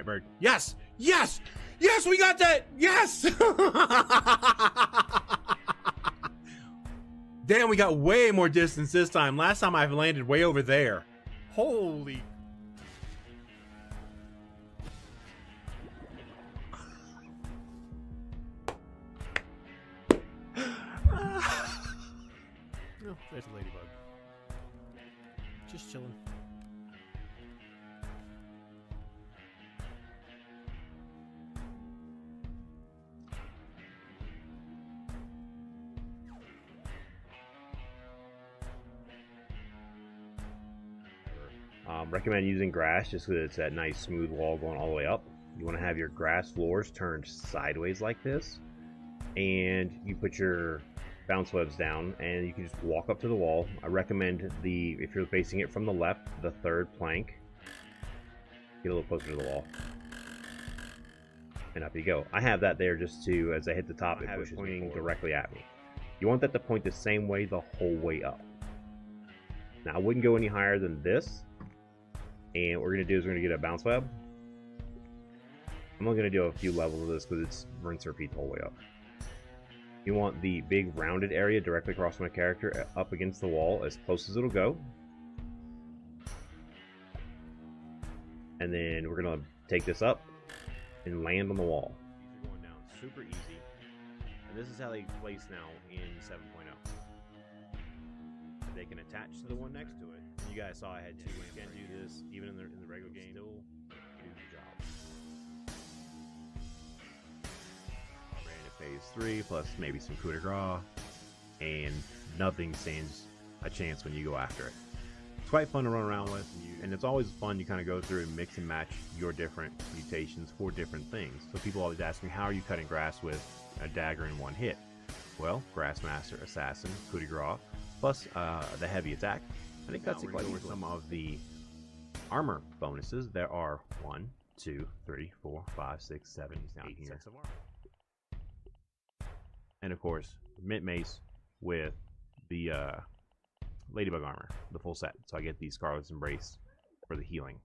right, bird. Yes! Yes! Yes, we got that! Yes! Damn, we got way more distance this time. Last time I've landed way over there. Holy... Oh, there's a ladybug. Just chilling. Recommend using grass just because it's that nice smooth wall going all the way up. You want to have your grass floors turned sideways like this, and you put your bounce webs down and you can just walk up to the wall. I recommend if you're facing it from the left, the third plank. Get a little closer to the wall. And up you go. I have that there just to, as I hit the top, it pushes pointing directly at me. You want that to point the same way the whole way up. Now I wouldn't go any higher than this. And what we're going to do is we're going to get a bounce web. I'm only going to do a few levels of this because it's rinse and repeat the whole way up. You want the big rounded area directly across my character up against the wall as close as it'll go. And then we're going to take this up and land on the wall. These are going down super easy. And this is how they place now in 7.0. They can attach to the one next to it. You guys saw I had two lamps. You can do this even in the regular game. Still do the job. Ran at phase 3 plus maybe some coup de grace, and nothing stands a chance when you go after it. It's quite fun to run around with, and it's always fun to kind of go through and mix and match your different mutations for different things. So people always ask me, how are you cutting grass with a dagger in one hit? Well, Grassmaster, Assassin, coup de grace, plus the heavy attack. I think that's quite over some of the armor bonuses. There are 1, 2, 3, 4, 5, 6, 7, 8 sets of armor. And of course, mint mace with the ladybug armor, the full set. So I get the Scarlet's Embrace for the healing.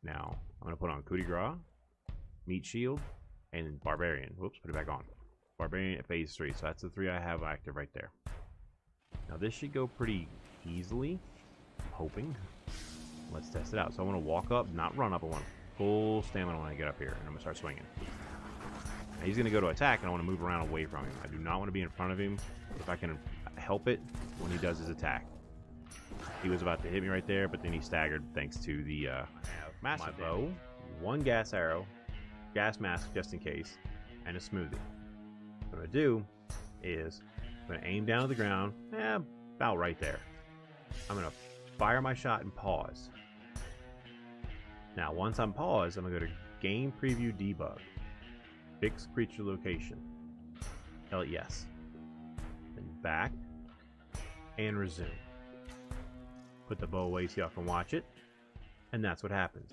Now I'm gonna put on coup de grace, meat shield, and barbarian. Whoops, put it back on. Barbarian at phase 3. So that's the 3 I have active right there. Now this should go pretty easily, I'm hoping. Let's test it out. So I want to walk up, not run up. I want full stamina when I get up here, and I'm going to start swinging. Now he's going to go to attack, and I want to move around away from him. I do not want to be in front of him if I can help it when he does his attack. He was about to hit me right there, but then he staggered thanks to the massive bow, 1 gas arrow, gas mask just in case, and a smoothie. What I'm going to do is I'm going to aim down to the ground, about right there. I'm going to fire my shot and pause. Now, once I'm paused, I'm going to go to Game Preview Debug. Fix creature location. Tell it yes. Then back and resume. Put the bow away so y'all can watch it. And that's what happens.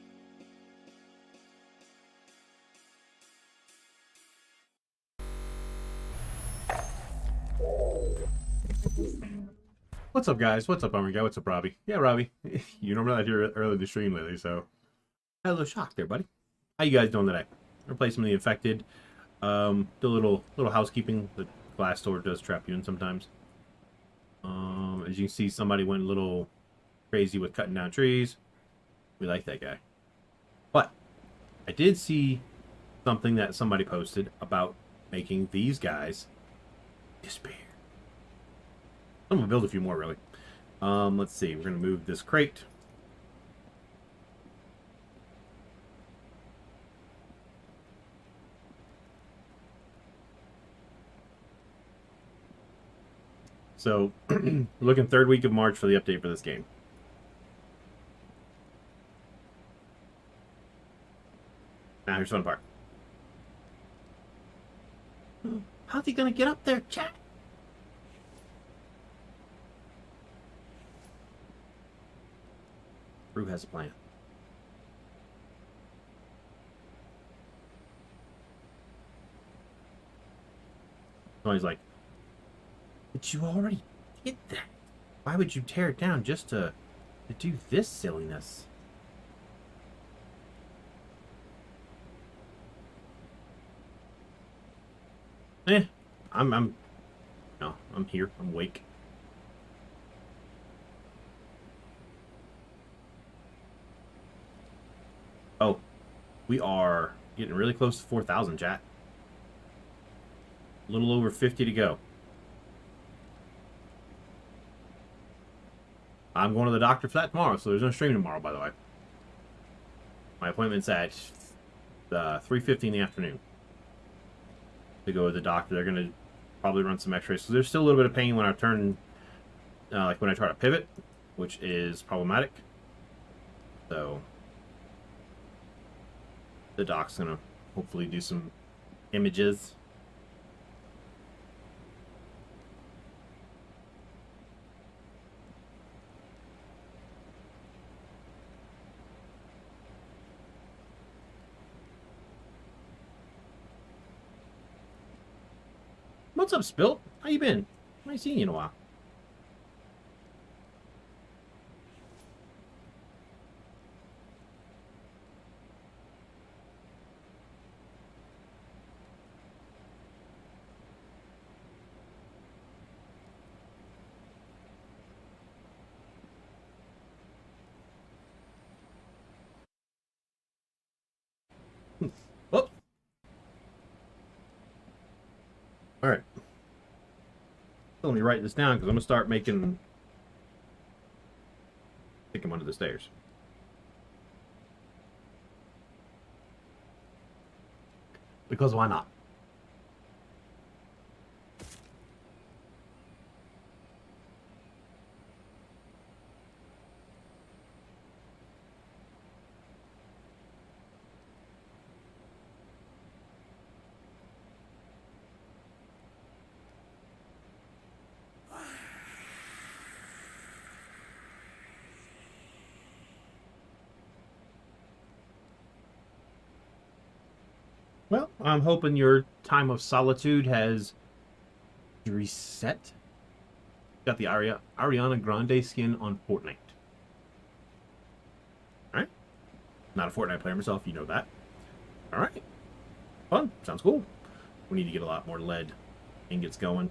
What's up, guys? What's up, Armor Guy? What's up, Robbie? Yeah, Robbie. You don't realize you're early to stream lately, so I had a little shock there, buddy. How you guys doing today? Replace some of the infected. Do a little housekeeping. The glass door does trap you in sometimes. As you can see, somebody went a little crazy with cutting down trees. We like that guy. But I did see something that somebody posted about making these guys disappear. I'm gonna build a few more, really. Let's see. We're gonna move this crate. So, we're looking 3rd week of March for the update for this game. Now, here's the fun part. How's he gonna get up there, chat? Drew has a plan. So he's like, but you already did that. Why would you tear it down just to do this silliness? Eh, I'm no, I'm here. I'm awake. Oh, we are getting really close to 4,000, chat. A little over 50 to go. I'm going to the doctor for that tomorrow, so there's no stream tomorrow, by the way. My appointment's at 3:50 in the afternoon to go to the doctor. They're going to probably run some x-rays. So there's still a little bit of pain when I turn, like when I try to pivot, which is problematic. So the doc's going to hopefully do some images. What's up, Spilt? How you been? I ain't seen you in a while. Oh. All right. Let me write this down because I'm gonna start making. Take him under the stairs. Because why not? Well, I'm hoping your time of solitude has reset. Got the Ariana Grande skin on Fortnite. Alright. Not a Fortnite player myself, you know that. Alright. Fun. Sounds cool. We need to get a lot more lead ingots going.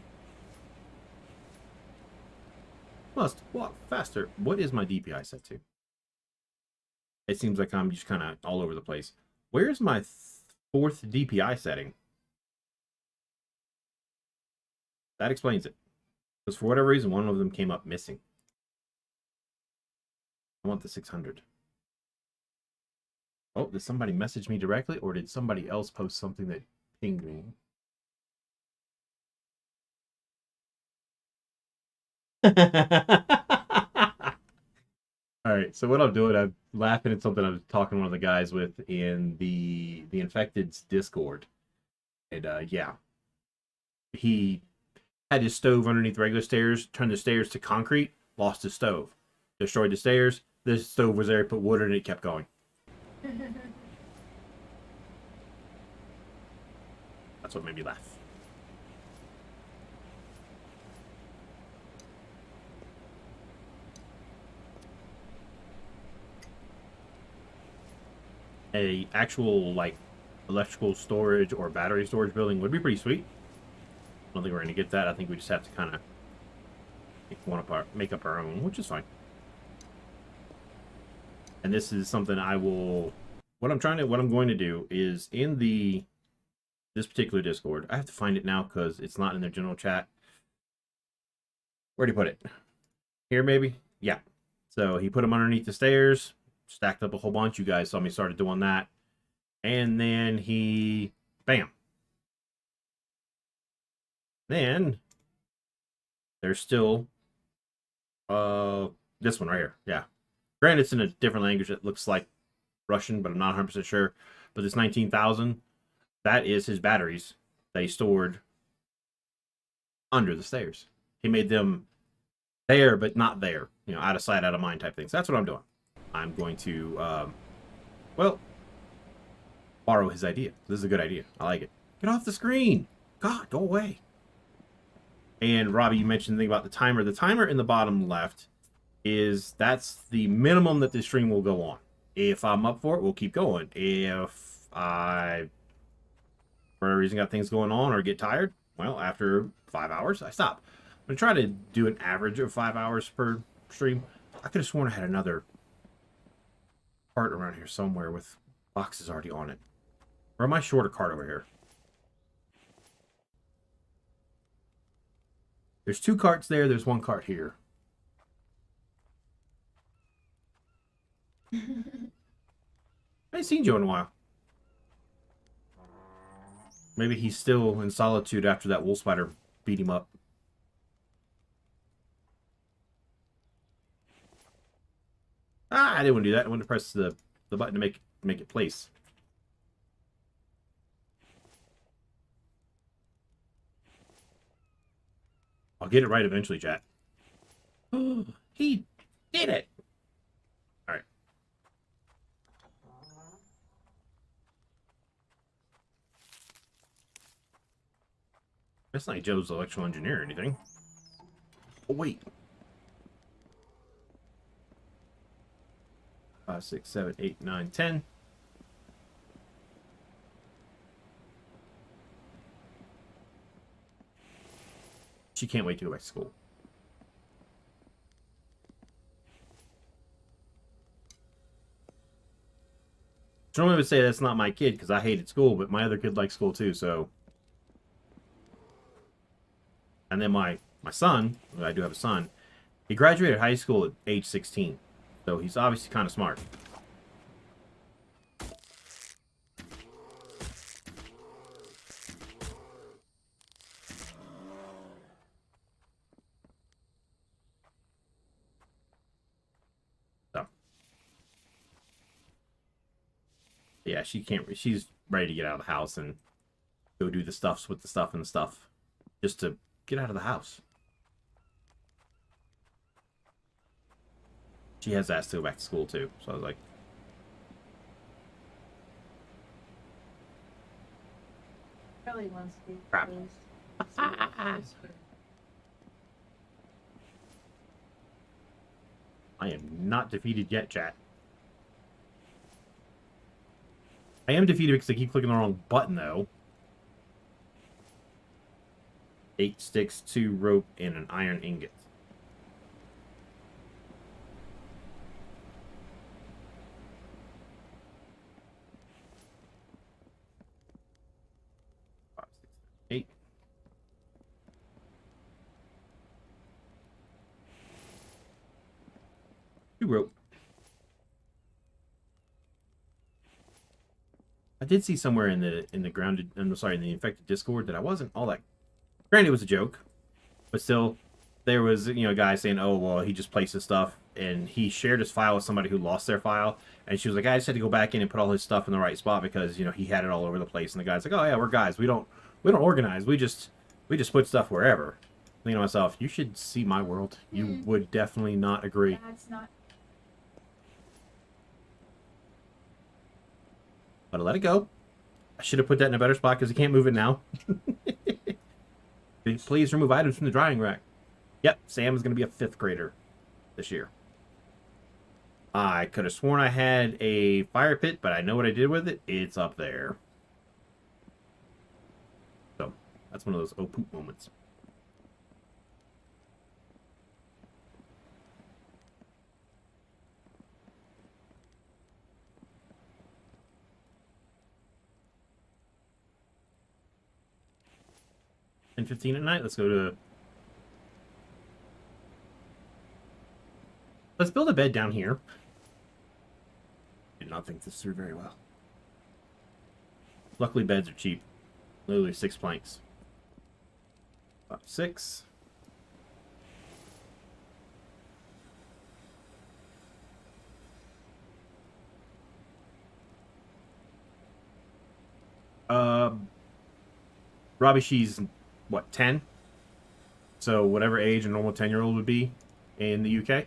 Must walk faster. What is my DPI set to? It seems like I'm just kind of all over the place. Where's my fourth DPI setting? That explains it. Because for whatever reason, one of them came up missing. I want the 600. Oh, did somebody message me directly, or did somebody else post something that pinged me? All right, so what I'm doing, I'm laughing at something I was talking to one of the guys with in the Infected's Discord. And yeah, he had his stove underneath regular stairs, turned the stairs to concrete, lost his stove, destroyed the stairs. The stove was there, put wood in it, kept going. That's what made me laugh. A actual like electrical storage or battery storage building would be pretty sweet. I don't think we're going to get that. I think we just have to kind of make up our own, which is fine. And this is something I will. What I'm going to do is in this particular Discord. I have to find it now because it's not in the general chat. Where'd he put it? Here, maybe? Yeah. So he put them underneath the stairs, stacked up a whole bunch. You guys saw me started doing that. And then he, bam. Then there's still this one right here. Yeah. Granted, it's in a different language. It looks like Russian, but I'm not 100% sure. But this 19,000, that is his batteries that he stored under the stairs. He made them there, but not there. You know, out of sight, out of mind type things. That's what I'm doing. I'm going to, well, borrow his idea. This is a good idea. I like it. Get off the screen. God, go away. And Robbie, you mentioned the thing about the timer. The timer in the bottom left that's the minimum that this stream will go on. If I'm up for it, we'll keep going. If I, for whatever reason, got things going on or get tired, Well, after 5 hours, I stop. I'm gonna try to do an average of 5 hours per stream. I could have sworn I had another cart around here somewhere with boxes already on it. Or am I short a cart over here? There's 2 carts there. There's 1 cart here. I ain't seen Joe in a while. Maybe he's still in solitude after that wolf spider beat him up. Ah, I didn't want to do that. I wanted to press the button to make it place. I'll get it right eventually, chat. He did it! Alright. That's not like Joe's electrical engineer or anything. Oh, wait. 5, 6, 7, 8, 9, 10. She can't wait to go back to school. I normally would say that's not my kid because I hated school, but my other kid likes school too, so. And then my son, I do have a son, he graduated high school at age 16. So he's obviously kind of smart. So. Yeah, she's ready to get out of the house and go do the stuffs with the stuff and the stuff. Just to get out of the house. She has asked to go back to school too, so I was like, Really wants to be crap. I am not defeated yet, chat. I am defeated because I keep clicking the wrong button, though. 8 sticks, 2 rope, and an iron ingot. Five, 6, 7, 8. Two rope. I did see somewhere in the grounded, I'm sorry, in the infected Discord that I wasn't all that. Granted, it was a joke, but still, there was a guy saying, "Oh well, he just placed his stuff," and he shared his file with somebody who lost their file, and she was like, "I just had to go back in and put all his stuff in the right spot because he had it all over the place." And the guy's like, "Oh yeah, we're guys. We don't organize. We just put stuff wherever." Thinking to myself, you should see my world. You would definitely not agree. That's not. But I let it go. I should have put that in a better spot because you can't move it now. Please remove items from the drying rack. Yep, Sam is going to be a 5th grader this year. I could have sworn I had a fire pit, but I know what I did with it. It's up there. So, that's one of those oh poop moments. And 15 at night. Let's go to. Let's build a bed down here. Did not think this through very well. Luckily, beds are cheap. Literally 6 planks. 5, 6. Robbie, she's what, 10? So whatever age a normal 10-year-old would be in the UK.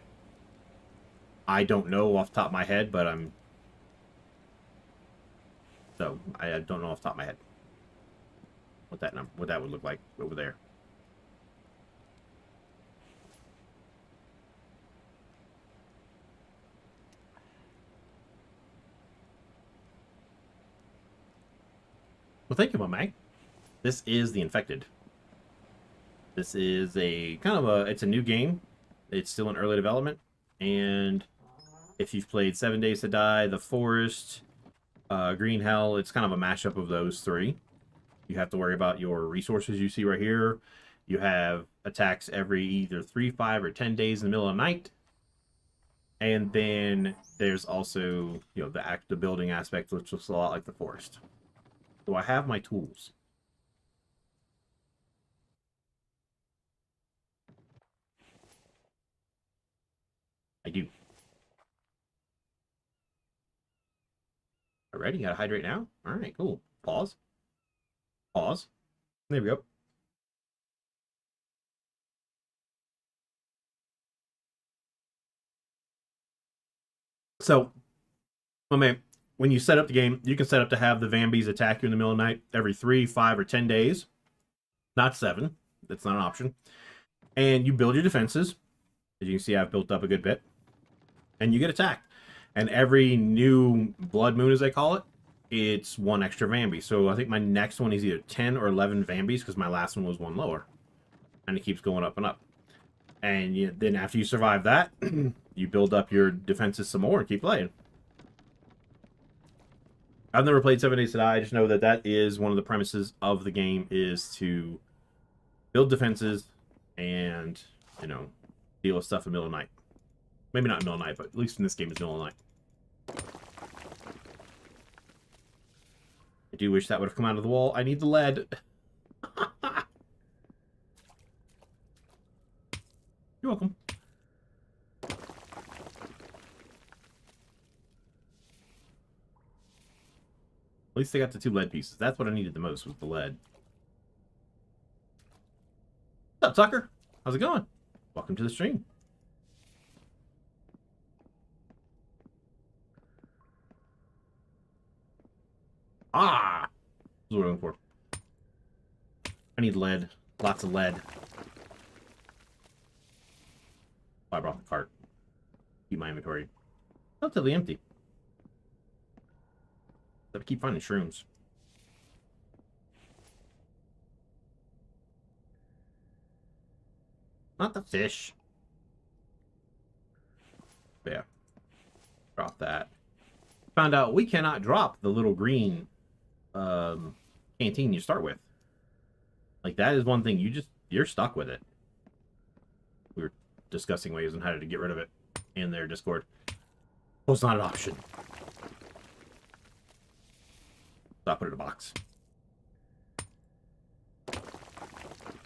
I don't know off the top of my head, but I don't know off the top of my head what that would look like over there. Well, thank you, my man. This is the infected. This is a kind of a, it's a new game. It's still in early development. And if you've played 7 Days to Die, The Forest, Green Hell, it's kind of a mashup of those three. You have to worry about your resources you see right here. You have attacks every either 3, 5, or 10 days in the middle of the night. And then there's also, you know, the building aspect, which looks a lot like The Forest. So I have my tools. I do. Alright, you gotta hydrate now? Alright, cool. Pause. Pause. There we go. So, my man, when you set up the game, you can set up to have the Vambies attack you in the middle of the night every 3, 5, or 10 days. Not 7. That's not an option. And you build your defenses. As you can see, I've built up a good bit. And you get attacked. And every new blood moon, as they call it, it's one extra Vambi. So I think my next one is either 10 or 11 Vambis, because my last one was one lower. And it keeps going up and up. And then after you survive that, you build up your defenses some more and keep playing. I've never played 7 Days to Die. I just know that that is one of the premises of the game, is to build defenses and, you know, deal with stuff in the middle of the night. Maybe not in the middle of the night, but at least in this game, it's middle of the night. I do wish that would have come out of the wall. I need the lead. You're welcome. At least I got the 2 lead pieces. That's what I needed the most, was the lead. What's up, Tucker? How's it going? Welcome to the stream. Ah! That's what we're looking for. I need lead. Lots of lead. Oh, I brought the cart. Keep my inventory relatively empty. I keep finding shrooms. Not the fish. But yeah. Drop that. Found out we cannot drop the little green canteen you start with. Like, that is one thing you're stuck with it. We were discussing ways on how to get rid of it in their Discord. Well, it's not an option. Stop, put it in a box.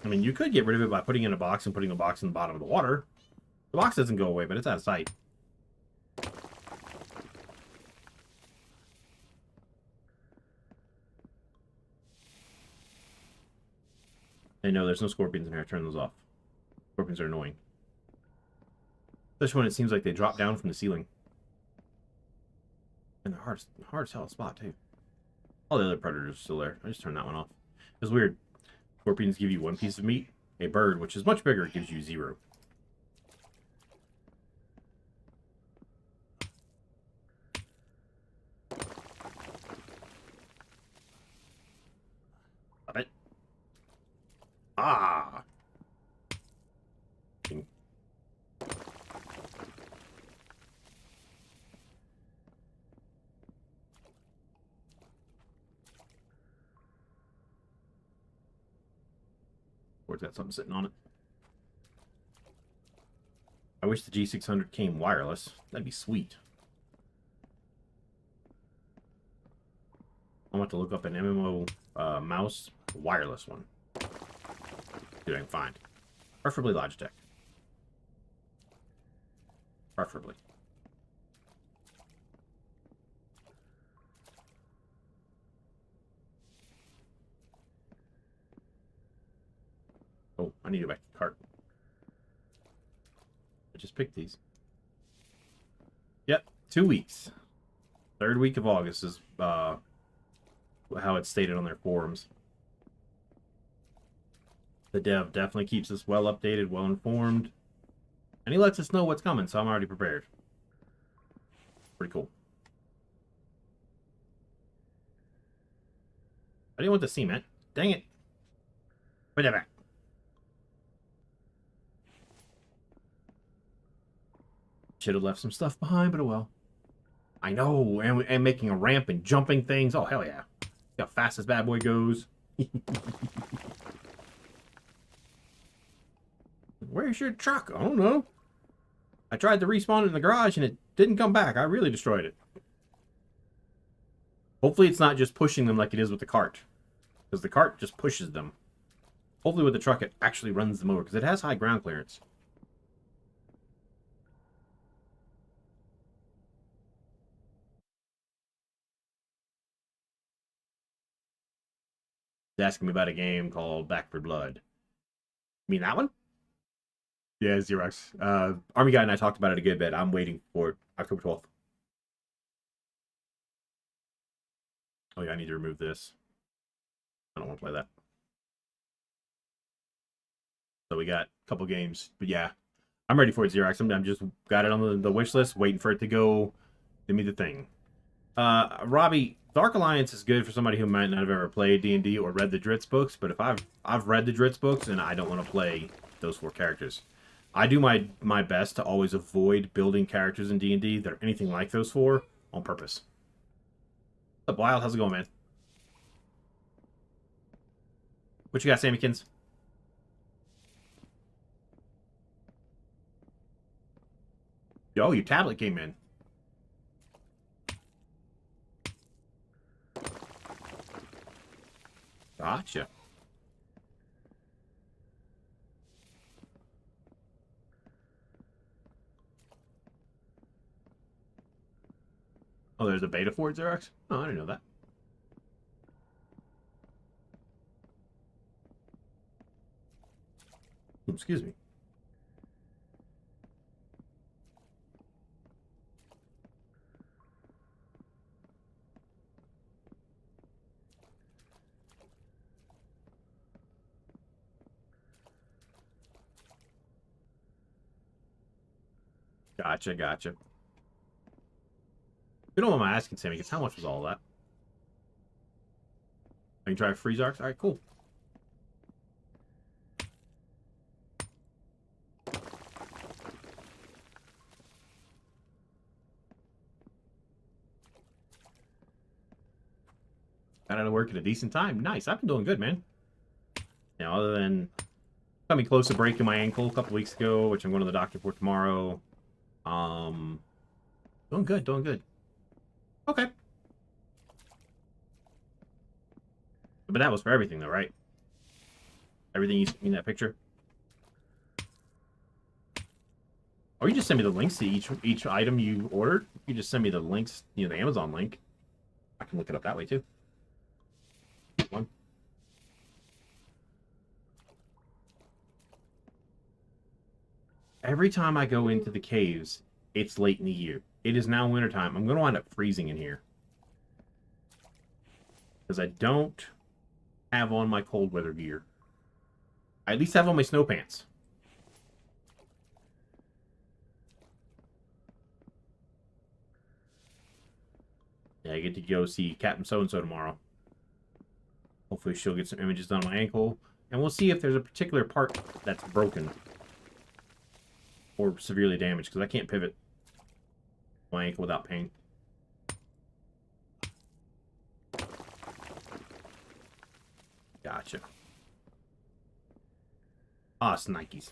I mean, you could get rid of it by putting it in a box and putting a box in the bottom of the water. The box doesn't go away, but it's out of sight. I know there's no scorpions in here. Turn those off. Scorpions are annoying. Especially when it seems like they drop down from the ceiling. And they're hard as hell to spot, too. All the other predators are still there. I just turned that one off. It's weird. Scorpions give you 1 piece of meat. A bird, which is much bigger, gives you 0. Stop it. Ah! Or it's got something sitting on it. I wish the G600 came wireless. That'd be sweet. I want to look up an MMO mouse wireless one. See what I can find. Preferably Logitech. Preferably. Oh, I need to go back to the cart. I just picked these. Yep, 2 weeks. 3rd week of August is how it's stated on their forums. The dev definitely keeps us well updated, well informed. And he lets us know what's coming, so I'm already prepared. Pretty cool. I didn't want the cement. Dang it. Put that back. Should have left some stuff behind, but oh well. I know, and making a ramp and jumping things. Oh, hell yeah. See how fast this bad boy goes. Where's your truck? I don't know. I tried to respawn it in the garage and it didn't come back. I really destroyed it. Hopefully it's not just pushing them like it is with the cart. Because the cart just pushes them. Hopefully with the truck it actually runs them over. Because it has high ground clearance. He's asking me about a game called Back for Blood. You mean that one? Yeah, Xerox. Army Guy and I talked about it a good bit. I'm waiting for it. October 12th. Oh yeah, I need to remove this. I don't want to play that. So we got a couple games. But yeah, I'm ready for it, Xerox. I'm just got it on the wish list, waiting for it to go. Give me the thing. Robbie, Dark Alliance is good for somebody who might not have ever played D&D or read the Dritz books, but if I've read the Dritz books and I don't want to play those 4 characters. I do my best to always avoid building characters in D&D that are anything like those 4 on purpose. What's up, Wild? How's it going, man? What you got, Sammykins? Yo, your tablet came in. Gotcha. Oh, there's a beta for it, Xerox? Oh, I didn't know that. Excuse me. Gotcha. You know what I'm asking, Sammy, because how much was all that? I can try freeze arcs? Alright, cool. Got out of work at a decent time. Nice. I've been doing good, man. Now, other than coming close to breaking my ankle a couple weeks ago, which I'm going to the doctor for tomorrow. Doing good. Okay. But that was for everything, though, right? Everything you sent me in that picture? Or you just send me the links to each item you ordered. You just send me the links, the Amazon link. I can look it up that way, too. One. Every time I go into the caves, it's late in the year. It is now wintertime. I'm going to wind up freezing in here. Because I don't have on my cold weather gear. I at least have on my snow pants. Yeah, I get to go see Captain So-and-so tomorrow. Hopefully she'll get some images done on my ankle. And we'll see if there's a particular part that's broken. Or severely damaged, because I can't pivot my ankle without pain. Gotcha. Ah, Snikes.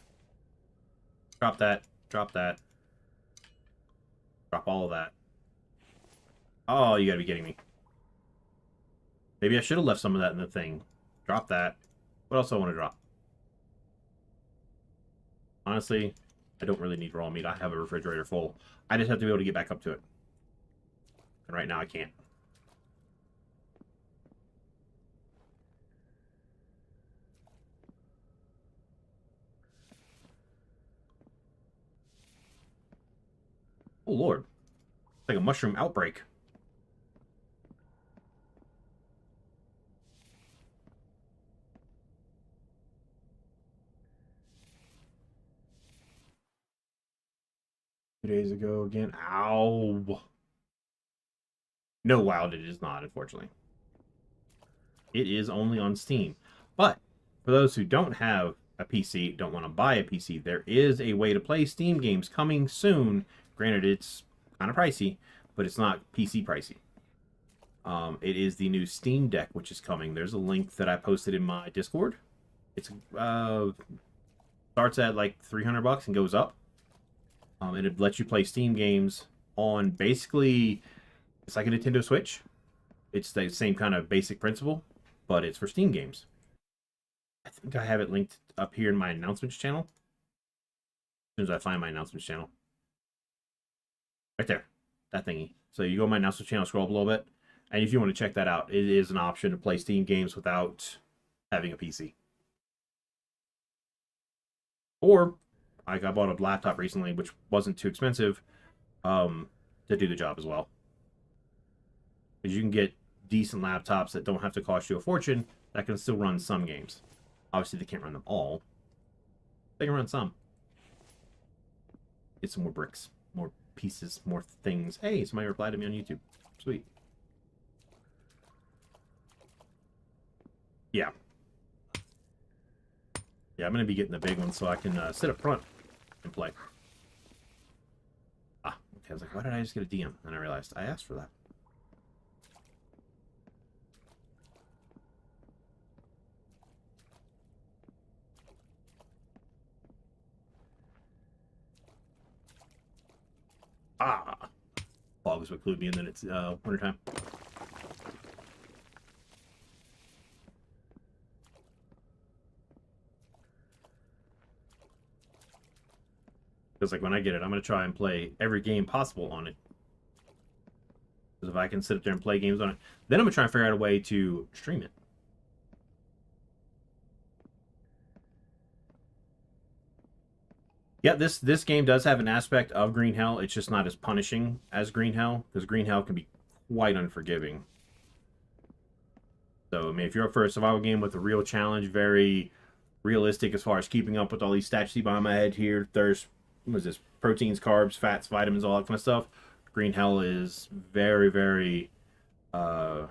Drop that. Drop that. Drop all of that. Oh, you gotta be kidding me. Maybe I should have left some of that in the thing. Drop that. What else do I want to drop? Honestly, I don't really need raw meat. I have a refrigerator full. I just have to be able to get back up to it. And right now I can't. Oh, Lord. It's like a mushroom outbreak. Days ago again. Ow. No, Wild, it is not, unfortunately. It is only on Steam. But for those who don't have a PC, don't want to buy a PC, there is a way to play Steam games coming soon Granted, it's kind of pricey, but it's not PC pricey. It is the new Steam Deck, which is coming. There's a link that I posted in my Discord. It's starts at like $300 and goes up. And it lets you play Steam games on basically, it's like a Nintendo Switch. It's the same kind of basic principle, but it's for Steam games. I think I have it linked up here in my announcements channel. As soon as I find my announcements channel. Right there. That thingy. So you go to my announcements channel, scroll up a little bit. And if you want to check that out, it is an option to play Steam games without having a PC. Or, like, I bought a laptop recently, which wasn't too expensive, to do the job as well. Because you can get decent laptops that don't have to cost you a fortune that can still run some games. Obviously, they can't run them all. They can run some. Get some more bricks, more pieces, more things. Hey, somebody replied to me on YouTube. Sweet. Yeah. Yeah, I'm going to be getting the big one so I can sit up front and play. Ah, okay. I was like, why did I just get a DM? And I realized I asked for that. Ah! Fog is what clued me in that it's wintertime. Because like when I get it, I'm going to try and play every game possible on it. Because if I can sit up there and play games on it, then I'm going to try and figure out a way to stream it. Yeah, this game does have an aspect of Green Hell. It's just not as punishing as Green Hell, because Green Hell can be quite unforgiving. So, I mean, if you're up for a survival game with a real challenge, very realistic as far as keeping up with all these stats you behind my head here, there's, what is this, proteins, carbs, fats, vitamins, all that kind of stuff. Green Hell is very, very, I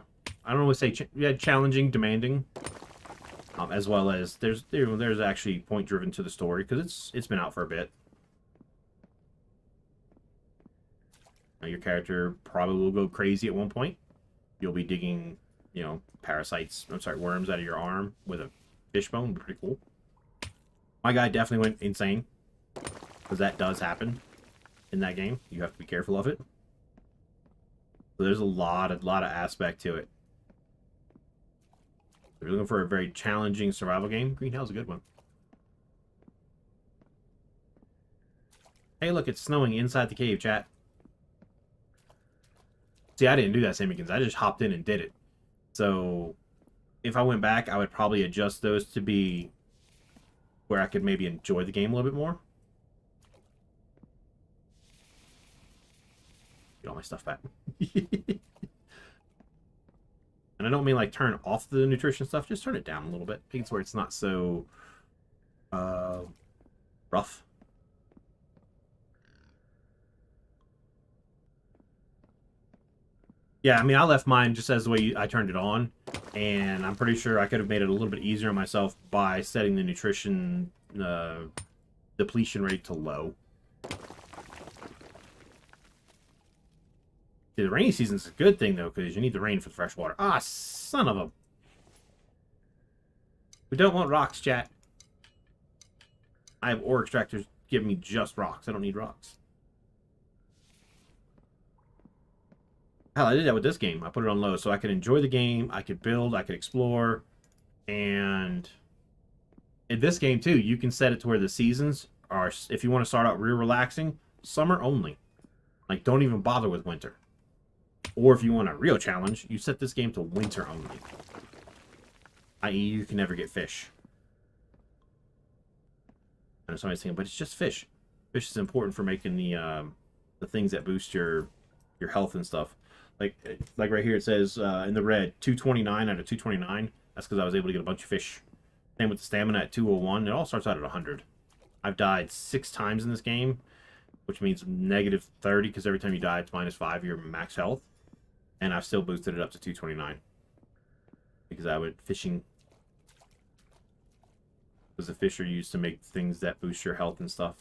don't want to say challenging, demanding. As well as there's actually point driven to the story because it's been out for a bit. Now, your character probably will go crazy at one point. You'll be digging, you know, worms out of your arm with a fishbone. Pretty cool. My guy definitely went insane because that does happen in that game. You have to be careful of it. So there's a lot of aspect to it. If you're looking for a very challenging survival game, Green Hell's a good one. Hey, look, it's snowing inside the cave, chat. See, I didn't do that, Samikins. I just hopped in and did it. So, if I went back, I would probably adjust those to be where I could maybe enjoy the game a little bit more. Get all my stuff back. And I don't mean like turn off the nutrition stuff, just turn it down a little bit. Things where it's not so rough. Yeah, I mean, I left mine just as the way I turned it on, and I'm pretty sure I could have made it a little bit easier on myself by setting the nutrition depletion rate to low. The rainy season's a good thing, though, because you need the rain for the fresh water. Ah, son of a... We don't want rocks, chat. I have ore extractors giving me just rocks. I don't need rocks. Hell, I did that with this game. I put it on low so I could enjoy the game, I could build, I could explore, and in this game, too, you can set it to where the seasons are, if you want to start out real relaxing, summer only. Like, don't even bother with winter. Or if you want a real challenge, you set this game to winter only. I.e., you can never get fish. I know somebody's thinking, but it's just fish. Fish is important for making the things that boost your health and stuff. Like right here it says in the red, 229 out of 229. That's because I was able to get a bunch of fish. Same with the stamina at 201. It all starts out at 100. I've died 6 times in this game, which means negative 30 because every time you die, it's minus 5 your max health. And I've still boosted it up to 229 because I went fishing. Because the fish are used to make things that boost your health and stuff.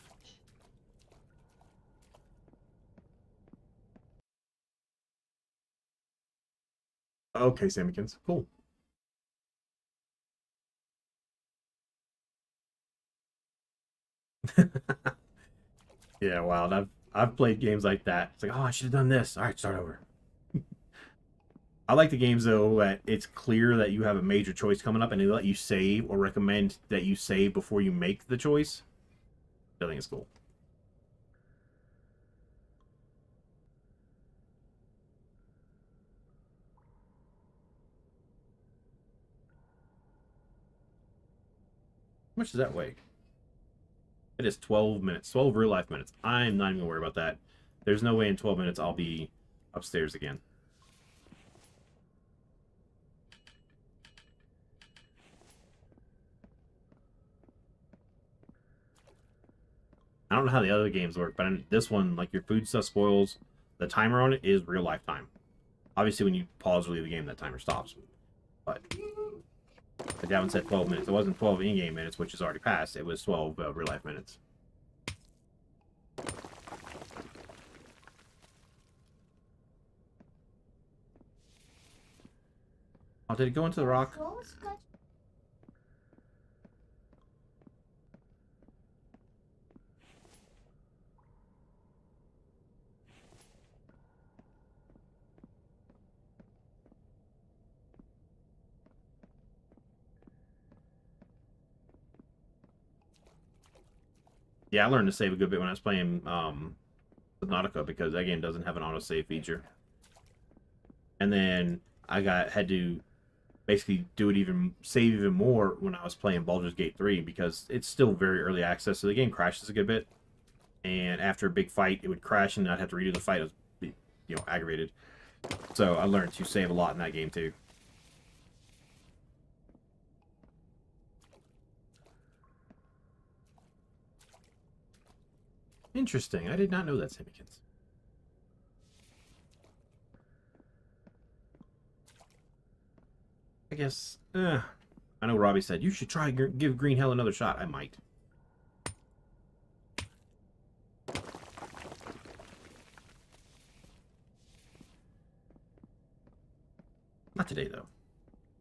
Okay, Samikins. Cool. Yeah, wild. I've played games like that. It's like, oh, I should have done this. All right, start over. I like the games though that it's clear that you have a major choice coming up, and they let you save or recommend that you save before you make the choice. I think it's cool. How much does that weigh? It is 12 minutes, 12 real life minutes. I'm not even worried about that. There's no way in 12 minutes I'll be upstairs again. I don't know how the other games work, but this one, like your food stuff spoils, the timer on it is real life time. Obviously, when you pause or leave the game, that timer stops. But like that one said 12 minutes. It wasn't 12 in-game minutes, which is already passed. It was 12 real life minutes. Oh, did it go into the rock? Yeah, I learned to save a good bit when I was playing Subnautica because that game doesn't have an autosave feature. And then had to basically do it save even more when I was playing Baldur's Gate 3 because it's still very early access, so the game crashes a good bit. And after a big fight, it would crash and I'd have to redo the fight. I was, aggravated. So I learned to save a lot in that game too. Interesting. I did not know that, Samikins. I guess, I know Robbie said, you should try give Green Hell another shot. I might. Not today, though.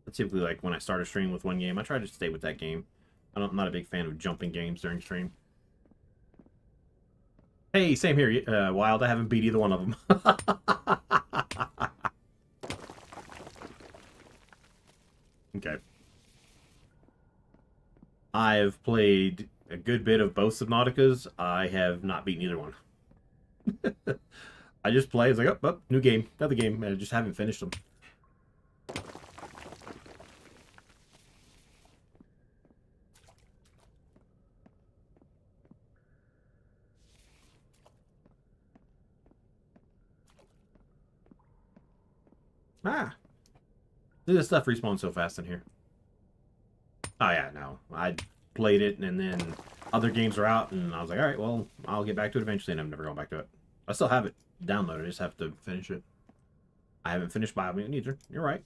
That's typically like when I start a stream with one game, I try to stay with that game. I'm not a big fan of jumping games during stream. Hey, same here, Wild. I haven't beat either one of them. Okay. I've played a good bit of both Subnauticas. I have not beaten either one. I just play. It's like, oh, new game. Another game. I just haven't finished them. Ah. This stuff respawns so fast in here. Oh, yeah, no. I played it, and then other games are out, and I was like, all right, well, I'll get back to it eventually, and I'm never going back to it. I still have it downloaded. I just have to finish it. I haven't finished Biomutant either. You're right.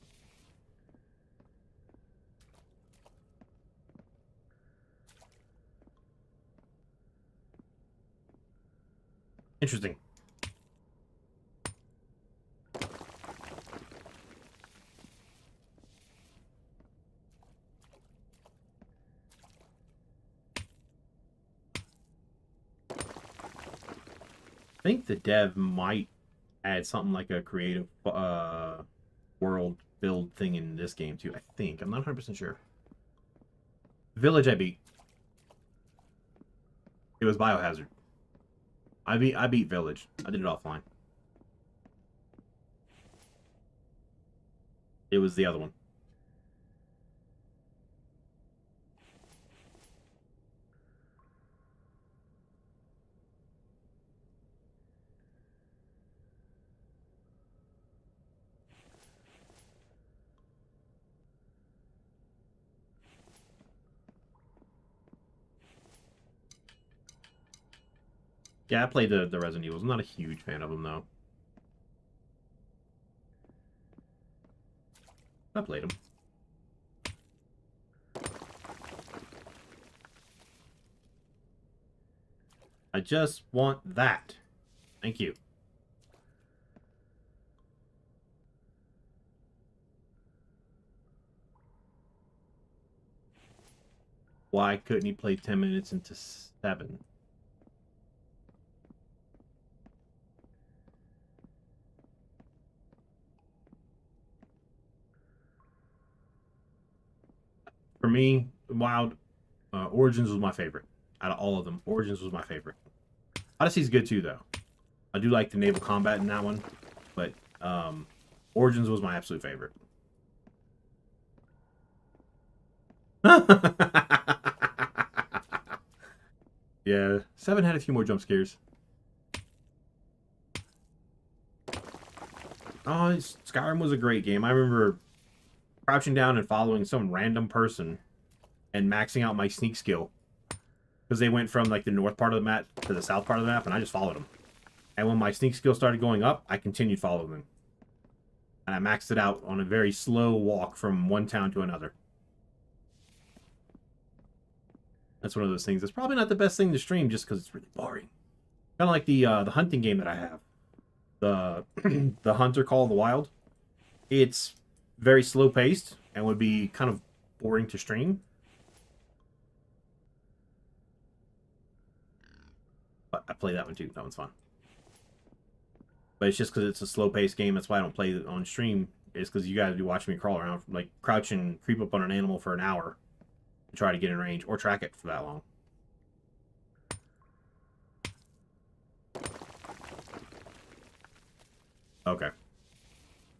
Interesting. I think the dev might add something like a creative world build thing in this game too. I think. I'm not 100% sure. Village I beat. It was Biohazard. I beat Village. I did it offline. It was the other one. Yeah, I played the Resident Evils. I'm not a huge fan of them though. I played them. I just want that. Thank you. Why couldn't he play 10 minutes into 7? For me, Wild Origins was my favorite. Out of all of them, Origins was my favorite. Odyssey's good too, though. I do like the naval combat in that one, but Origins was my absolute favorite. Yeah, 7 had a few more jump scares. Oh, Skyrim was a great game. I remember crouching down and following some random person and maxing out my sneak skill. Because they went from like the north part of the map to the south part of the map, and I just followed them. And when my sneak skill started going up, I continued following them. And I maxed it out on a very slow walk from one town to another. That's one of those things. It's probably not the best thing to stream just because it's really boring. Kind of like the hunting game that I have. The the Hunter Call of the Wild. It's very slow paced and would be kind of boring to stream. But I play that one too. That one's fun. But it's just because it's a slow paced game. That's why I don't play it on stream. It's because you guys be watching me crawl around, like crouch and creep up on an animal for an hour to try to get in range or track it for that long. Okay.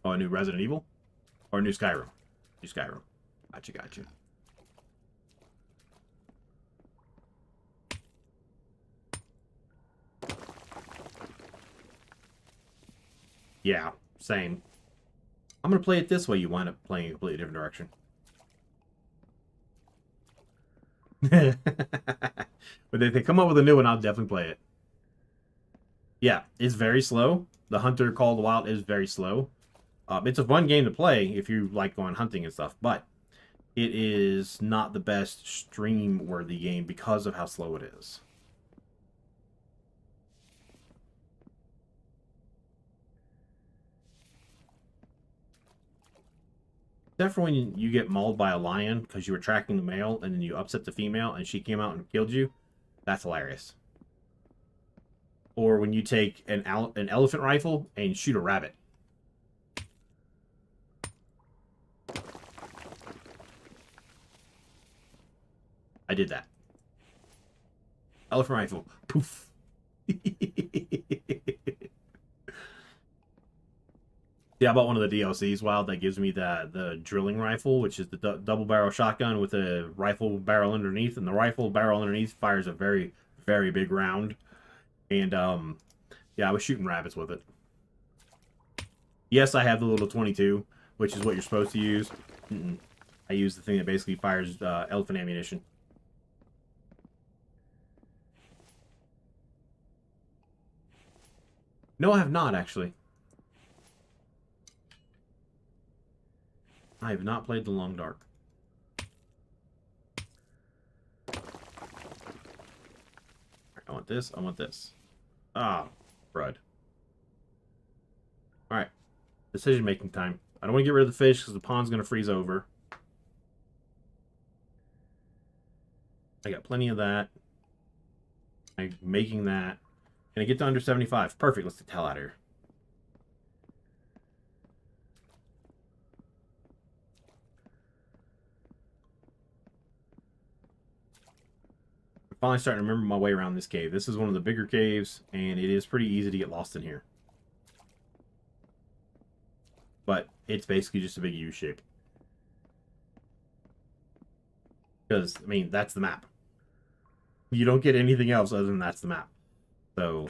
Oh, a new Resident Evil? Or a new Skyrim? New Skyrim. Gotcha, gotcha. Yeah, same. I'm going to play it this way. You wind up playing a completely different direction. But if they come up with a new one, I'll definitely play it. Yeah, it's very slow. The Hunter Call of the Wild is very slow. It's a fun game to play if you like going hunting and stuff, but it is not the best stream-worthy game because of how slow it is. Except for when you get mauled by a lion because you were tracking the male and then you upset the female and she came out and killed you. That's hilarious. Or when you take an elephant rifle and shoot a rabbit. I did that. Elephant rifle. Poof. Yeah, I bought one of the DLCs, Wild, that gives me the drilling rifle, which is the double barrel shotgun with a rifle barrel underneath, and the rifle barrel underneath fires a very, very big round. And yeah, I was shooting rabbits with it. Yes, I have the little 22, which is what you're supposed to use. I use the thing that basically fires elephant ammunition. No, I have not, actually. I have not played The Long Dark. I want this. I want this. Ah, crud. Alright. Decision-making time. I don't want to get rid of the fish because the pond's going to freeze over. I got plenty of that. I'm making that. Can I get to under 75? Perfect. Let's get the hell out of here. I'm finally starting to remember my way around this cave. This is one of the bigger caves, and it is pretty easy to get lost in here. But it's basically just a big U shape. Because, I mean, that's the map. You don't get anything else other than that's the map. So,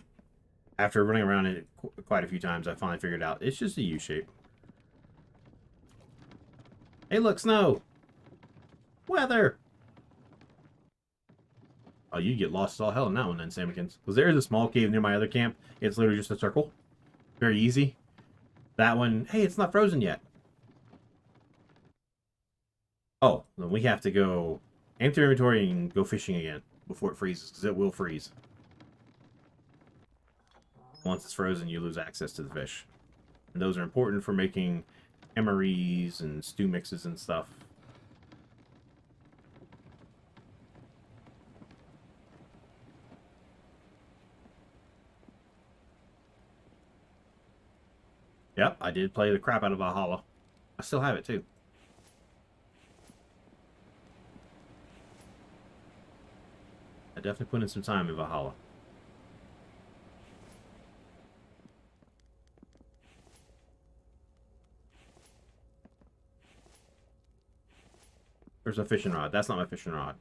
after running around it quite a few times, I finally figured out it's just a U shape. Hey, look, snow! Weather! Oh, you get lost as all hell in that one then, Samikins. Because there is a small cave near my other camp. It's literally just a circle. Very easy. That one, hey, it's not frozen yet. Oh, then we have to go empty our inventory and go fishing again before it freezes, because it will freeze. Once it's frozen, you lose access to the fish. And those are important for making MREs and stew mixes and stuff. Yep, I did play the crap out of Valhalla. I still have it, too. I definitely put in some time in Valhalla. There's a fishing rod. That's not my fishing rod.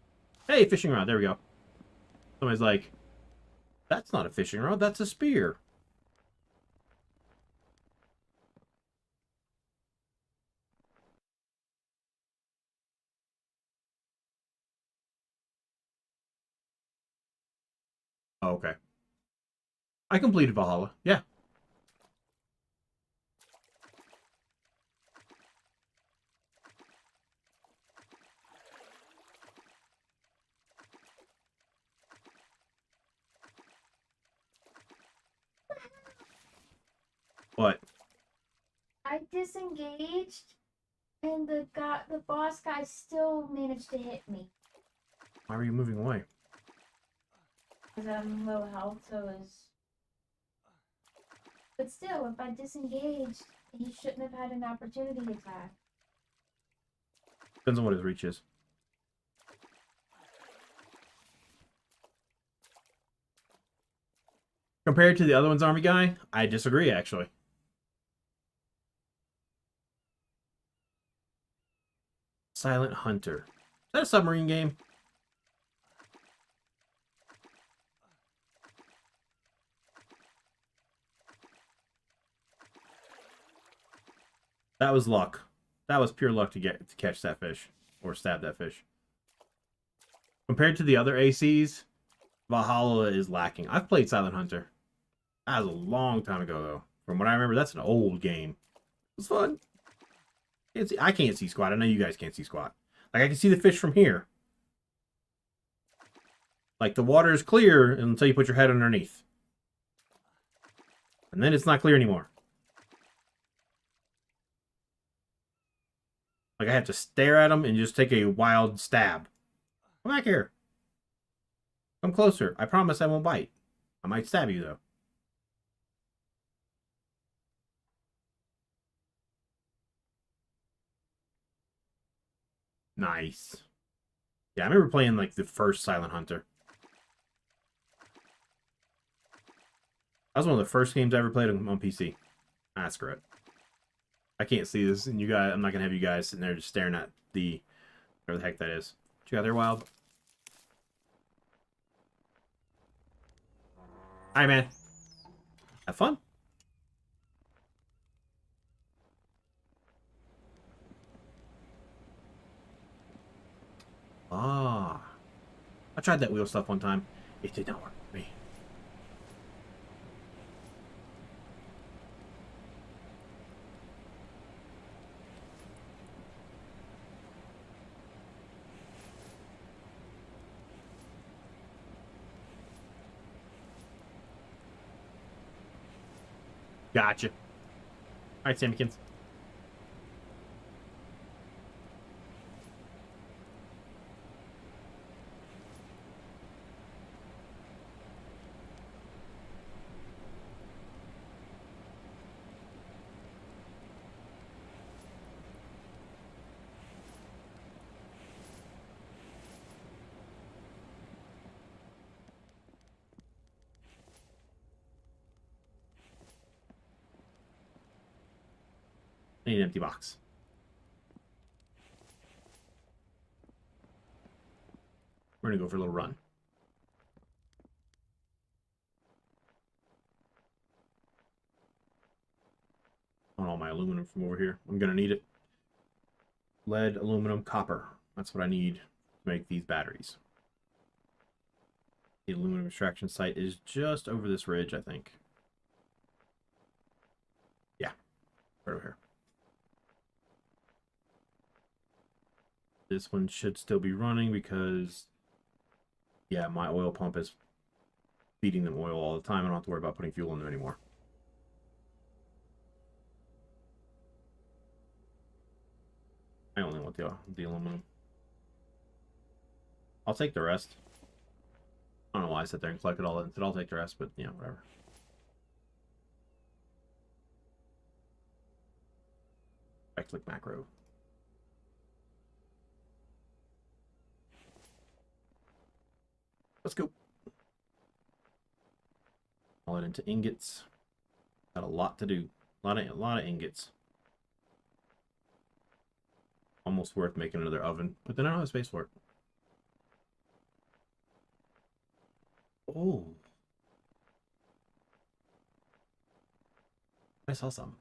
Hey, fishing rod. There we go. Somebody's like, that's not a fishing rod. That's a spear. Oh, okay. I completed Valhalla. Yeah. What? I disengaged, and the boss guy still managed to hit me. Why were you moving away? Because I'm low health, so it's. But still, if I disengaged, he shouldn't have had an opportunity attack. Depends on what his reach is. Compared to the other one's army guy, I disagree, actually. Silent Hunter. Is that a submarine game? That was luck. That was pure luck to catch that fish. Or stab that fish. Compared to the other ACs, Valhalla is lacking. I've played Silent Hunter. That was a long time ago, though. From what I remember, that's an old game. It was fun. I can't see squat. I know you guys can't see squat. Like, I can see the fish from here. Like, the water is clear until you put your head underneath. And then it's not clear anymore. Like, I have to stare at them and just take a wild stab. Come back here. Come closer. I promise I won't bite. I might stab you, though. Nice. Yeah, I remember playing, like, the first Silent Hunter. That was one of the first games I ever played on PC. Ah, screw it. I can't see this, and you guys, I'm not gonna have you guys sitting there just staring at the whatever the heck that is. What you got there, Wild? Hi, man. Have fun. Ah, I tried that wheel stuff one time. It did not work for me. Gotcha. All right, Sammykins. I need an empty box. We're gonna go for a little run. On all my aluminum from over here. I'm gonna need it. Lead, aluminum, copper. That's what I need to make these batteries. The aluminum extraction site is just over this ridge, I think. Yeah, right over here. This one should still be running because, yeah, my oil pump is feeding them oil all the time. I don't have to worry about putting fuel in there anymore. I only want the aluminum. I'll take the rest. I don't know why I sat there and collected all that. I'll take the rest, but yeah, whatever. Right-click macro. Let's go. All it into ingots. Got a lot to do. A lot of ingots. Almost worth making another oven, but then I don't have space for it. Oh. I saw some.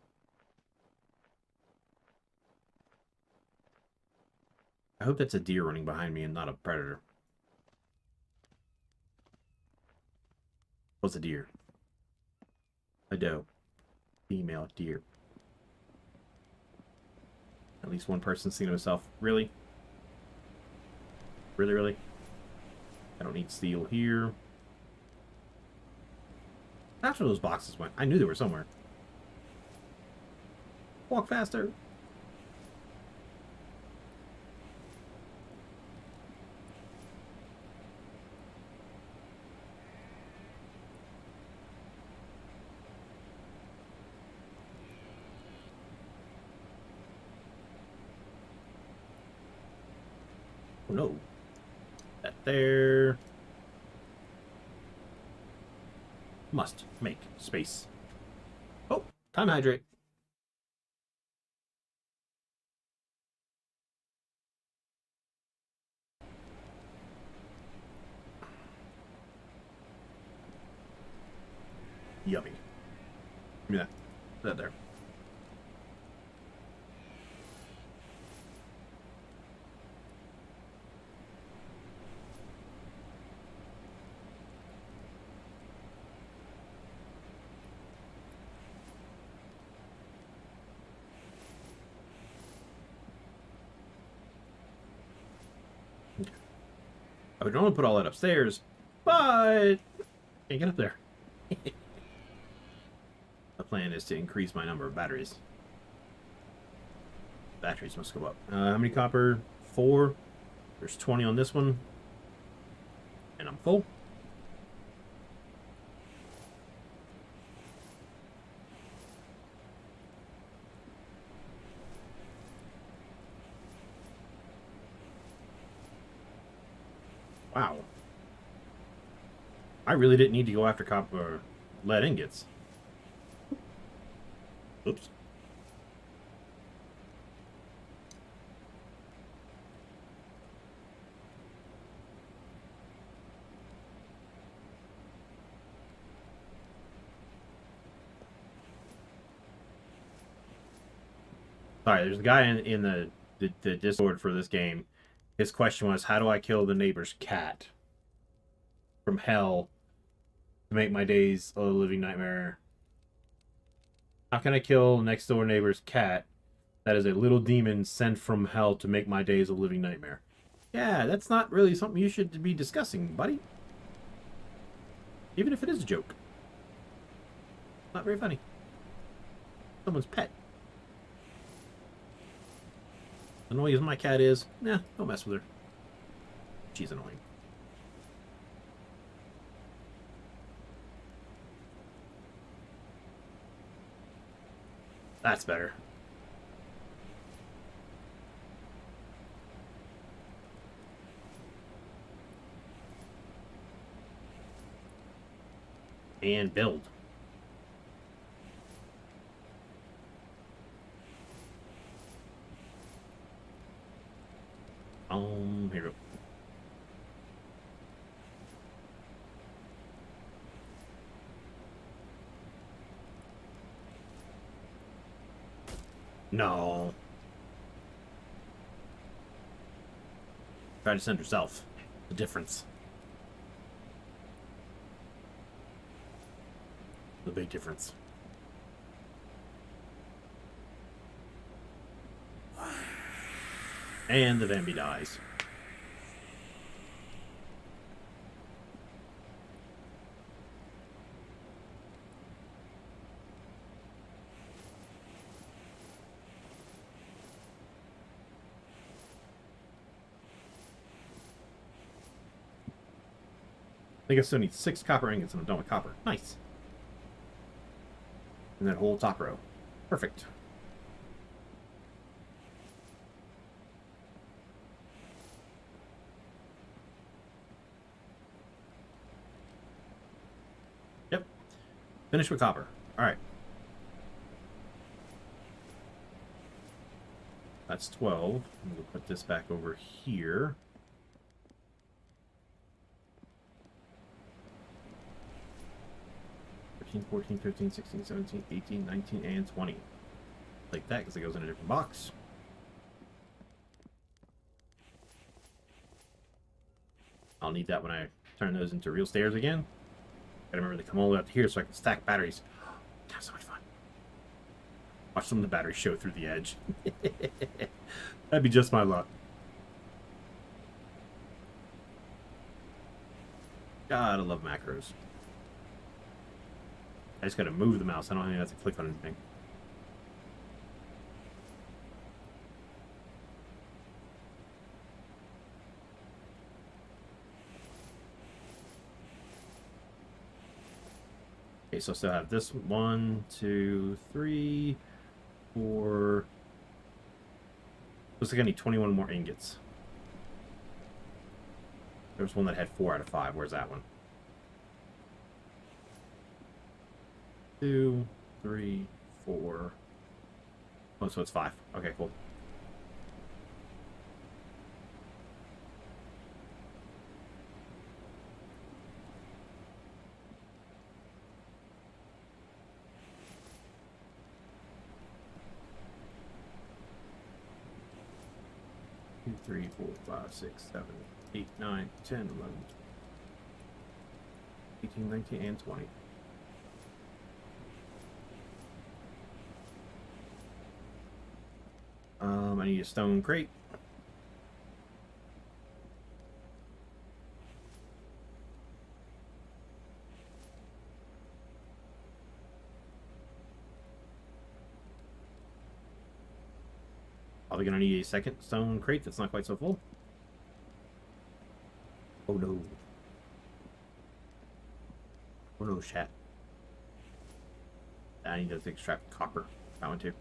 I hope that's a deer running behind me and not a predator. What's a deer? A doe. Female deer. At least one person's seen himself. Really? Really, really? I don't need steel here. That's where those boxes went. I knew they were somewhere. Walk faster. Oh no. That there. Must make space. Oh, time to hydrate. Yummy. Give me that. Put that there. Okay. I would normally put all that upstairs, but can't get up there. The plan is to increase my number of batteries. Batteries must go up. How many copper? 4. There's 20 on this one. And I'm full. Wow. I really didn't need to go after copper lead ingots. Oops. Sorry, there's a guy in the Discord for this game. His question was, how do I kill the neighbor's cat from hell to make my days a living nightmare? How can I kill next door neighbor's cat that is a little demon sent from hell to make my days a living nightmare? Yeah, that's not really something you should be discussing, buddy. Even if it is a joke. Not very funny. Someone's pet. Annoying as my cat is, nah, don't mess with her. She's annoying. That's better. And build. Here we go. No. Try to send herself. The difference. The big difference. And the Vambi dies. I think I still need 6 copper ingots and I'm done with copper. Nice. And that whole top row. Perfect. Finish with copper. All right. That's 12. I'm going to put this back over here. $13, $14, $15, $16, $17, $18, $19, and $20. Like that because it goes in a different box. I'll need that when I turn those into real stairs again. Gotta remember to come all the way up to here so I can stack batteries. That's so much fun. Watch some of the batteries show through the edge. That'd be just my luck. Gotta love macros. I just gotta move the mouse. I don't even have to click on anything. Okay, so I still have this 1, 2, 3, 4. Looks like I need 21 more ingots. There was one that had 4 out of 5. Where's that one? 2, 3, 4. Oh, so it's 5. Okay, cool. Two, 3, 4, 5, 6, 7, 8, 9, 10, 11, 18, 19, and 20. I need a stone crate. Probably gonna need a second stone crate that's not quite so full. Oh no. Oh no, chat. I need to extract copper. That one too.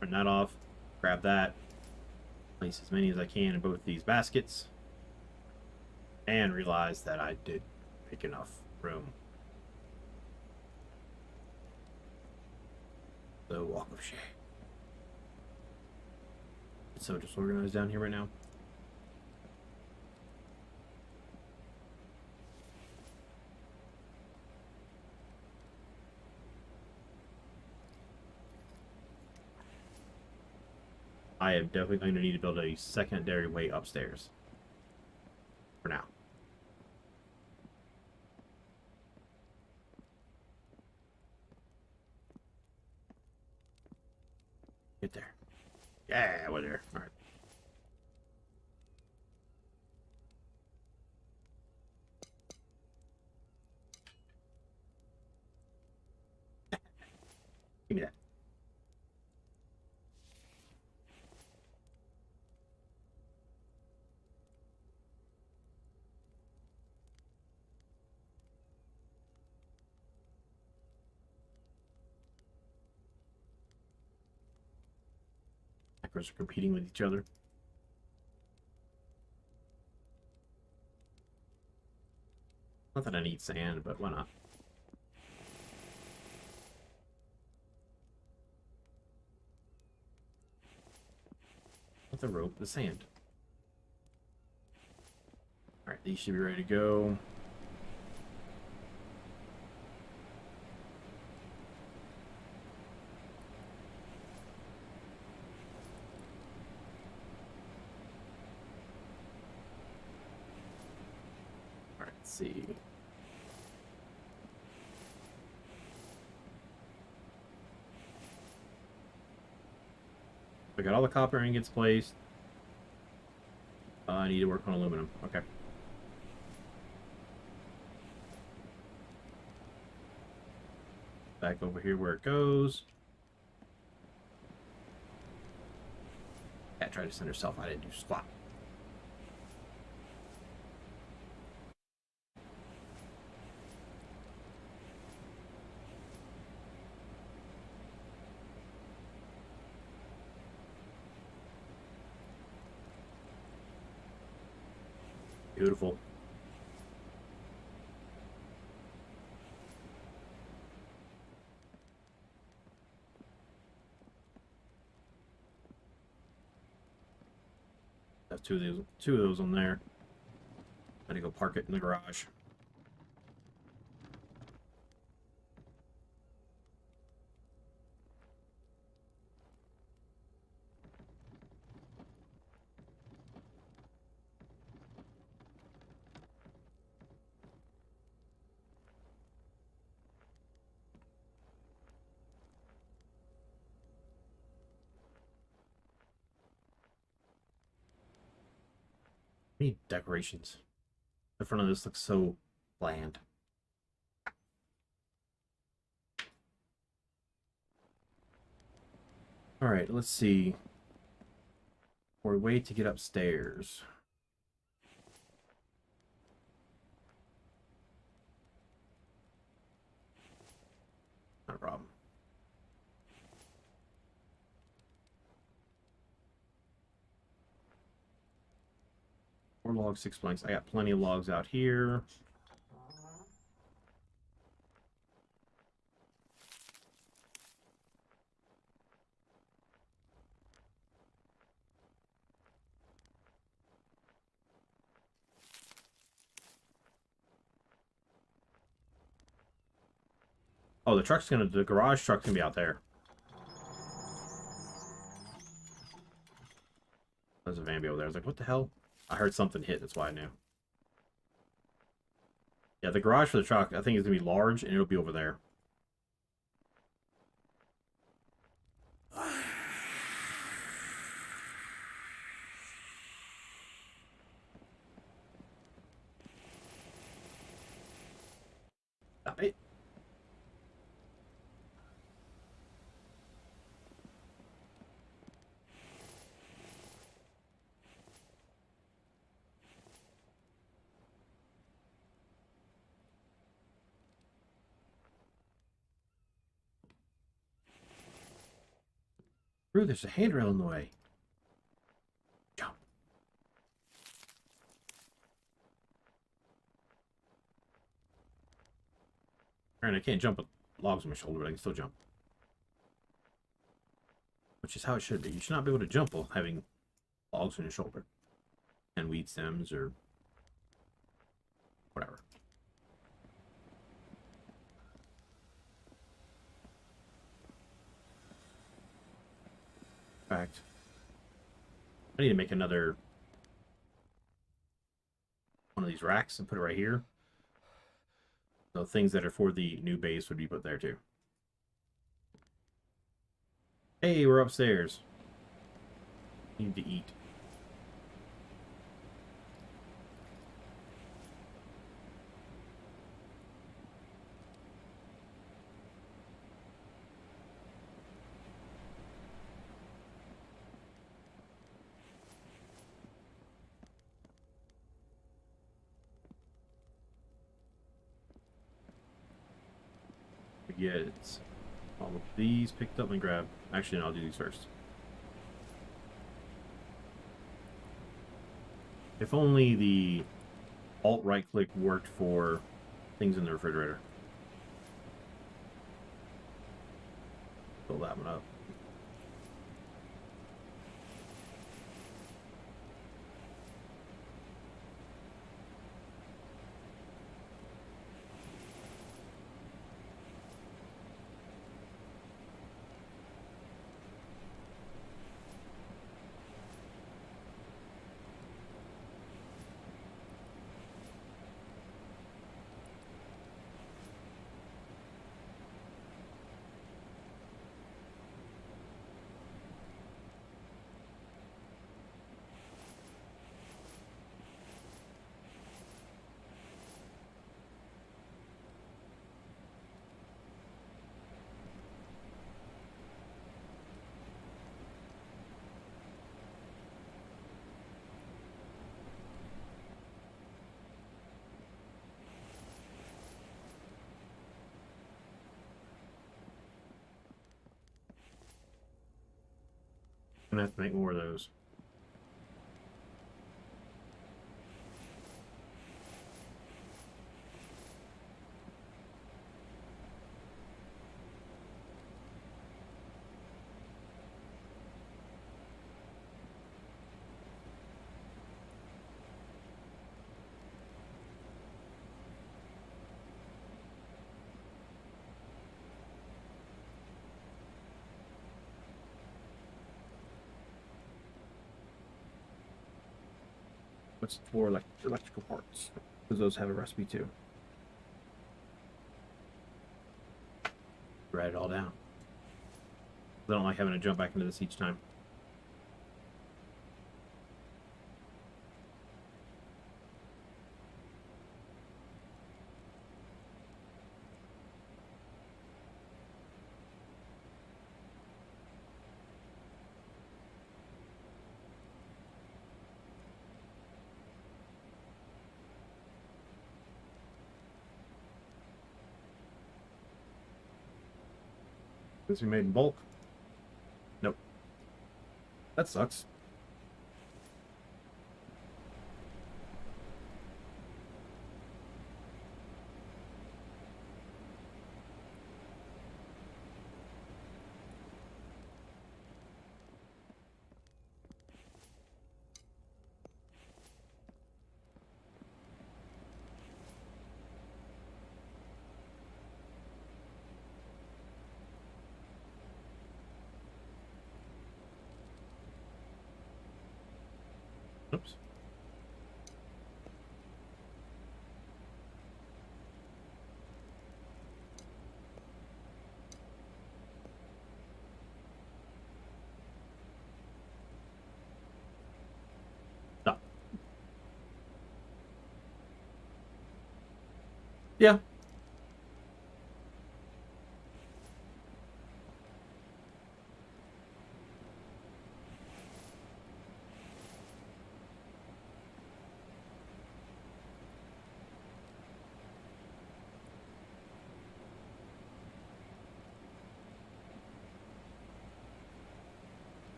Turn that off. Grab that. Place as many as I can in both these baskets. And realize that I did make enough room. The walk of shame. It's so disorganized down here right now. I am definitely going to need to build a secondary way upstairs. For now. Get there. Yeah, we're there. Alright. Give me that. Macros are competing with each other. Not that I need sand, but why not? Not the rope, the sand. Alright, these should be ready to go. Alright, let's see. I got all the copper ingots placed. I need to work on aluminum. Okay. Back over here where it goes. Cat tried to send herself. I didn't do squat. Beautiful. two of those on there. I had to go park it in the garage. I need decorations. The front of this looks so bland. Alright, let's see. Or a way to get upstairs. Not a problem. 4 logs, 6 planks. I got plenty of logs out here. Oh, the garage truck's gonna be out there. There's a van over there. I was like, what the hell? I heard something hit, that's why I knew. Yeah, the garage for the truck, I think, is gonna be large, and it'll be over there. Stop it. Ooh, there's a handrail in the way. Jump. Alright, I can't jump with logs on my shoulder, but I can still jump. Which is how it should be. You should not be able to jump while having logs on your shoulder. And weed stems or whatever. In fact, I need to make another one of these racks and put it right here. So things that are for the new base would be put there too. Hey, we're upstairs. Need to eat. Get all of these picked up and grabbed. Actually, no, I'll do these first. If only the alt right click worked for things in the refrigerator. Fill that one up. I'm gonna have to make more of those. What's for electrical parts? Because those have a recipe too. Write it all down. I don't like having to jump back into this each time. This we made in bulk. Nope. That sucks. Oops. Stop. Yeah.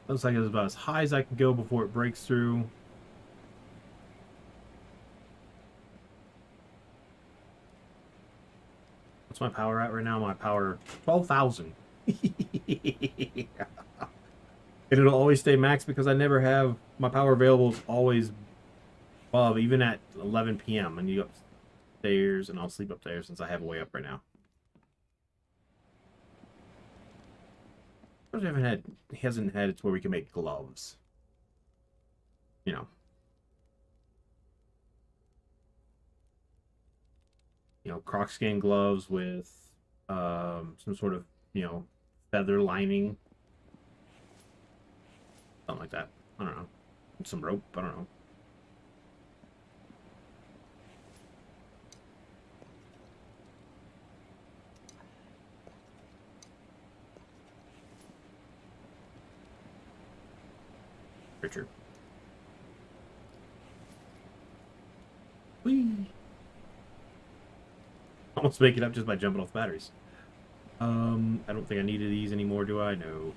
Looks like it's about as high as I can go before it breaks through. What's my power at right now? My power 12,000. And it'll always stay max because I never have my power available is always above, even at 11 p.m. and you go upstairs, and I'll sleep upstairs since I have a way up right now. He hasn't had it to where we can make gloves. You know, croc skin gloves with some sort of, feather lining. Something like that. I don't know. Some rope. I don't know. Richard. Whee! Almost make it up just by jumping off batteries. I don't think I needed these anymore, do I? No.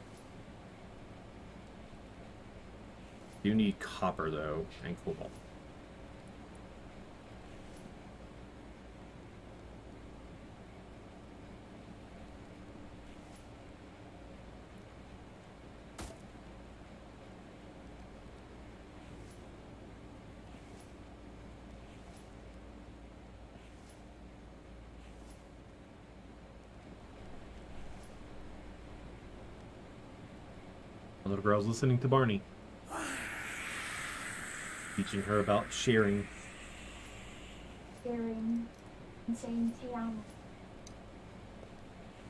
Do need copper, though, and cobalt. The little girl's listening to Barney. Teaching her about sharing. Sharing and saying te amo.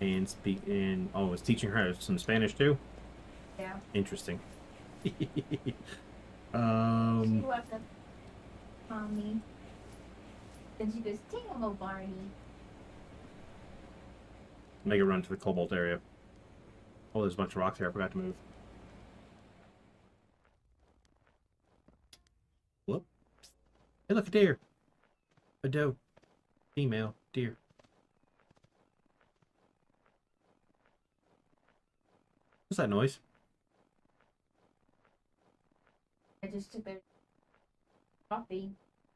And oh, it's teaching her some Spanish too? Yeah. Interesting. She left up on me. Then she goes, te amo, Barney. Make a run to the cobalt area. Oh, there's a bunch of rocks here. I forgot to move. Whoop. Hey, look, a deer. A doe. Female deer. What's that noise? I just took their coffee.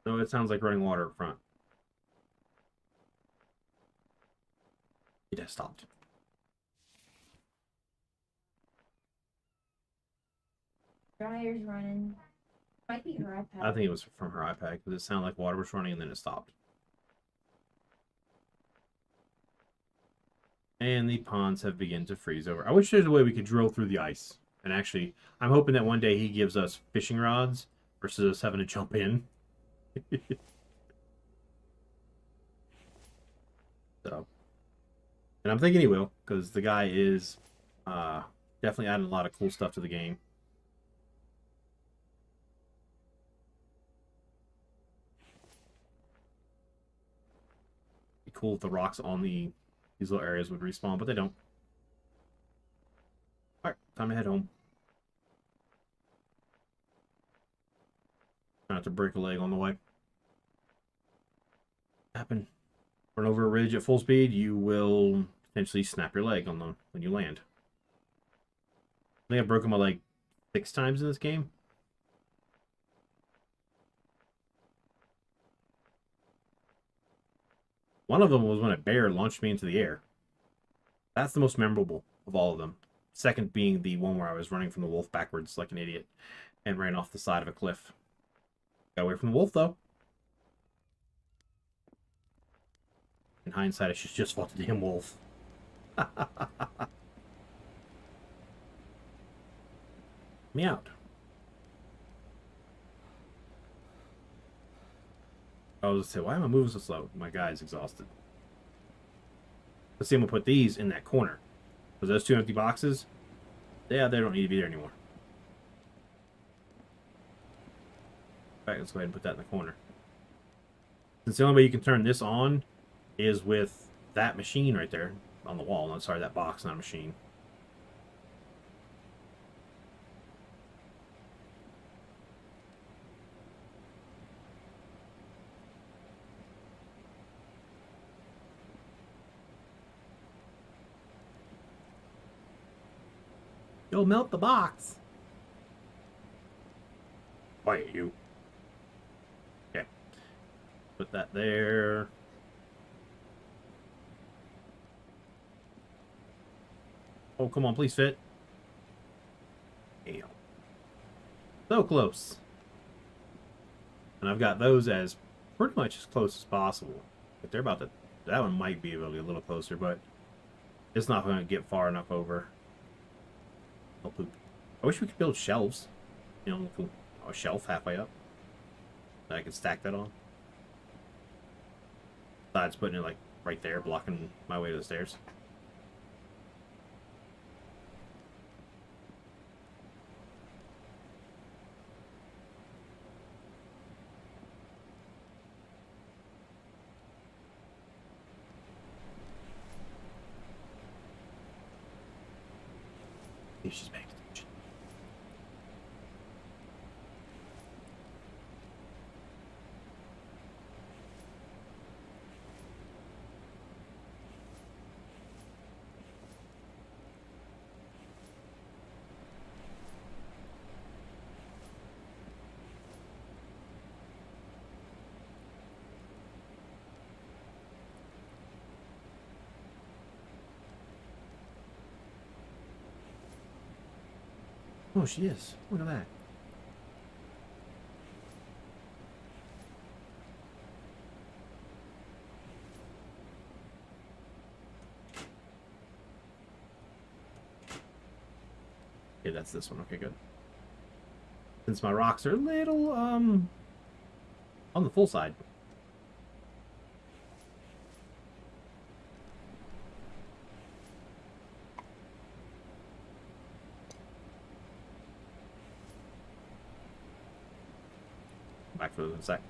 No, it sounds like running water up front. It has stopped. Dryer's running. Might be her iPad. I think it was from her iPad because it sounded like water was running and then it stopped. And the ponds have begun to freeze over. I wish there's a way we could drill through the ice And actually, I'm hoping that one day he gives us fishing rods versus us having to jump in. So, and I'm thinking he will, because the guy is uh, definitely adding a lot of cool stuff to the game. Be cool if the rocks on these little areas would respawn, but they don't. All right, time to head home. Try not to break a leg on the way. Happen. Run over a ridge at full speed, you will potentially snap your leg on them when you land. I think I've broken my leg 6 times in this game. One of them was when a bear launched me into the air. That's the most memorable of all of them. Second being the one where I was running from the wolf backwards like an idiot and ran off the side of a cliff. Got away from the wolf, though. In hindsight, I should just fought the damn wolf. Me out. I was gonna say, why am I moving so slow? My guy's exhausted. Let's see, I'm gonna put these in that corner. Because those 2 empty boxes, yeah, they don't need to be there anymore. Alright, let's go ahead and put that in the corner. Since the only way you can turn this on is with that machine right there on the wall. No, sorry, that box, not a machine. You'll melt the box. Quiet, you. Okay. Put that there. Oh, come on, please fit. Damn. So close. And I've got those as pretty much as close as possible. But they're about to... That one might be really a little closer, but it's not going to get far enough over. Oh, poop. I wish we could build shelves. You know, a shelf halfway up that I could stack that on. Besides putting it like right there, blocking my way to the stairs. See if she's paying attention. Oh, she is. Look at that. Okay, that's this one. Okay, good. Since my rocks are a little, on the full side. Back for a sec.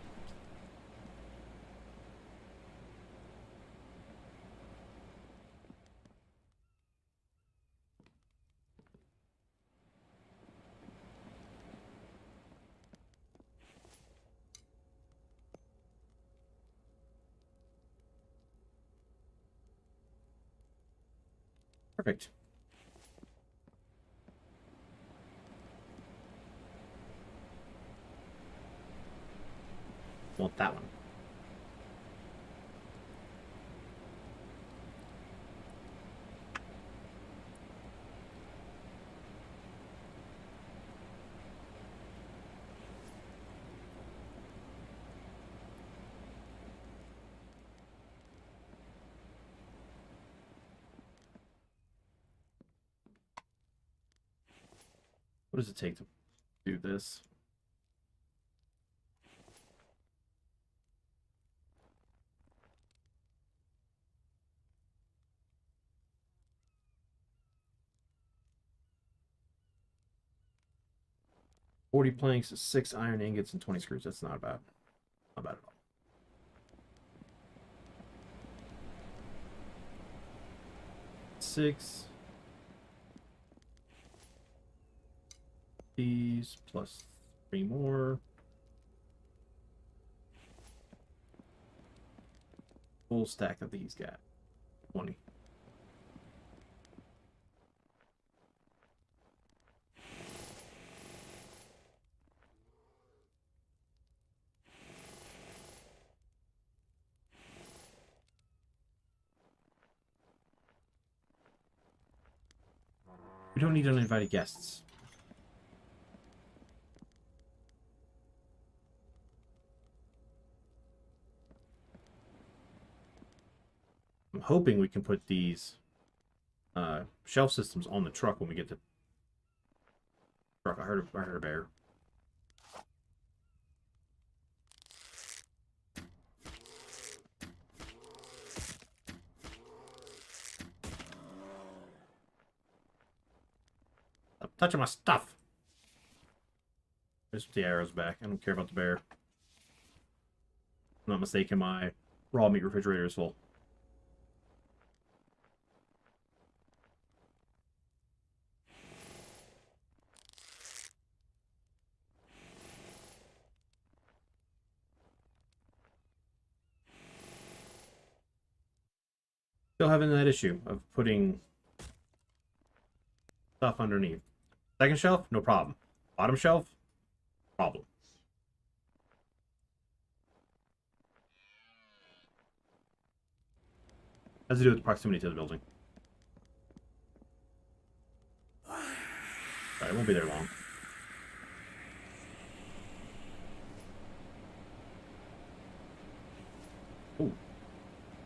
Perfect. Want that one. What does it take to do this? $40 planks, 6 iron ingots, and 20 screws. That's not bad. Not bad at all. Six. These plus 3 more. Full stack of these guys. 20. We don't need uninvited guests. I'm hoping we can put these shelf systems on the truck when we get to truck. I heard a bear. Stop touching my stuff. Just put the arrows back. I don't care about the bear. I'm not mistaken, my raw meat refrigerator is full. Still having that issue of putting stuff underneath. Second shelf, no problem. Bottom shelf, problem. Has to do with proximity to the building. Right, it won't be there long. Oh,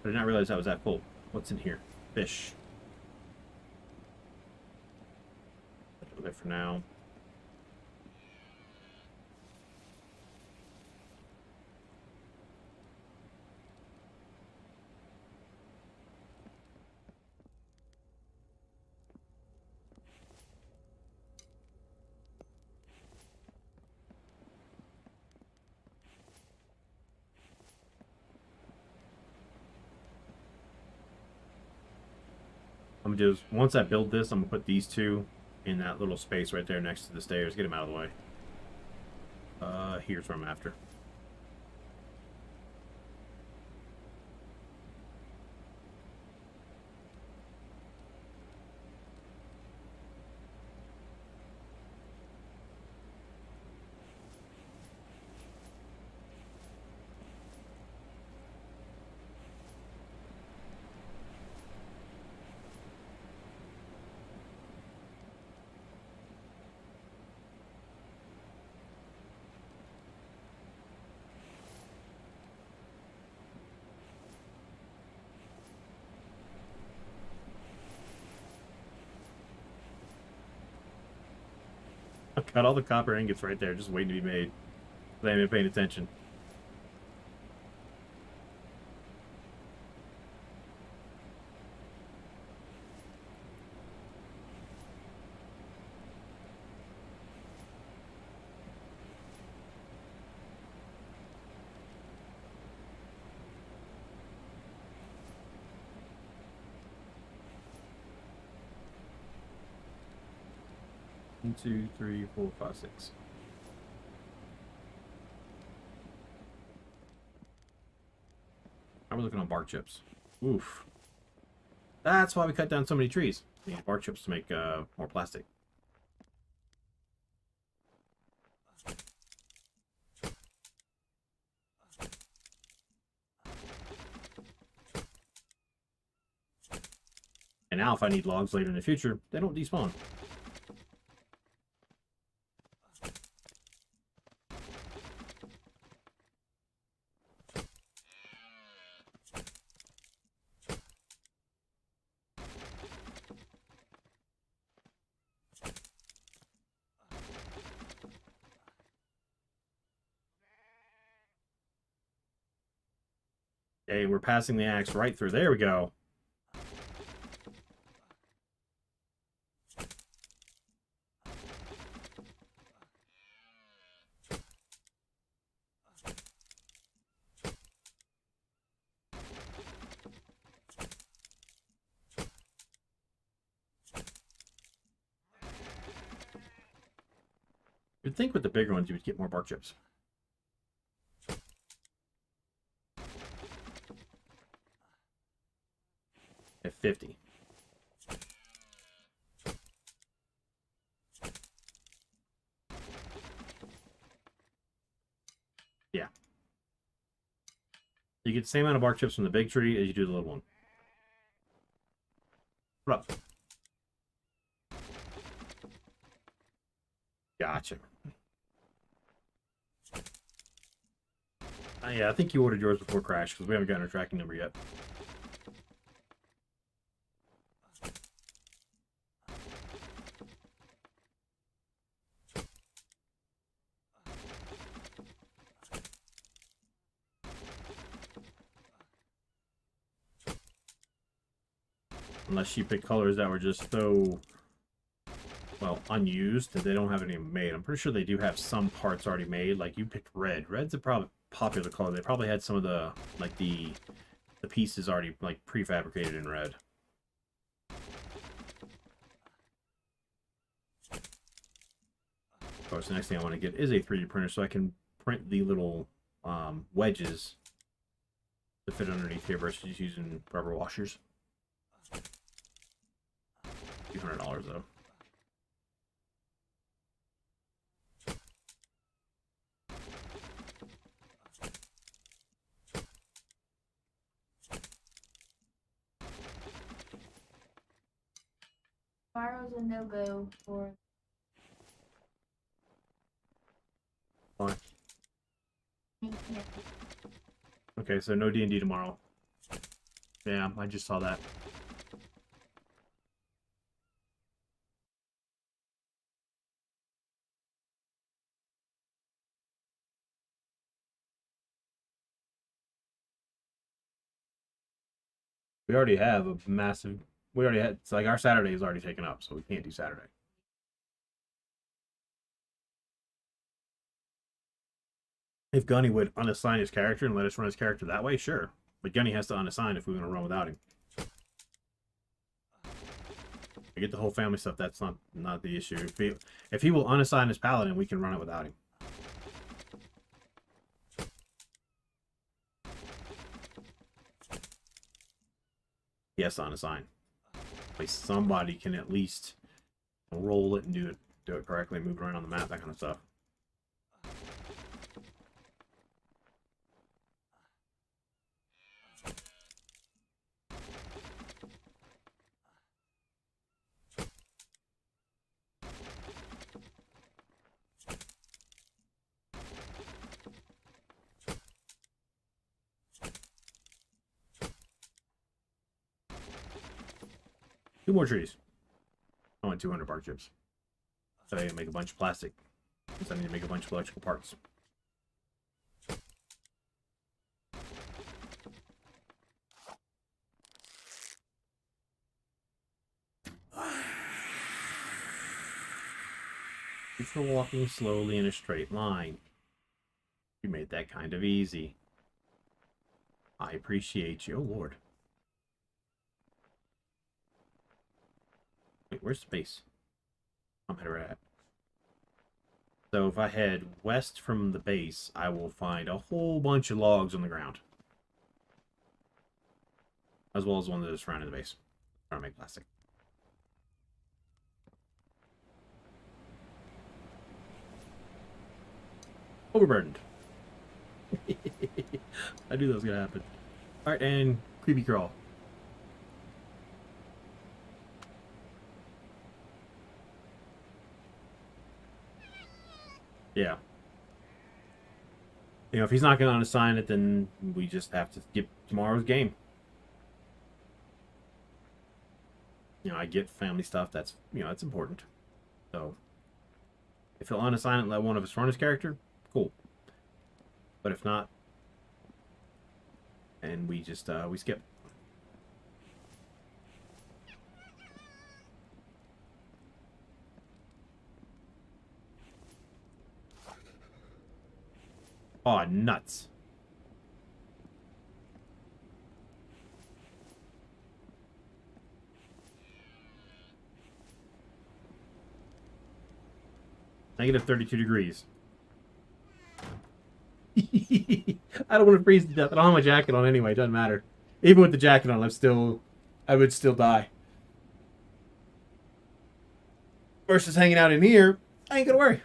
I did not realize that was that full. What's in here? Fish. Okay, for now. I'm gonna just, once I build this, I'm gonna put these two in that little space right there next to the stairs. Get them out of the way. Here's what I'm after. I've got all the copper ingots right there, just waiting to be made. I haven't been paying attention. One, two, three, four, five, six. How are we looking on bark chips? Oof. That's why we cut down so many trees. We need bark chips to make more plastic. And now if I need logs later in the future, they don't despawn. Okay, we're passing the axe right through. There we go. You'd think with the bigger ones you would get more bark chips. At 50. Yeah. You get the same amount of bark chips from the big tree as you do the little one. What up? Gotcha. Yeah, I think you ordered yours before Crash because we haven't gotten our tracking number yet. Unless you pick colors that were just so, well, unused that they don't have any made. I'm pretty sure they do have some parts already made. Like you picked red. Red's a probably popular color. They probably had some of the, like the pieces already like prefabricated in red. Of course, the next thing I want to get is a 3D printer so I can print the little wedges to fit underneath here versus just using rubber washers. $200 though. Tomorrow's a no-go for Fine. me. Okay, so no D&D tomorrow. Yeah, I just saw that. We already have a massive. We already had. It's like our Saturday is already taken up, so we can't do Saturday. If Gunny would unassign his character and let us run his character that way, sure. But Gunny has to unassign if we're going to run without him. I get the whole family stuff. That's not the issue. If he will unassign his paladin, we can run it without him. He has to unassign. Like somebody can at least roll it and do it correctly, move it around on the map, that kind of stuff. Two more trees. I want 200 bark chips. So I can make a bunch of plastic. Because I need to make a bunch of electrical parts. For walking slowly in a straight line. You made that kind of easy. I appreciate you. Oh, Lord. Wait, where's the base? I'm headed right at. So if I head west from the base, I will find a whole bunch of logs on the ground. As well as one that is surrounding the base. Trying to make plastic. Overburdened. I knew that was gonna happen. Alright, and creepy crawl. Yeah. You know, if he's not gonna unassign it, then we just have to skip tomorrow's game. You know, I get family stuff, that's, you know, it's important. So, if he'll unassign it and let one of us run his character, cool. But if not, and we just we skip. Oh, nuts. Negative 32 degrees. I don't want to freeze to death. I don't have my jacket on anyway. It doesn't matter. Even with the jacket on, I would still die. Versus hanging out in here, I ain't gonna worry.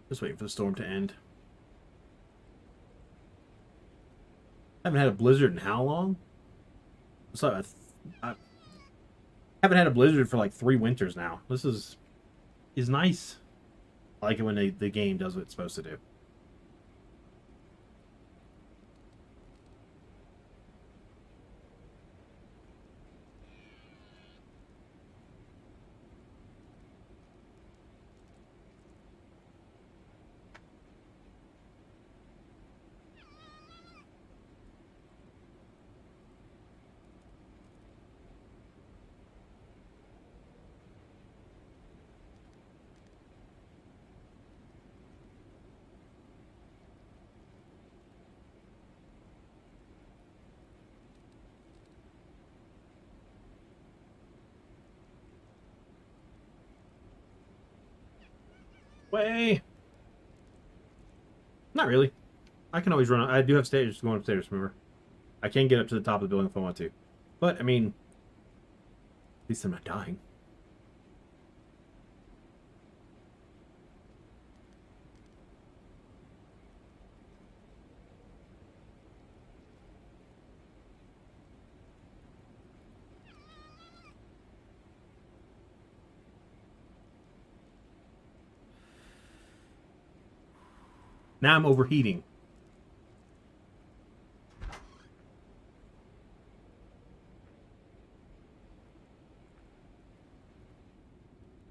Just waiting for the storm to end. I haven't had a blizzard in how long? So I haven't had a blizzard for like 3 winters now. This is nice. I like it when the game does what it's supposed to do. Way. Not really. I can always run. I do have stairs going upstairs, remember? I can get up to the top of the building if I want to. But, I mean, at least I'm not dying. Now I'm overheating.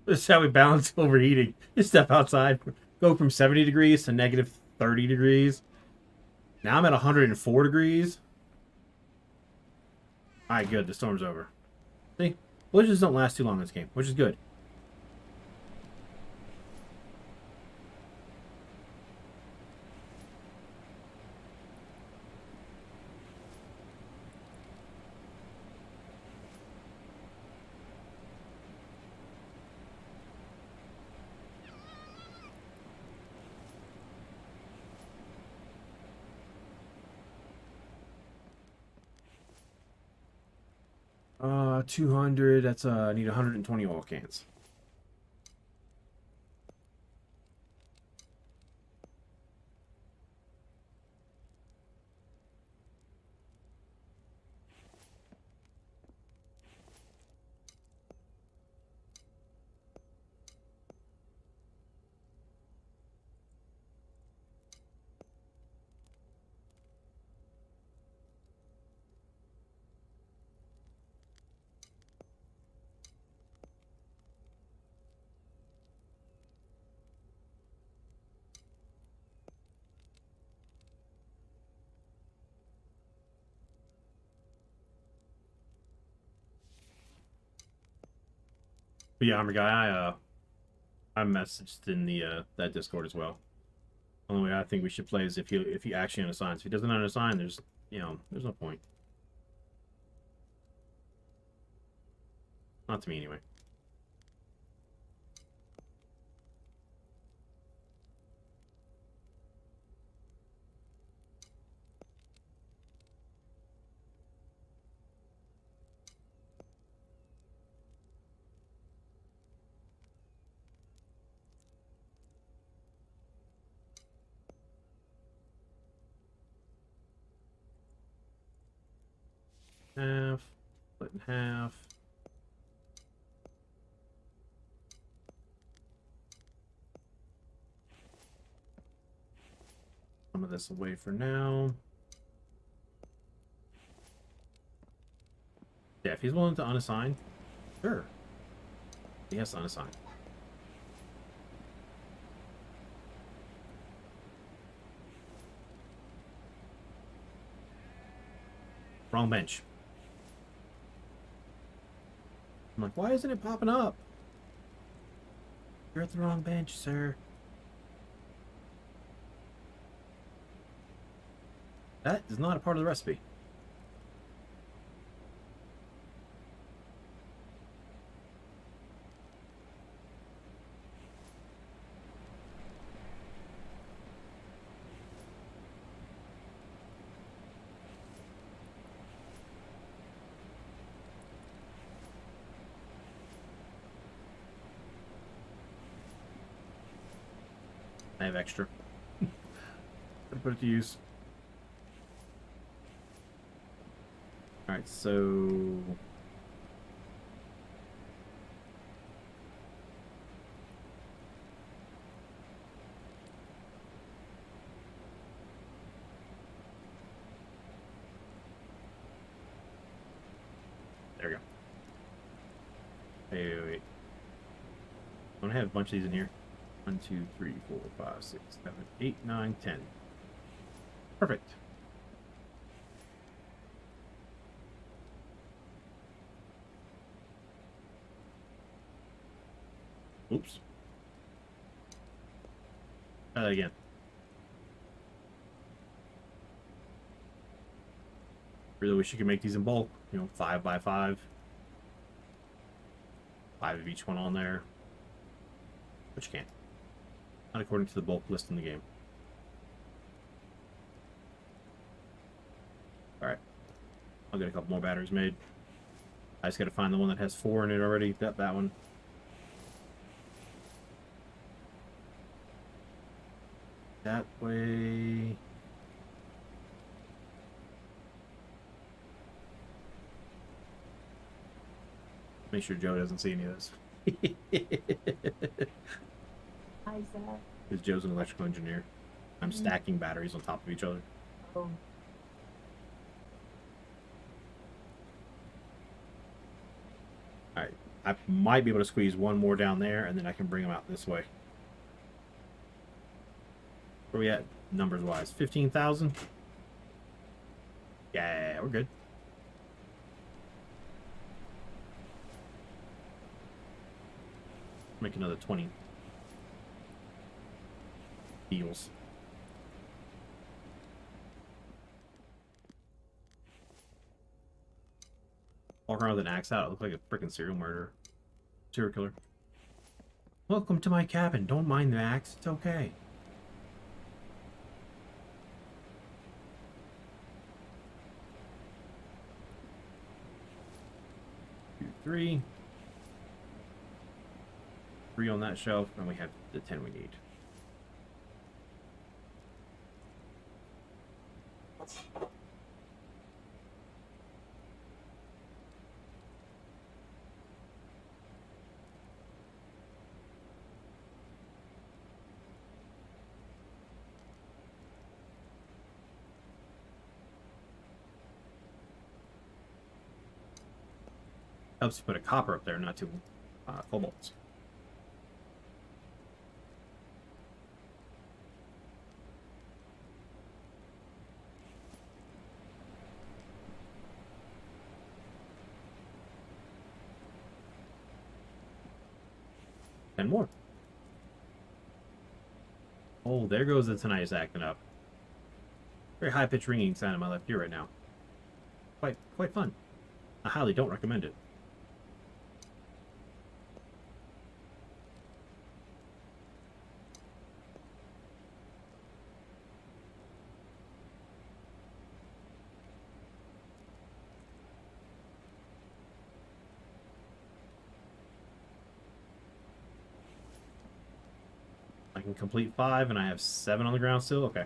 This is how we balance overheating. Just step outside. Go from 70 degrees to negative 30 degrees. Now I'm at 104 degrees. Alright, good. The storm's over. See? Blizzards don't last too long in this game, which is good. Uh, 200. That's I need 120 oil cans. But yeah, Armor Guy, I messaged in the that Discord as well. Only way I think we should play is if he actually unassigns. If he doesn't unassign, there's no point. Not to me anyway. Half, split in half. Some of this away for now. Yeah, if he's willing to unassign, sure. He has to unassign. Wrong bench. I'm like, why isn't it popping up? You're at the wrong bench, sir. That is not a part of the recipe. I have extra. Gotta put it to use. Alright, so... There we go. Wait. I want to have a bunch of these in here. 1, 2, 3, 4, 5, 6, 7, 8, 9, 10. Perfect. Oops. Try that again. Really wish you could make these in bulk. 5 by 5. 5 of each one on there. But you can't. Not according to the bulk list in the game. Alright. I'll get a couple more batteries made. I just gotta find the one that has 4 in it already. That one. That way. Make sure Joe doesn't see any of this. Why is that? Because Joe's an electrical engineer. I'm stacking batteries on top of each other. Oh. Alright. I might be able to squeeze one more down there, and then I can bring them out this way. Where are we at, numbers-wise? 15,000? Yeah, we're good. Make another 20 deals. Walk around with an axe out. It looks like a freaking serial killer. Welcome to my cabin. Don't mind the axe. It's okay. Two, 3. 3 on that shelf, and we have the 10 we need. Helps you put a copper up there, not 2 cobalts. And more. Oh, there goes the tinnitus acting up. Very high-pitched ringing sound in my left ear right now. Quite fun. I highly don't recommend it. I can complete 5, and I have 7 on the ground still? Okay.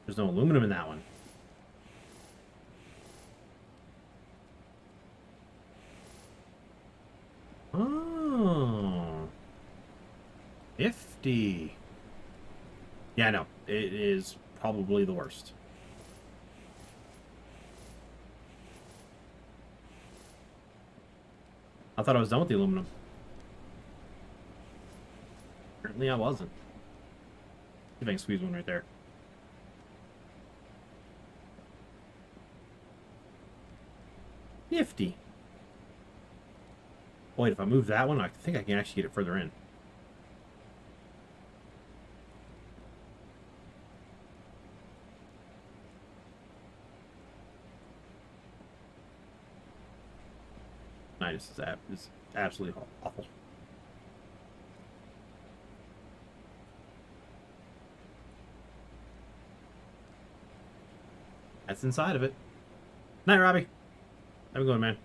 There's no aluminum in that one. Oh. 50. Yeah, I know. It is probably the worst. I thought I was done with the aluminum. Apparently I wasn't. See if I can squeeze one right there. Nifty. Wait, if I move that one, I think I can actually get it further in. Nice. This is absolutely awful. That's inside of it. Night, Robbie. How we going, man?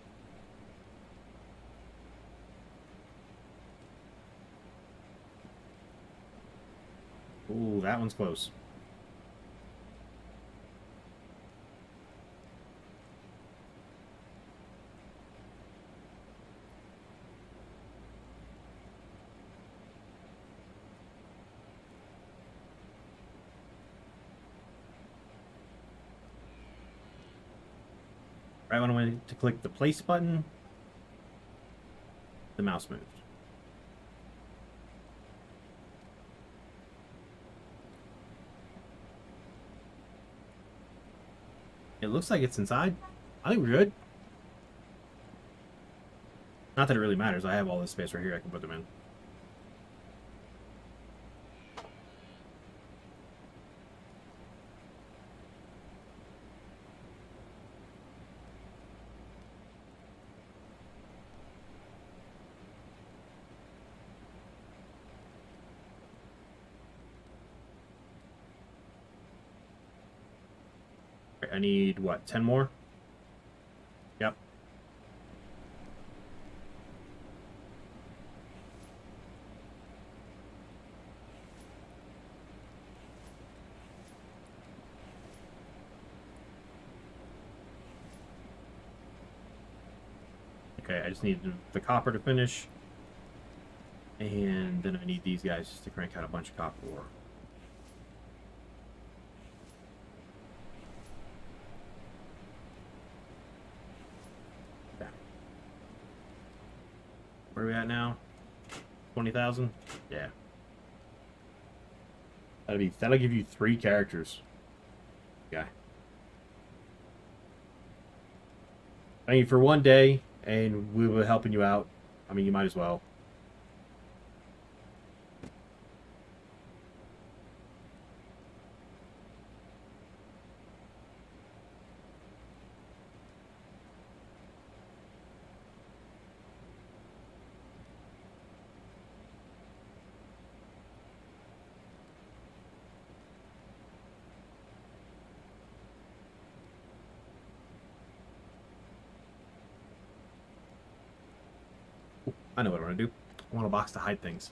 Ooh, that one's close. Right when I went to click the place button, the mouse moved. It looks like it's inside. I think we're good. Not that it really matters. I have all this space right here. I can put them in. Right, I need, what, 10 more? Yep. Okay, I just need the copper to finish. And then I need these guys just to crank out a bunch of copper ore. Where are we at now? 20,000? Yeah. That'll give you 3 characters. Yeah. I mean, for one day, and we were helping you out. I mean, you might as well. I know what I want to do. I want a box to hide things.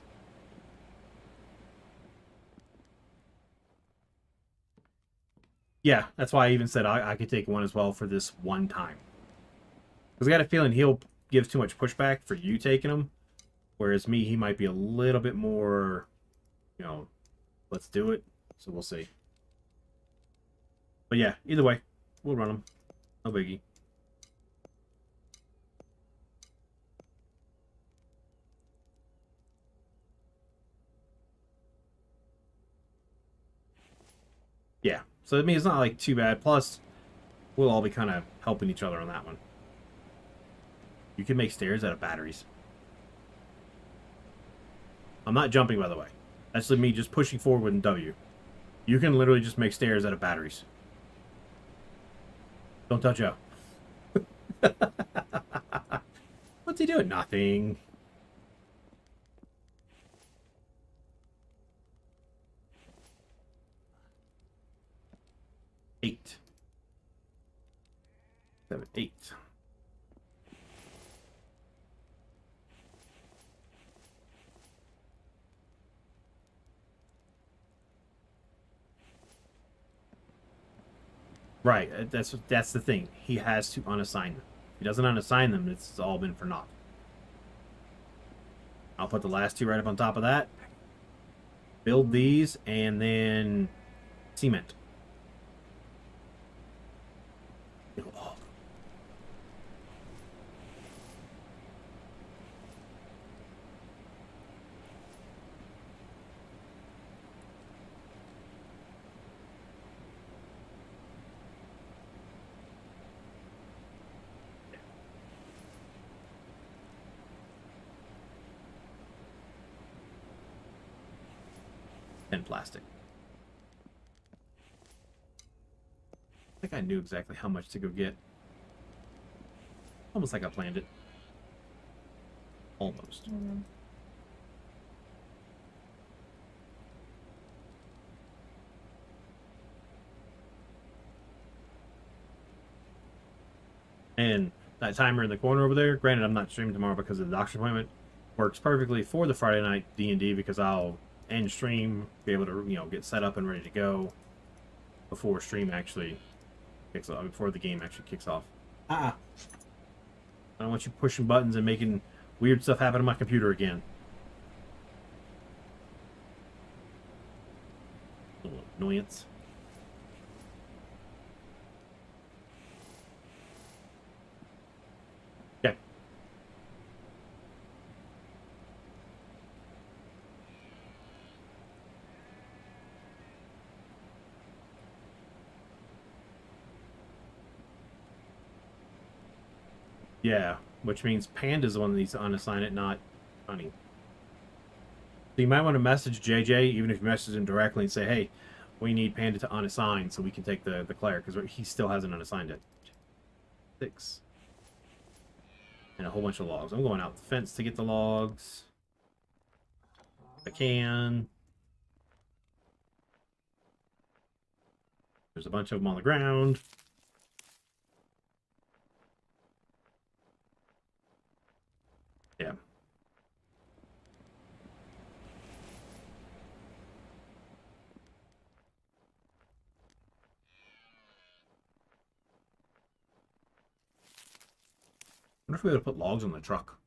Yeah, that's why I even said I could take one as well for this one time. Because I got a feeling he'll give too much pushback for you taking him. Whereas me, he might be a little bit more, you know, let's do it. So we'll see. But yeah, either way, we'll run them. No biggie. Yeah, so I mean, it's not like too bad. Plus, we'll all be kind of helping each other on that one. You can make stairs out of batteries. I'm not jumping, by the way. That's me just pushing forward with W. You can literally just make stairs out of batteries. Don't touch O. What's he doing? Nothing. Eight. 7, 8. Right, that's the thing. He has to unassign them. If he doesn't unassign them, it's all been for naught. I'll put the last 2 right up on top of that. Build these, and then cement. Oh. and plastic. I think I knew exactly how much to go get. Almost like I planned it. Almost. Mm. And that timer in the corner over there, granted I'm not streaming tomorrow because of the doctor's appointment, works perfectly for the Friday night D&D because I'll end stream, be able to, get set up and ready to go before stream actually kicks off, before the game actually kicks off. I don't want you pushing buttons and making weird stuff happen on my computer again. Little annoyance. Okay. Yeah, which means Panda's the one that needs to unassign it, not Honey. So you might want to message JJ, even if you message him directly, and say, hey, we need Panda to unassign so we can take the Claire, because he still hasn't unassigned it. 6. And a whole bunch of logs. I'm going out the fence to get the logs. If I can. There's a bunch of them on the ground. Yeah. I wonder if we would put logs on the truck.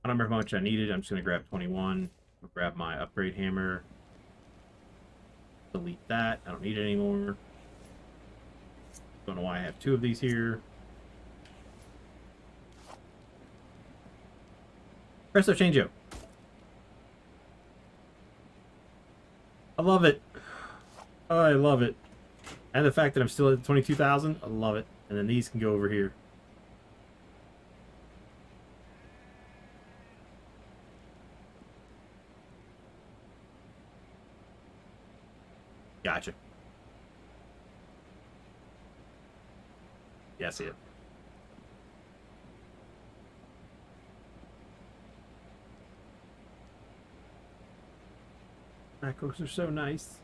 I don't remember how much I needed. I'm just going to grab 21. I'll grab my upgrade hammer. Delete that. I don't need it anymore. Don't know why I have 2 of these here. Presto changeo. I love it. Oh, I love it. And the fact that I'm still at 22,000, I love it. And then these can go over here. Gotcha. Yeah, I see it. Macros are so nice.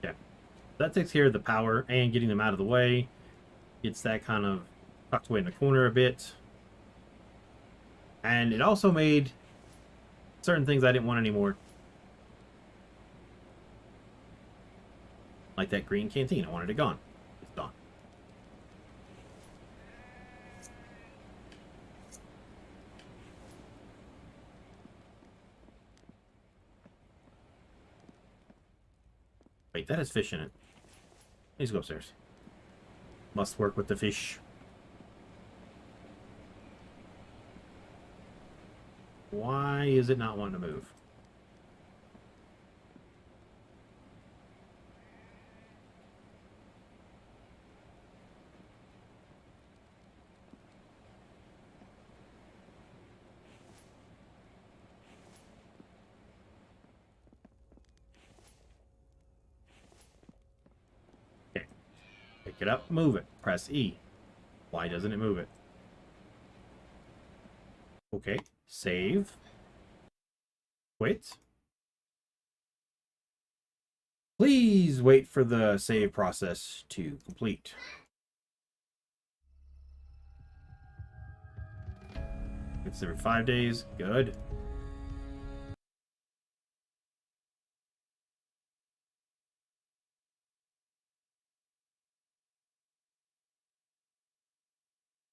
Yeah. That takes care of the power and getting them out of the way. Gets that kind of tucked away in the corner a bit. And it also made certain things I didn't want anymore. Like that green canteen. I wanted it gone. It's gone. Wait, that has fish in it. Please go upstairs. Must work with the fish. Why is it not wanting to move? Okay. Pick it up, move it. Press E. Why doesn't it move it? Okay. Save. Quit. Please wait for the save process to complete. It's every 5 days. Good.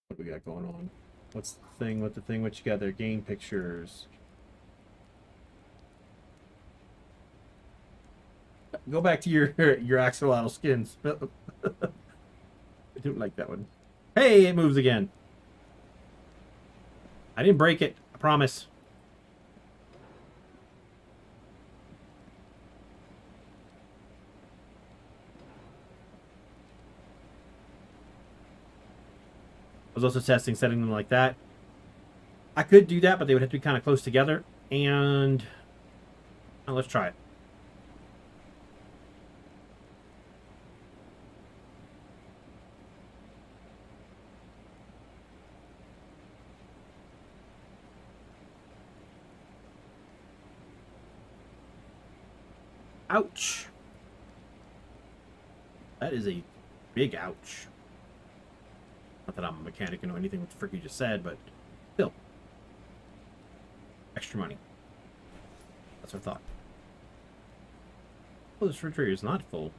What do we got going on? What's the thing? What you got there? Game pictures. Go back to your axolotl skins. I didn't like that one. Hey, it moves again. I didn't break it. I promise. I was also testing setting them like that. I could do that, but they would have to be kind of close together. And well, let's try it. Ouch. That is a big ouch. Not that I'm a mechanic and know anything what the frick you just said, but still. Extra money. That's what I thought. Oh, this refrigerator is not full.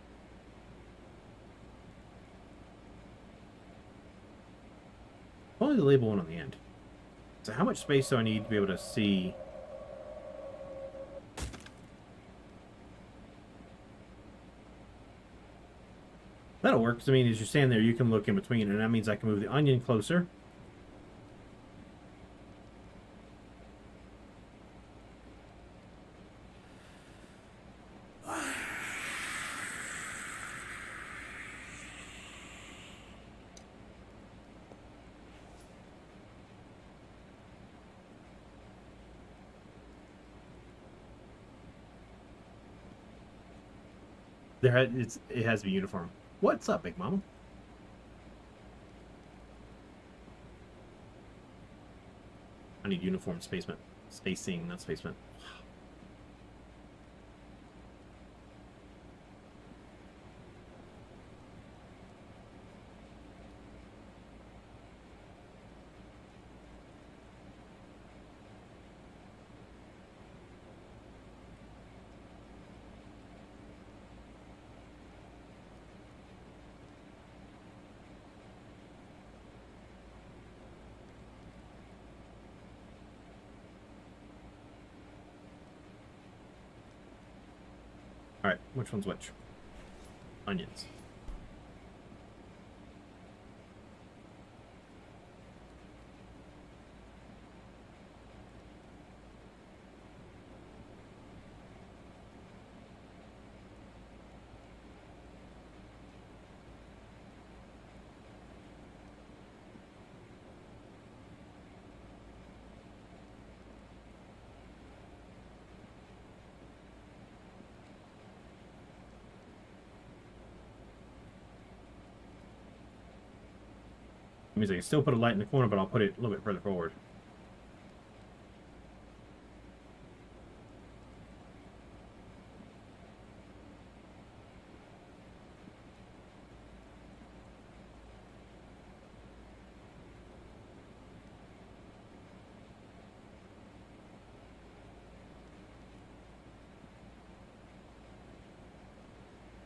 Only the label one on the end. So how much space do I need to be able to see? That'll work, because I mean, as you stand there, you can look in between, and that means I can move the onion closer. It has to be uniform. What's up, Big Mama? I need uniform spacing, not spacement. Alright, which one's which? Onions. That means I can still put a light in the corner, but I'll put it a little bit further forward.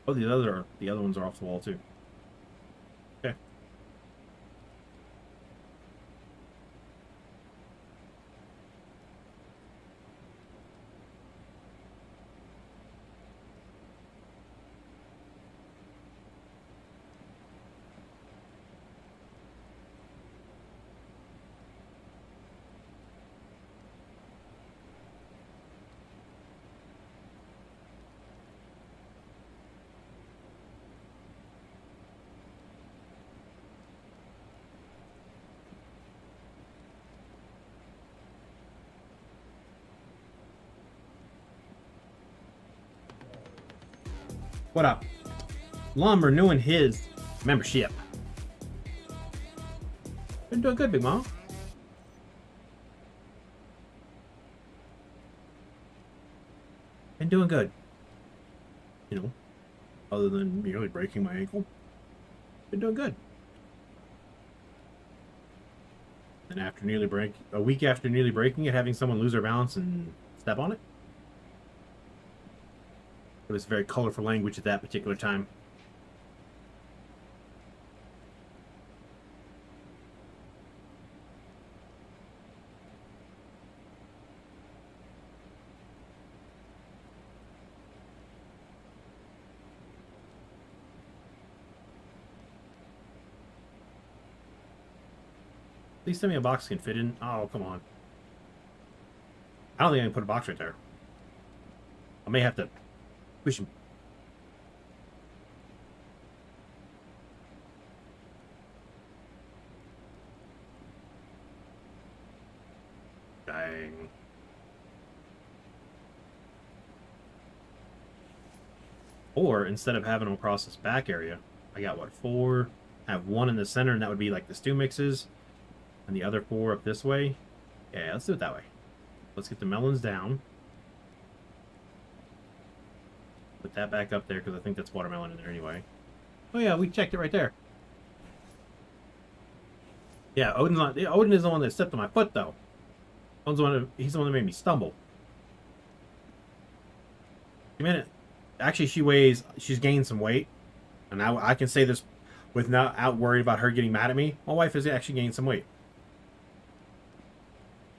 Oh, the other ones are off the wall too. Okay. What up? Lum renewing his membership. Been doing good, Big Mom. Been doing good. You know, other than nearly breaking my ankle. Been doing good. And after a week after nearly breaking it, having someone lose their balance and step on it. It was very colorful language at that particular time. Please send me a box can fit in. Oh, come on. I don't think I can put a box right there. I may have to push him. Dang. Or instead of having them across this back area, I got what, 4? I have 1 in the center, and that would be like the stew mixes, and the other 4 up this way. Yeah, let's do it that way. Let's get the melons down. Put that back up there because I think that's watermelon in there anyway. Oh yeah, we checked it right there. Yeah, Odin is the one that stepped on my foot though. He's the one that made me stumble. A minute. Actually, she's gained some weight, and I can say this without worried about her getting mad at me. My wife has actually gained some weight,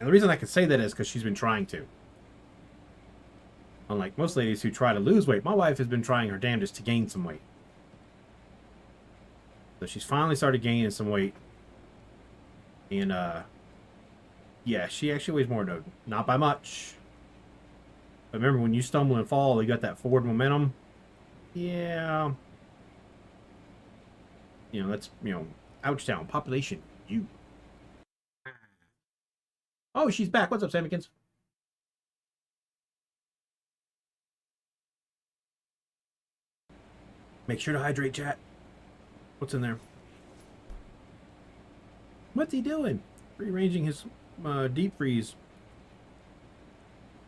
and the reason I can say that is because she's been trying to. Unlike most ladies who try to lose weight, my wife has been trying her damnedest to gain some weight. So she's finally started gaining some weight, and yeah, she actually weighs more than Odin. Not by much. But remember, when you stumble and fall, you got that forward momentum. Yeah. You know, that's, ouch down. Population, you. Oh, she's back. What's up, Samikins? Make sure to hydrate, chat. What's in there? What's he doing? Rearranging his deep freeze.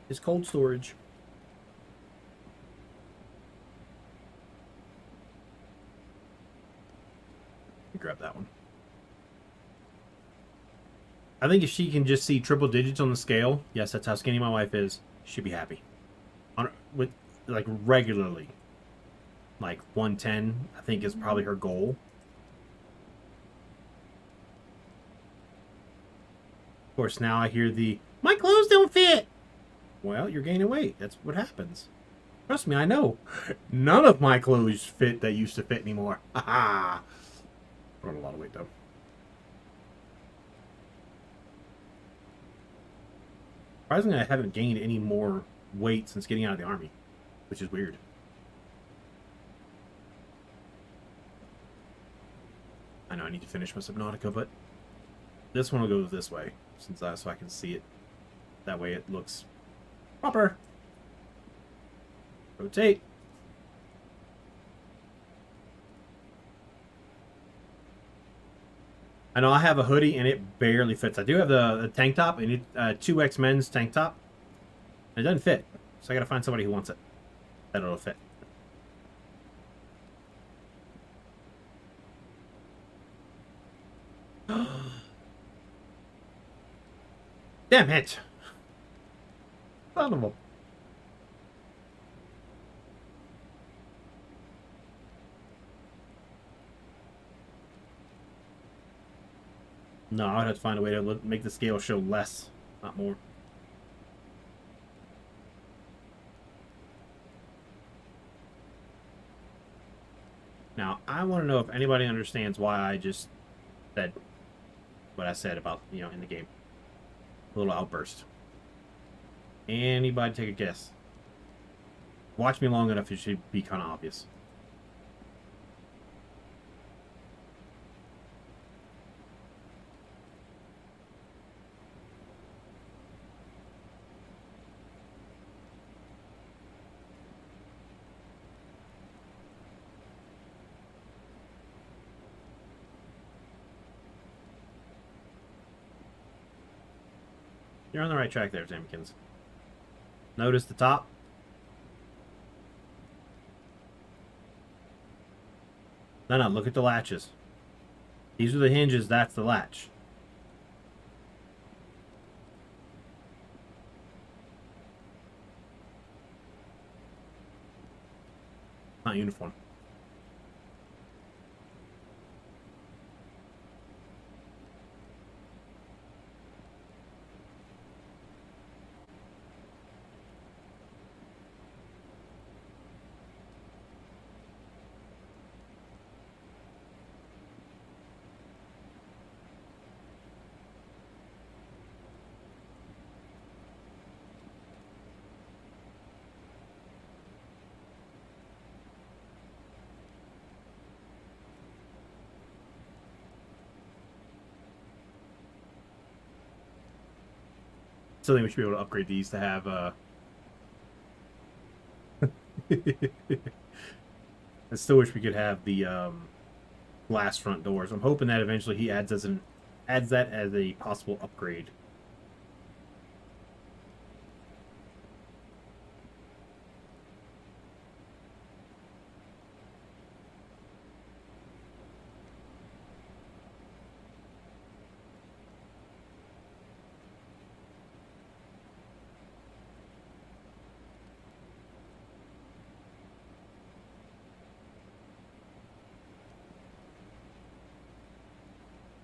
His cold storage. Grab that one. I think if she can just see triple digits on the scale, yes, that's how skinny my wife is, she'd be happy. With like regularly. Like 110, I think is probably her goal. Of course, now I hear my clothes don't fit. Well, you're gaining weight. That's what happens. Trust me, I know. None of my clothes fit that used to fit anymore. Ha Put on a lot of weight, though. Surprisingly, I haven't gained any more weight since getting out of the army, which is weird. I know I need to finish my Subnautica, but this one will go this way, so I can see it. That way it looks proper. Rotate. I know I have a hoodie and it barely fits. I do have the tank top, and it 2X men's tank top. It doesn't fit, so I gotta find somebody who wants it that it'll fit. Damn it! Son of a... No, I would have to find a way to make the scale show less, not more. Now, I want to know if anybody understands why I just said what I said about, in the game. A little outburst. Anybody take a guess? Watch me long enough, it should be kind of obvious. You're on the right track there, Tamkins. Notice the top. No, look at the latches. These are the hinges, that's the latch. Not uniform. still think we should be able to upgrade these to have I still wish we could have the glass front doors. I'm hoping that eventually he adds that as a possible upgrade.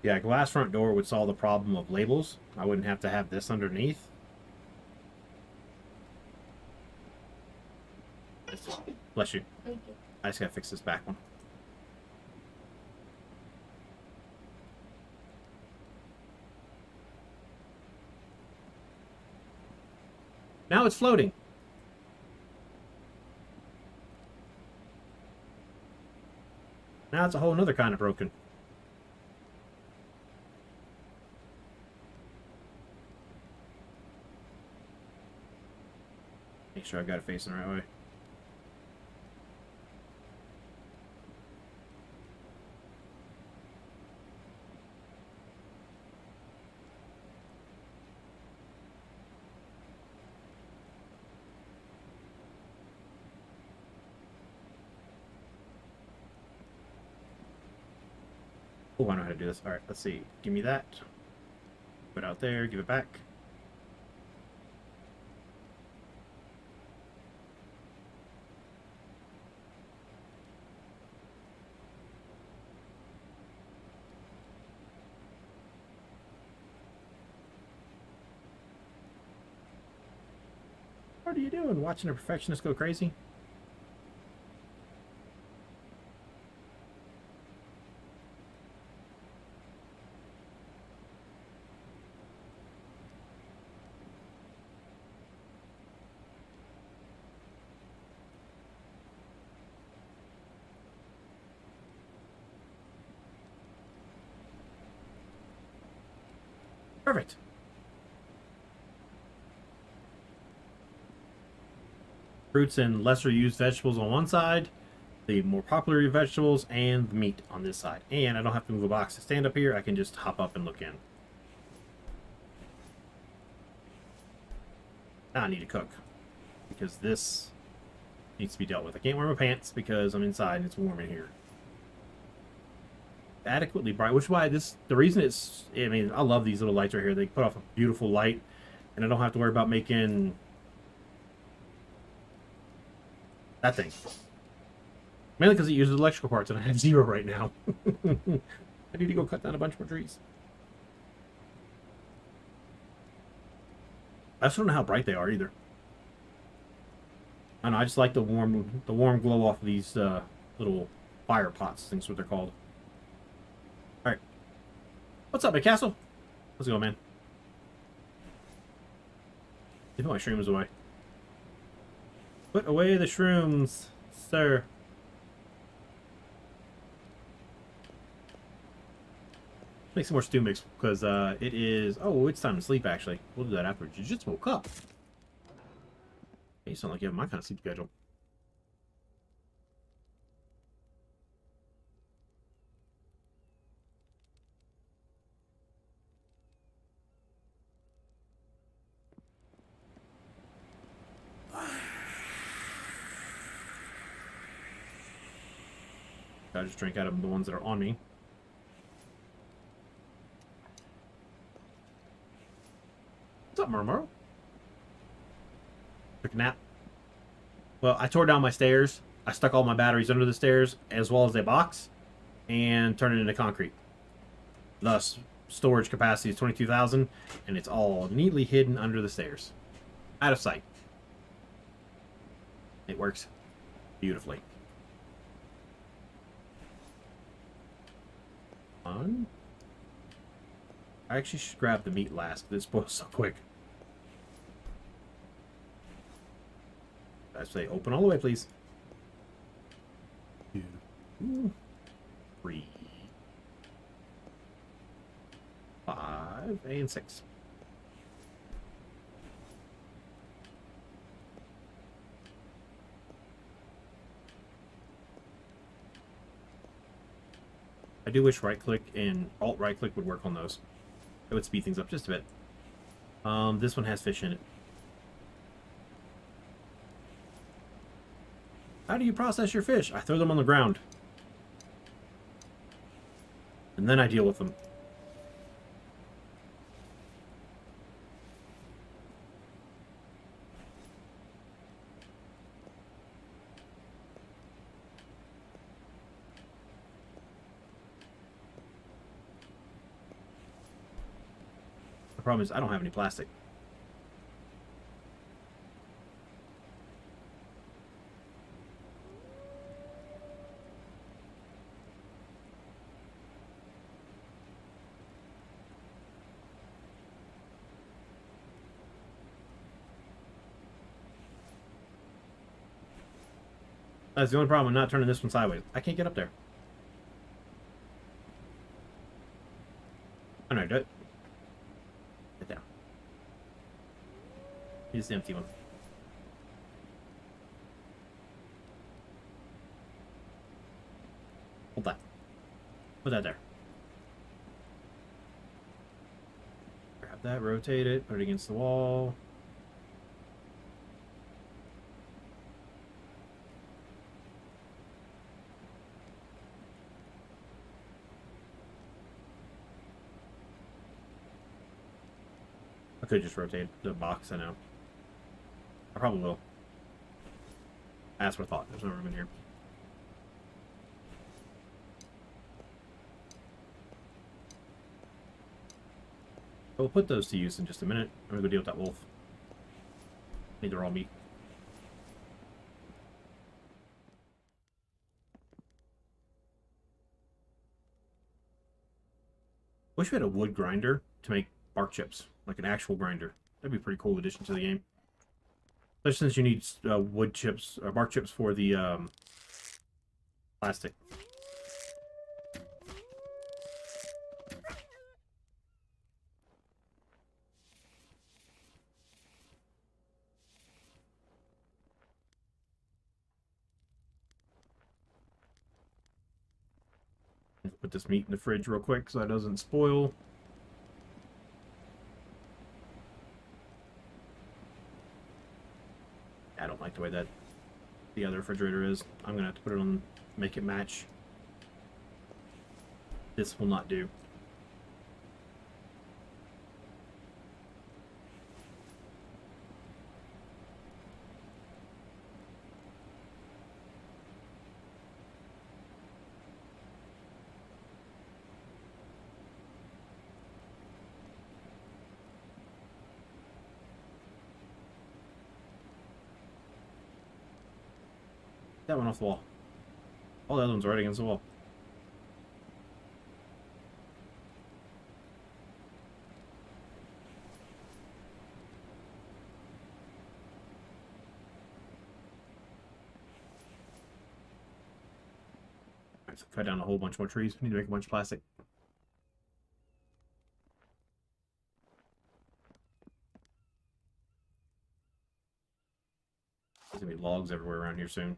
Yeah, glass front door would solve the problem of labels. I wouldn't have to have this underneath. Bless you. Thank you. I just gotta fix this back one. Now it's floating. Now it's a whole nother kind of broken. Make sure I've got it facing the right way. Oh, I know how to do this. Alright, let's see. Give me that. Put it out there, give it back. What are you doing? Watching a perfectionist go crazy? Perfect. Fruits and lesser used vegetables on one side, the more popular vegetables and the meat on this side. And I don't have to move a box to stand up here. I can just hop up and look in. Now I need to cook because this needs to be dealt with. I can't wear my pants because I'm inside and it's warm in here. Adequately bright, which is why the reason it's, I mean, I love these little lights right here. They put off a beautiful light and I don't have to worry about making that thing. Mainly because it uses electrical parts and I have 0 right now. I need to go cut down a bunch more trees. I just don't know how bright they are either. I know, I just like the warm glow off of these little fire pots. I think that's what they're called. Alright. What's up, McCastle? Let's go, man. They put my shrooms away. Put away the shrooms, sir. Make some more stew mix because it is. Oh, it's time to sleep. Actually, we'll do that afterwards. You just woke up. Hey, you sound like you have my kind of sleep schedule. I just drink out of the ones that are on me. What's up, Murmur? Took a nap. Well, I tore down my stairs. I stuck all my batteries under the stairs, as well as a box, and turned it into concrete. Thus, storage capacity is 22,000, and it's all neatly hidden under the stairs. Out of sight. It works beautifully. On. I actually should grab the meat last. This spoils so quick. I say open all the way, please. 2, 3, 5, and 6. I do wish right-click and alt-right-click would work on those. It would speed things up just a bit. This one has fish in it. How do you process your fish? I throw them on the ground. And then I deal with them. The problem is I don't have any plastic. That's the only problem with not turning this one sideways. I can't get up there. I know how to do it. Get down. Here's the empty one. Hold that. Put that there. Grab that, rotate it, put it against the wall. I could just rotate the box, I know. I probably will. That's what I thought. There's no room in here. We'll put those to use in just a minute. I'm gonna go deal with that wolf. Need the raw meat. Wish we had a wood grinder to make bark chips, like an actual grinder. That'd be a pretty cool addition to the game. Especially since you need wood chips or bark chips for the plastic. Put this meat in the fridge real quick so it doesn't spoil. I don't like the way that the other refrigerator is. I'm gonna have to put it on, make it match. This will not do. That one off the wall. All the other ones are right against the wall. Alright, so cut down a whole bunch more trees. We need to make a bunch of plastic. There's gonna be logs everywhere around here soon.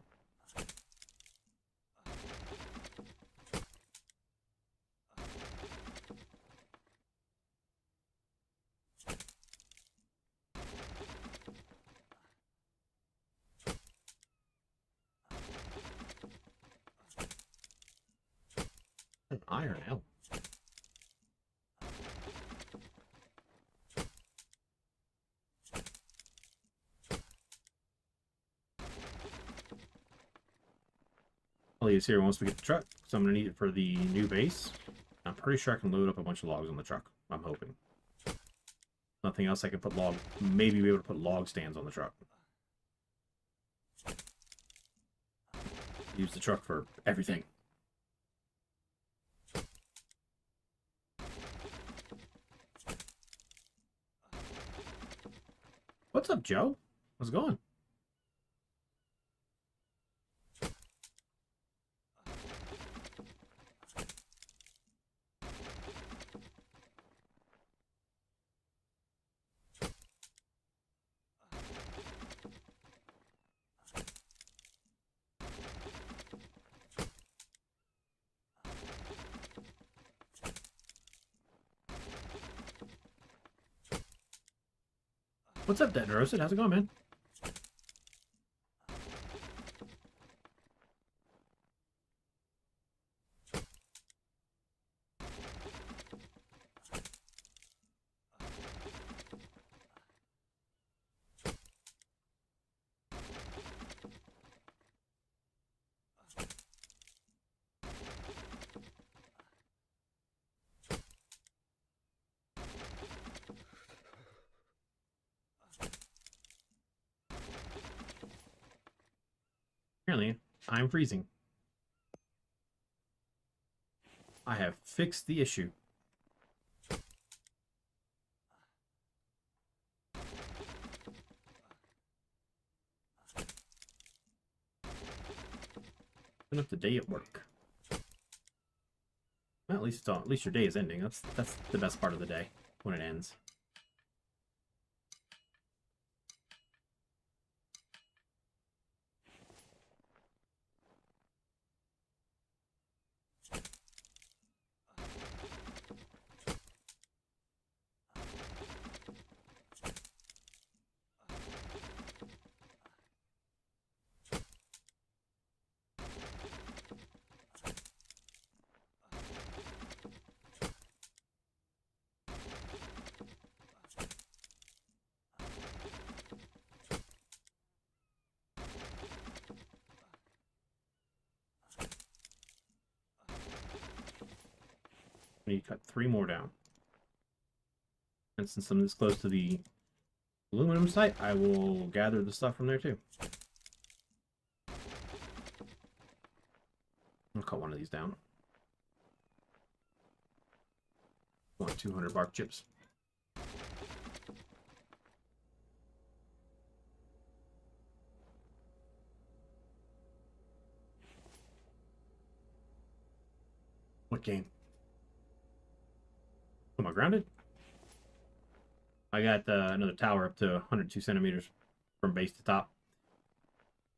An iron L. I'll leave this here once we get the truck, so I'm going to need it for the new base. I'm pretty sure I can load up a bunch of logs on the truck. I'm hoping. Nothing else I can put log... Maybe be able to put log stands on the truck. Use the truck for everything. What's up, Joe? How's it going? What's up, detneirosid? How's it going, man? Apparently, I'm freezing. I have fixed the issue. Enough the day at work. Well, at least at least your day is ending. That's the best part of the day when it ends. I need to cut 3 more down. And since I'm this close to the aluminum site, I will gather the stuff from there too. I'll cut one of these down. I want 200 bark chips. What game? Am I grounded? I got another tower up to 102 centimeters from base to top.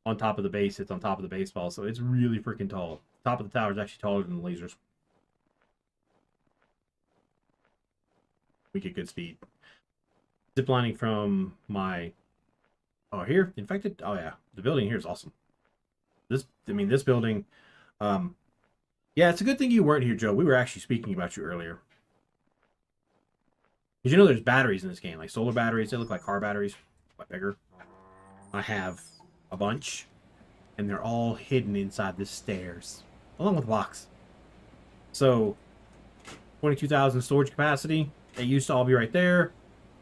On top of the base, it's on top of the baseball, so it's really freaking tall. Top of the tower is actually taller than the lasers. We get good speed. Ziplining from my... Oh, here? Infected? Oh, yeah. The building here is awesome. This building... Yeah, it's a good thing you weren't here, Joe. We were actually speaking about you earlier. Because you know there's batteries in this game, like solar batteries. They look like car batteries, but bigger. I have a bunch, and they're all hidden inside the stairs, along with the box. So, 22,000 storage capacity. They used to all be right there.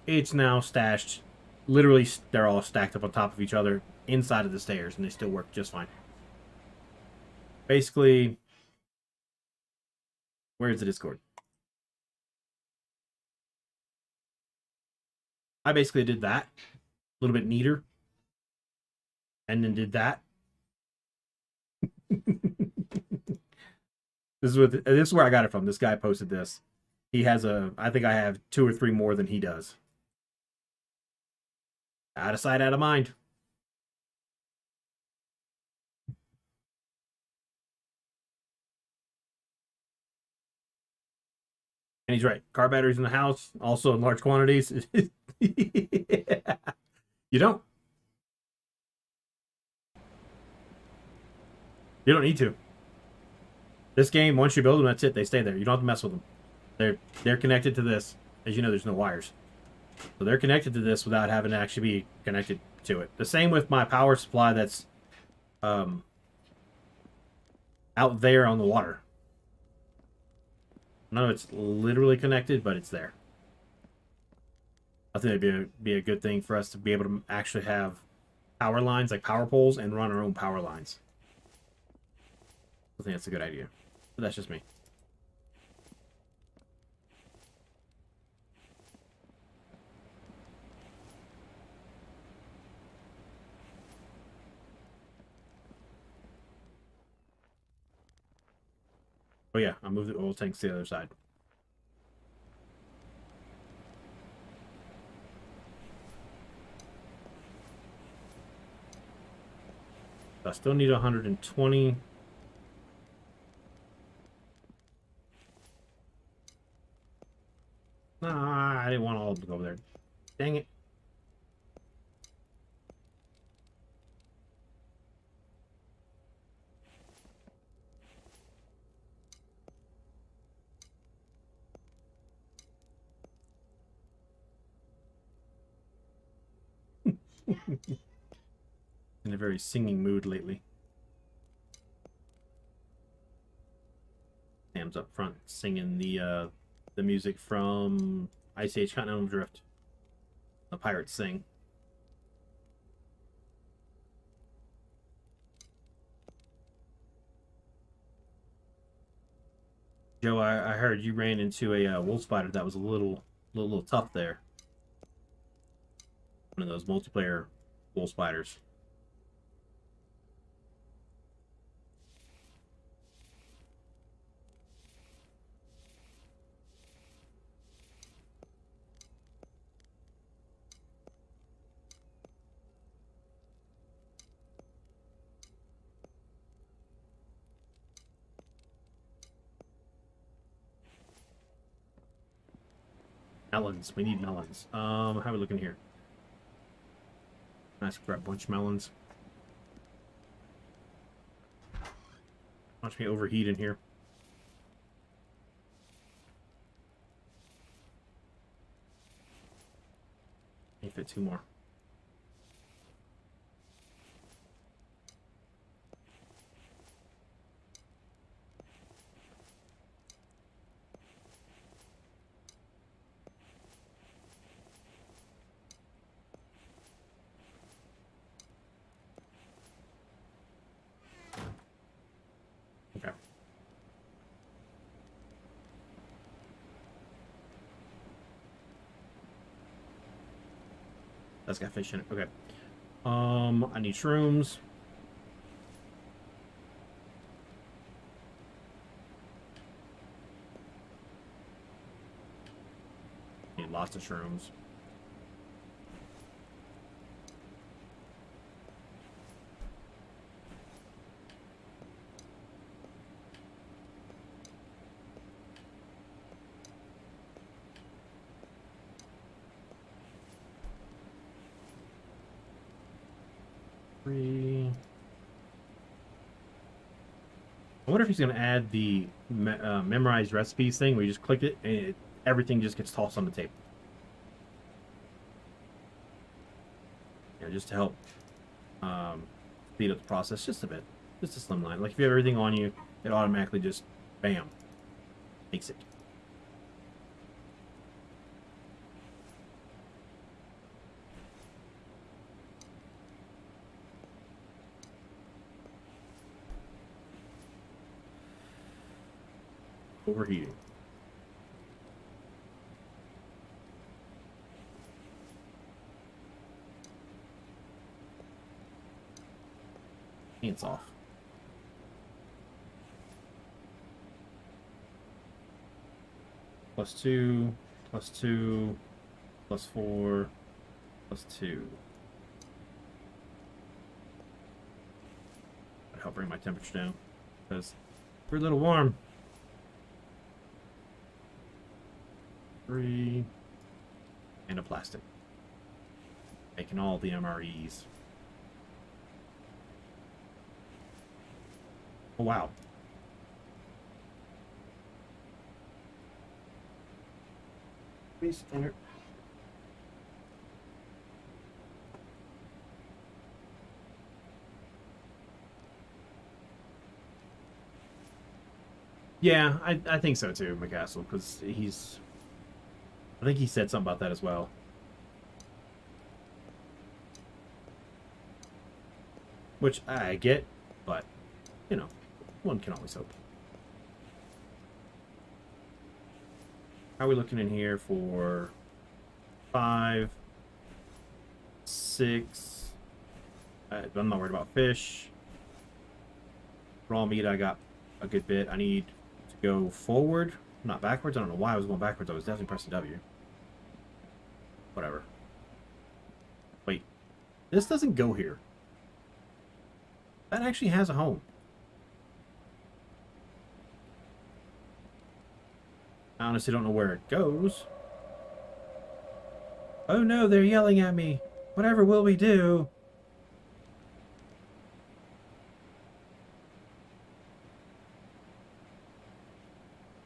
It's now stashed. Literally, they're all stacked up on top of each other inside of the stairs, and they still work just fine. Basically, where's the Discord? I basically did that a little bit neater, and then did that. This is where I got it from. This guy posted this. He has I think I have 2 or 3 more than he does. Out of sight, out of mind. And he's right. Car batteries in the house, also in large quantities. Yeah. You don't. You don't need to. This game, once you build them, that's it. They stay there. You don't have to mess with them. They're connected to this. As you know, there's no wires. So they're connected to this without having to actually be connected to it. The same with my power supply that's out there on the water. No, it's literally connected, but it's there. I think it'd be a good thing for us to be able to actually have power lines, like power poles, and run our own power lines. I think that's a good idea. But that's just me. Oh yeah, I'll move the oil tanks to the other side. I still need 120. Nah, I didn't want all of them to go over there. Dang it. In a very singing mood lately. Sam's up front singing the music from Ice Age Continental Drift. The pirates sing. Joe, I heard you ran into a wolf spider that was a little tough there. One of those multiplayer wolf spiders. Melons. We need melons. How are we looking here? Nice, grab a bunch of melons. Watch me overheat in here. Need fit 2 more. Okay. That's got fish in it. Okay. I need shrooms. Need lots of shrooms. I wonder if he's going to add the memorized recipes thing where you just click it and everything just gets tossed on the table. Yeah, just to help speed up the process just a bit. Just a slim line. Like if you have everything on you, it automatically just, bam, makes it. Overheating. Pants off. +2, +2, +4, +2. That'll help bring my temperature down because we're a little warm. 3 and a plastic. Making all the MREs. Oh wow. Please enter. Yeah, I think so too, McCastle, because I think he said something about that as well. Which I get, but, you know, one can always hope. How are we looking in here for 5, 6? I'm not worried about fish. Raw meat, I got a good bit. I need to go forward, not backwards. I don't know why I was going backwards. I was definitely pressing W. Whatever. Wait. This doesn't go here. That actually has a home. I honestly don't know where it goes. Oh no, they're yelling at me. Whatever will we do?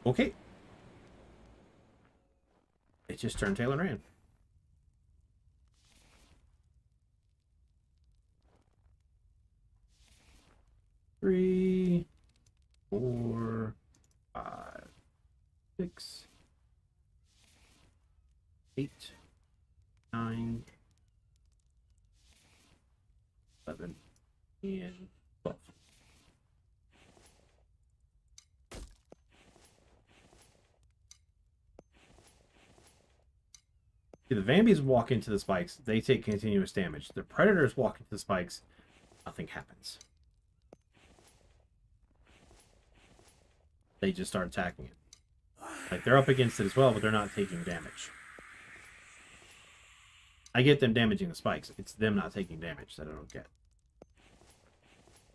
Okay. It just turned tail and ran. 3, 4, 5, 6, 8, 9, 11, and 12. See, the Vambies walk into the spikes, they take continuous damage. The Predators walk into the spikes, nothing happens. They just start attacking it. Like, they're up against it as well, but they're not taking damage. I get them damaging the spikes. It's them not taking damage that I don't get.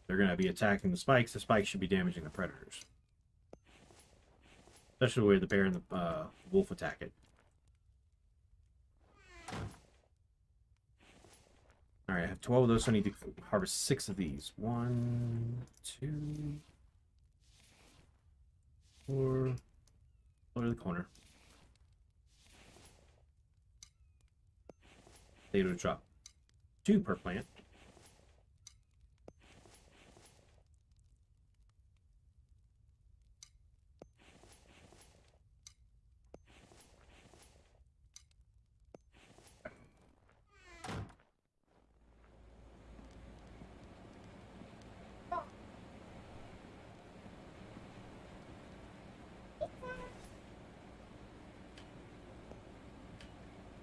They're going to be attacking the spikes. The spikes should be damaging the Predators. Especially the way the bear and the wolf attack it. Alright, I have 12 of those, so I need to harvest 6 of these. 1, 2, 4. Go to the corner. They would drop 2 per plant.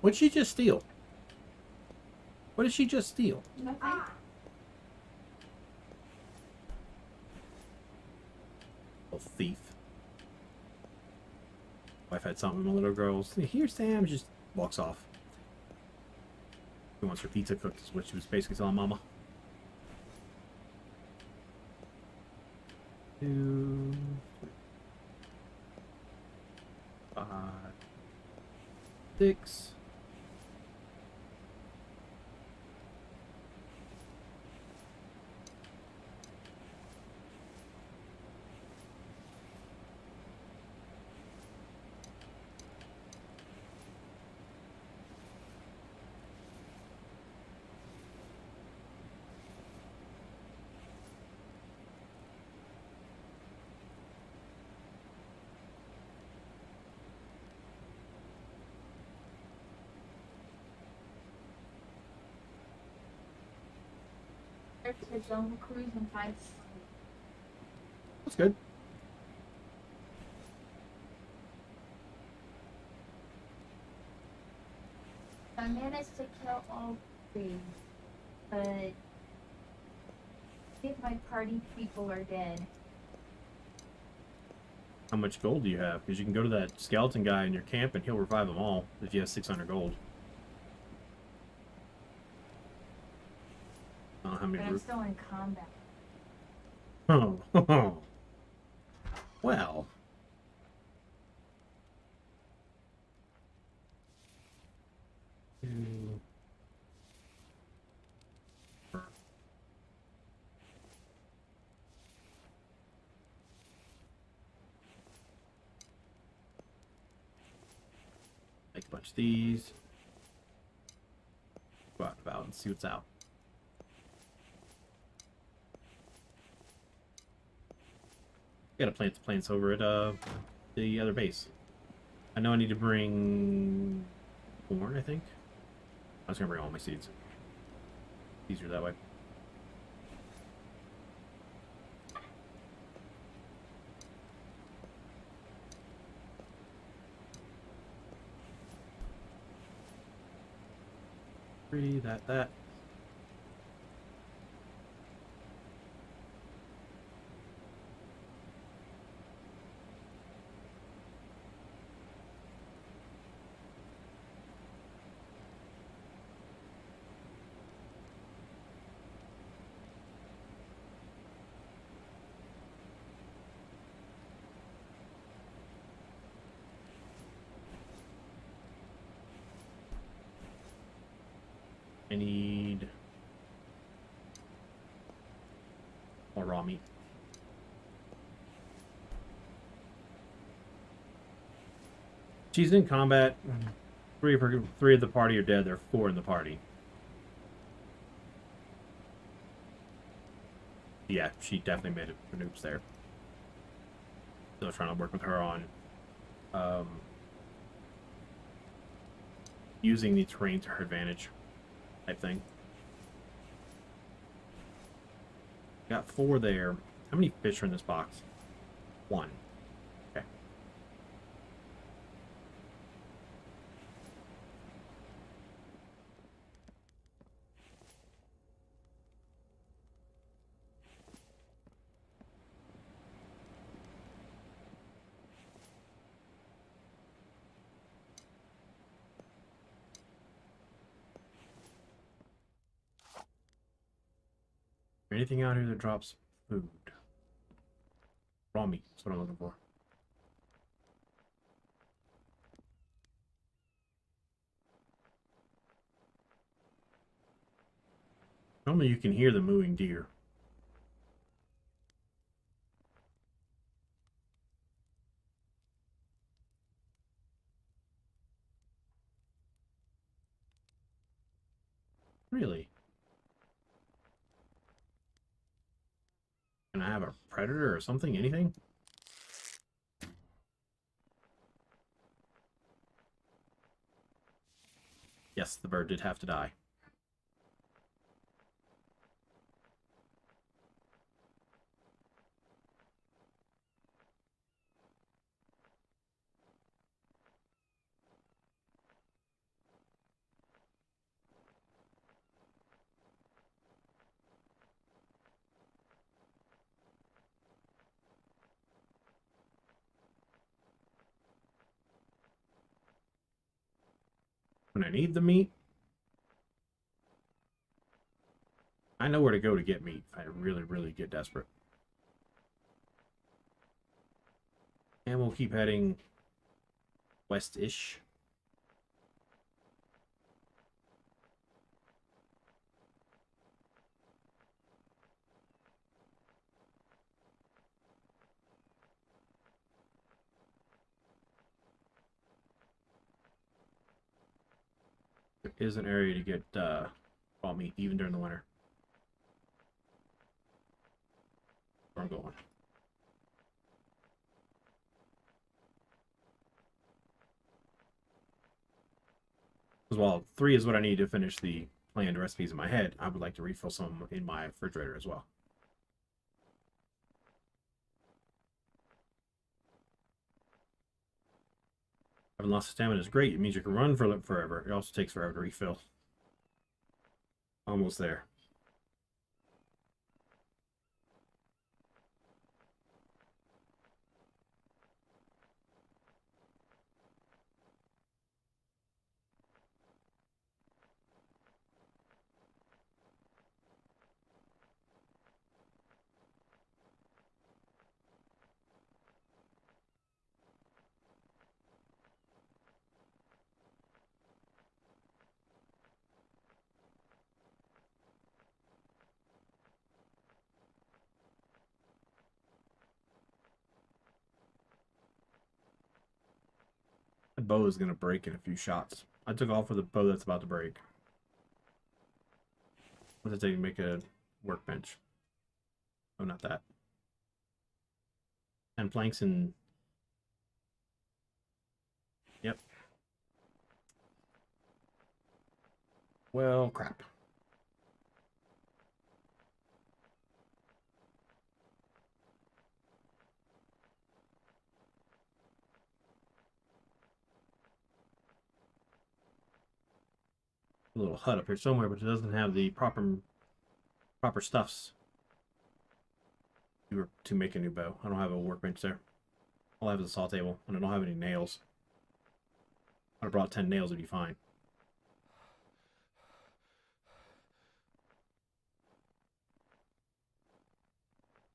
What'd she just steal? What did she just steal? Nothing. Oh, thief. Wife had something, my little girl's. Here, Sam, just walks off. She wants her pizza cooked, is what she was basically telling Mama. 2, 5, 6. To Jungle Cruise and find That's good. I managed to kill all 3, but if my party people are dead. How much gold do you have? Because you can go to that skeleton guy in your camp and he'll revive them all if you have 600 gold. I don't know how many. But I'm still in combat. Oh, well. Make a bunch of these. Go out and about and see what's out. Gotta plant the plants over at the other base. I know I need to bring corn, I think. I was gonna bring all my seeds. Easier that way. That. I need more raw meat. She's in combat. 3 of the party are dead. There are 4 in the party. Yeah, she definitely made it for noobs there. Still trying to work with her on using the terrain to her advantage type thing. Got 4 there. How many fish are in this box? 1. Okay. Anything out here that drops food? Raw meat. That's what I'm looking for. Normally you can hear the mooing deer. Really? Can I have a predator or something? Anything? Yes, the bird did have to die. When I need the meat, I know where to go to get meat if I really, really get desperate. And we'll keep heading west-ish. There is an area to get raw meat, even during the winter. Where I'm going. Because while 3 is what I need to finish the planned recipes in my head, I would like to refill some in my refrigerator as well. Having lots of stamina is great. It means you can run for forever. It also takes forever to refill. Almost there. The bow is going to break in a few shots. I took off with a bow that's about to break. What's it take to make a workbench? Oh, not that. 10 planks and... Yep. Well, crap. A little hut up here somewhere, but it doesn't have the proper stuffs to make a new bow. I don't have a workbench there. All I have is a saw table, and I don't have any nails. If I brought 10 nails, it'd be fine.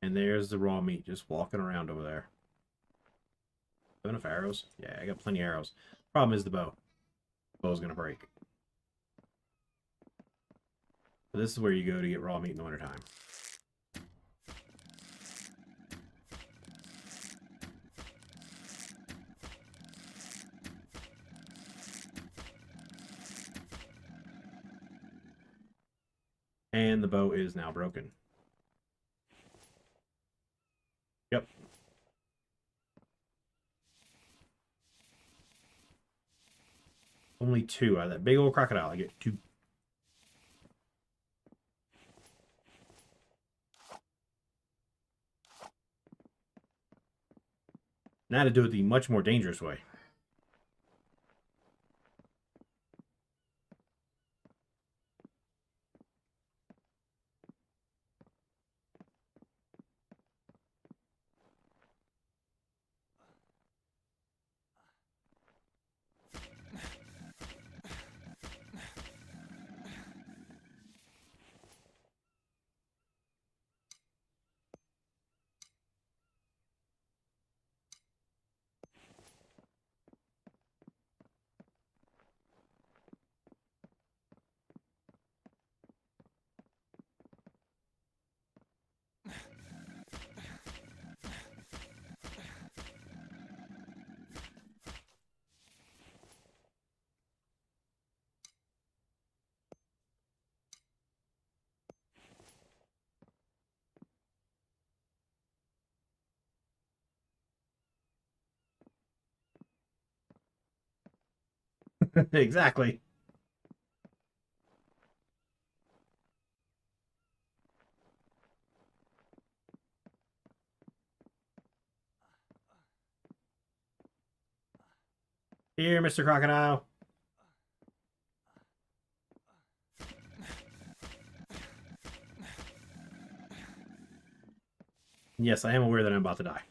And there's the raw meat just walking around over there. Have enough arrows? Yeah, I got plenty of arrows. Problem is the bow. The bow's gonna break. So this is where you go to get raw meat in the wintertime. And the bow is now broken. Yep. Only 2 out of that big old crocodile. I get 2. Now to do it the much more dangerous way. Exactly. Here, Mr. Crocodile. Yes, I am aware that I'm about to die.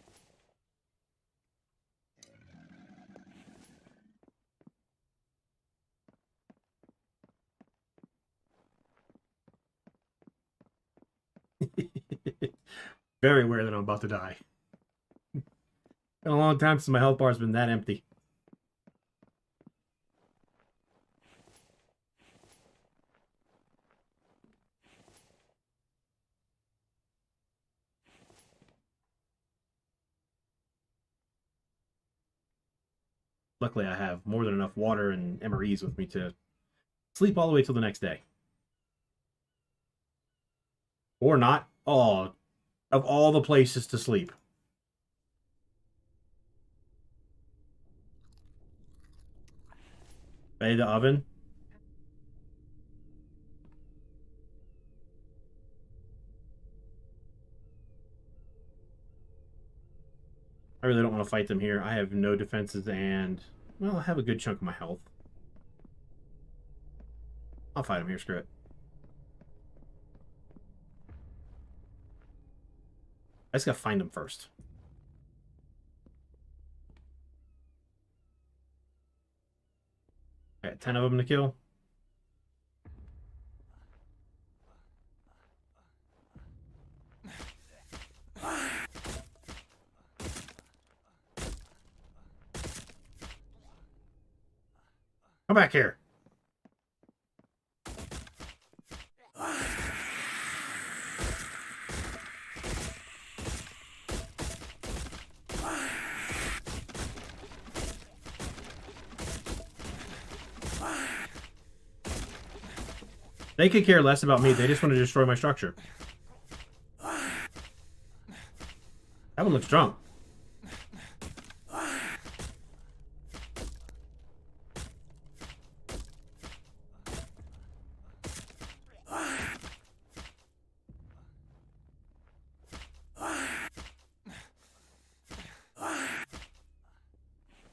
Very aware that I'm about to die. Been a long time since my health bar's been that empty. Luckily, I have more than enough water and MREs with me to sleep all the way till the next day. Or not. Oh, of all the places to sleep. Bay the oven. I really don't want to fight them here. I have no defenses and, well, I have a good chunk of my health. I'll fight them here, screw it. I just gotta find them first. I got 10 of them to kill. Come back here. They could care less about me. They just want to destroy my structure. That one looks drunk.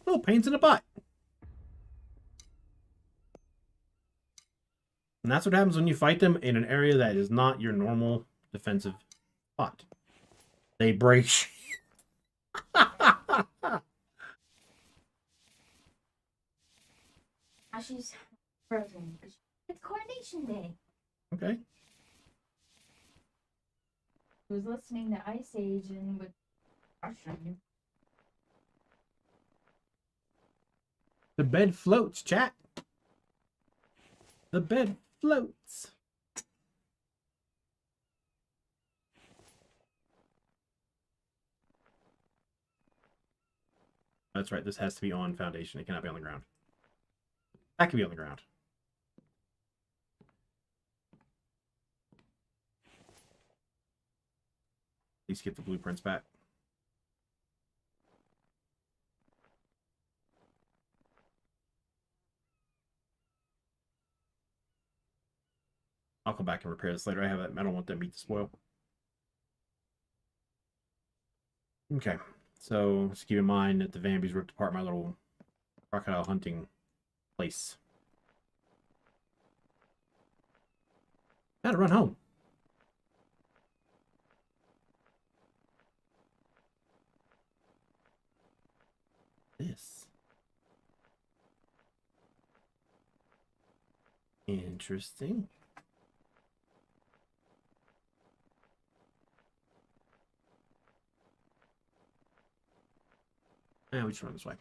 Little pains in the butt. And that's what happens when you fight them in an area that is not your normal defensive spot. They break. Now she's frozen. It's Coronation Day. Okay. She was listening to Ice Age and with Russian. The bed floats, chat. The bed floats. That's right. This has to be on foundation. It cannot be on the ground. That can be on the ground. Please get the blueprints back. come back and repair this later. I don't want that meat to spoil. Okay, so just keep in mind that the Vambies ripped apart my little crocodile hunting place. Gotta run home. This. Interesting. We just run this way.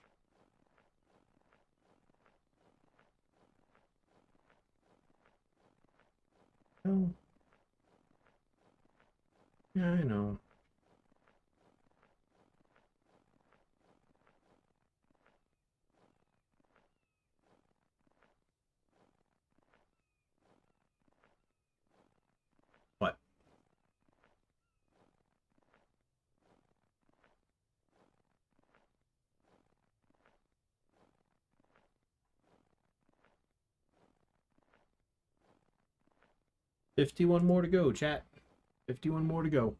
Oh. Yeah, I know. What? $51 more to go, chat. 51 more to go.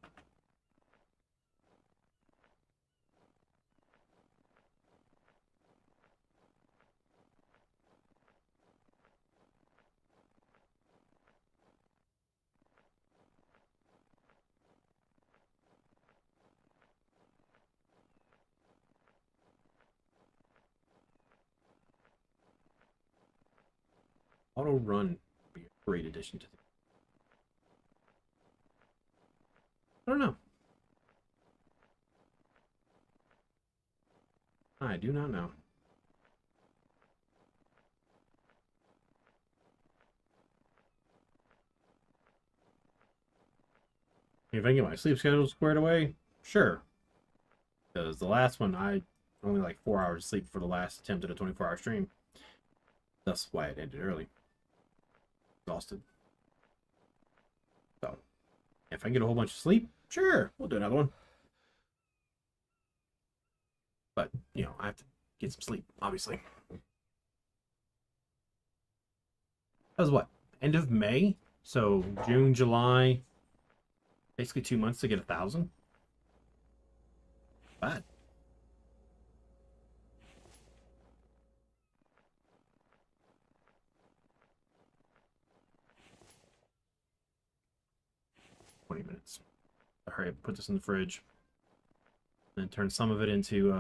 Auto run would be a great addition to the. I don't know. I do not know. If I can get my sleep schedule squared away, sure. Because the last one, I only like 4 hours of sleep for the last attempt at a 24-hour stream. That's why it ended early. Exhausted. So, if I can get a whole bunch of sleep, sure, we'll do another one. But, you know, I have to get some sleep, obviously. That was what? End of May? So, June, July, basically 2 months to get 1,000? Bad. $20. Hurry up, put this in the fridge. And turn some of it into,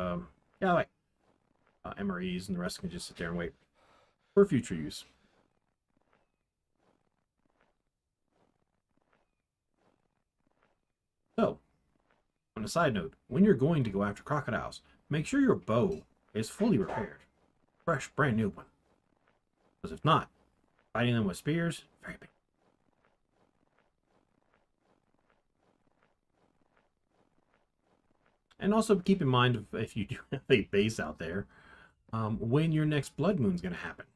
MREs, and the rest can just sit there and wait for future use. So, on a side note, when you're going to go after crocodiles, make sure your bow is fully repaired. Fresh, brand new one. Because if not, fighting them with spears, very big. And also keep in mind, if you do have a base out there, when your next blood moon's going to happen.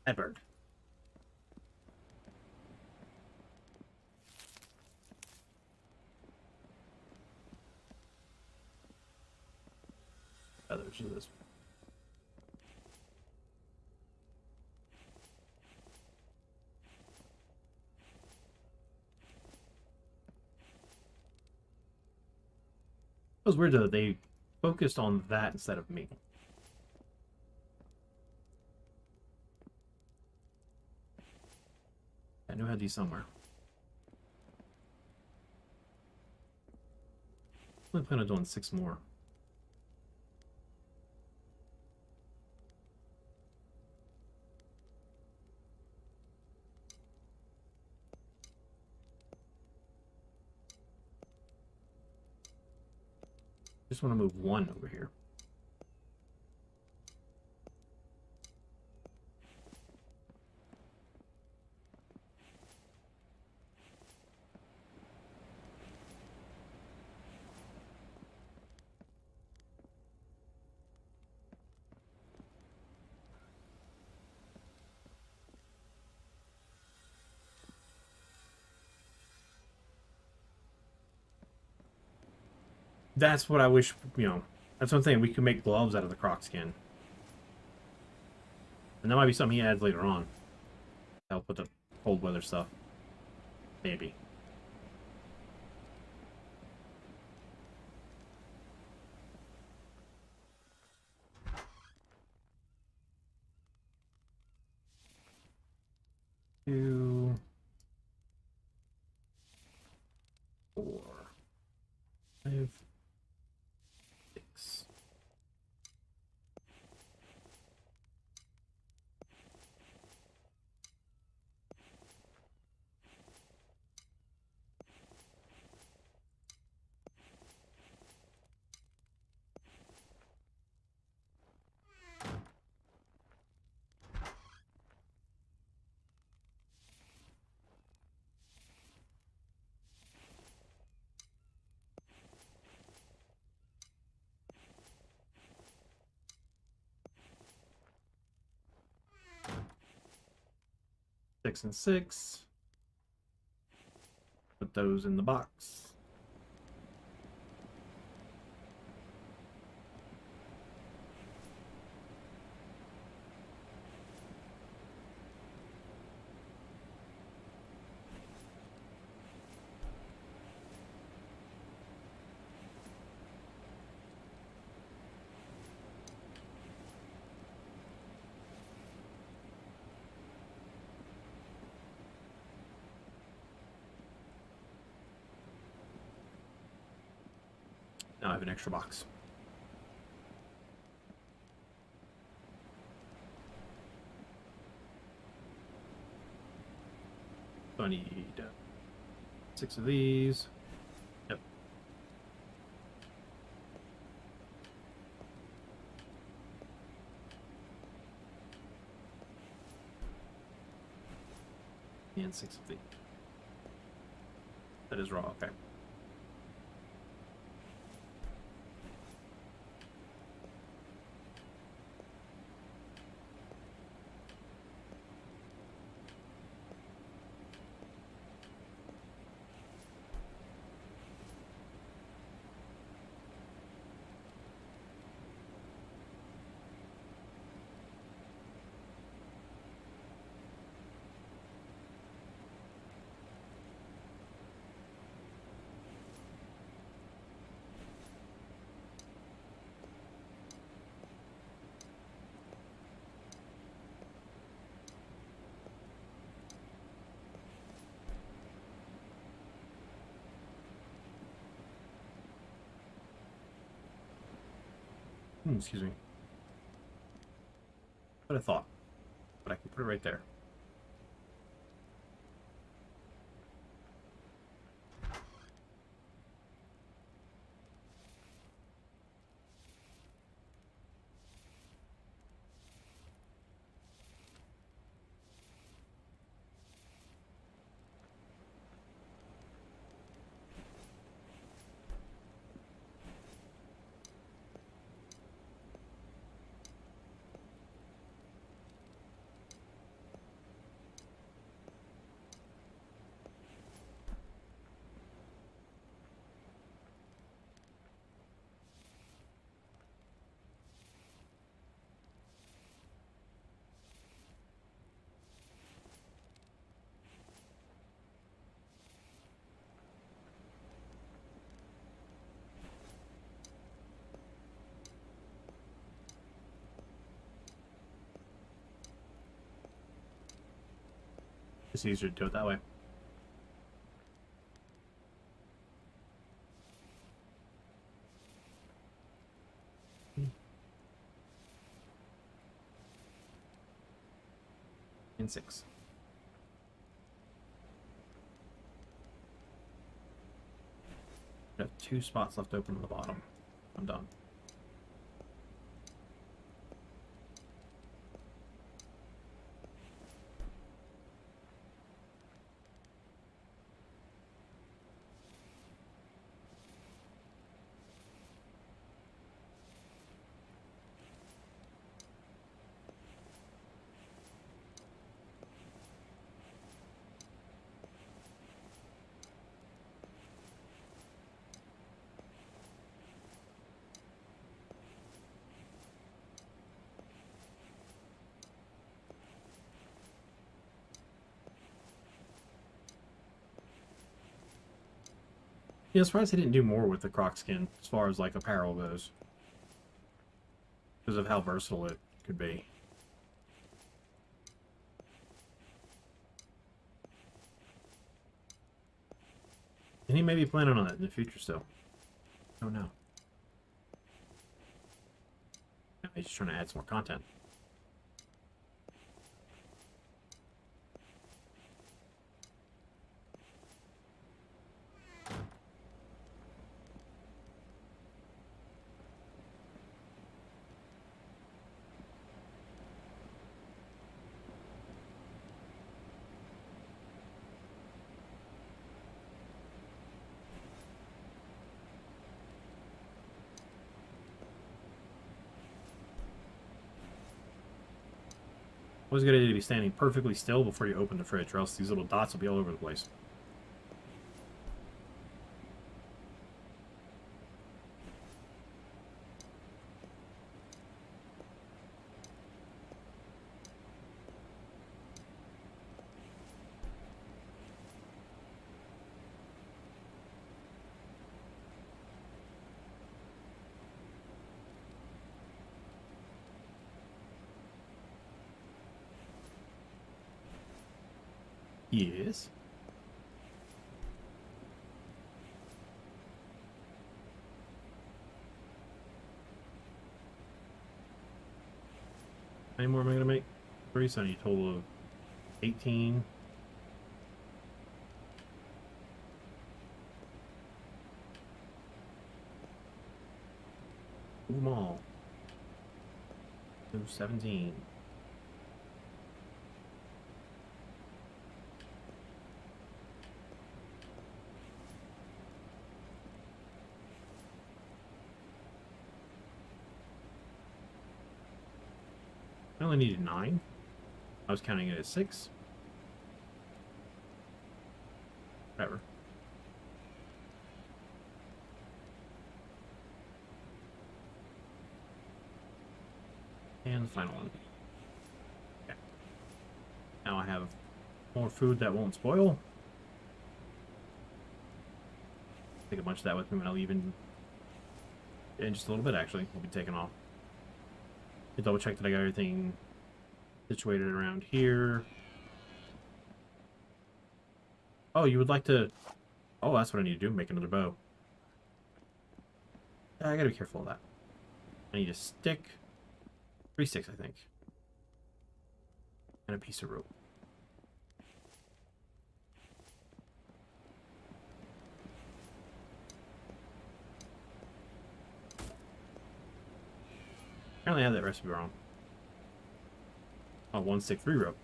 That bird. Others of this. It was weird though, they focused on that instead of me. I knew I had these somewhere. I plan on doing 6 more. Just want to move one over here. That's what I wish, you know, that's one thing. We could make gloves out of the croc skin. And that might be something he adds later on. Help with the cold weather stuff. Maybe. Two, 4, 5, 6. Six and 6. Put those in the box. Now I have an extra box. So I need 6 of these. Yep. And 6 of these. That is raw, okay. Excuse me. What I thought. But I can put it right there. It's easier to do it that way. And 6. I have 2 spots left open on the bottom. I'm done. Yeah, as far as they didn't do more with the croc skin, as far as like apparel goes, because of how versatile it could be. And he may be planning on it in the future still. I don't know. He's just trying to add some more content. Always a good idea to be standing perfectly still before you open the fridge, or else these little dots will be all over the place. Yes. How many more am I going to make? 3, so I need a total of 18. Move them all. So 17. I only needed 9. I was counting it as 6. Whatever. And the final one. Okay. Now I have more food that won't spoil. Take a bunch of that with me when I leave in just a little bit, actually. We'll be taking off. Double check that I got everything situated around here. Oh, you would like to... Oh, that's what I need to do. Make another bow. I gotta be careful of that. I need a stick. 3 sticks, I think. And a piece of rope. Apparently I have that recipe wrong. Oh, 1 stick, 3 rope.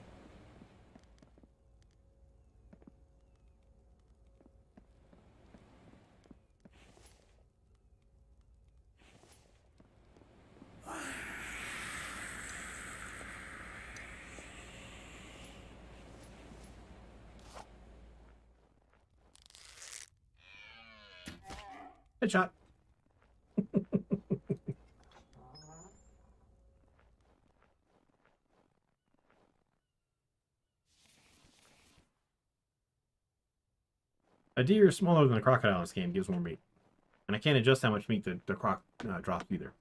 Headshot. A deer smaller than a crocodile in this game gives more meat. And I can't adjust how much meat the croc drops either.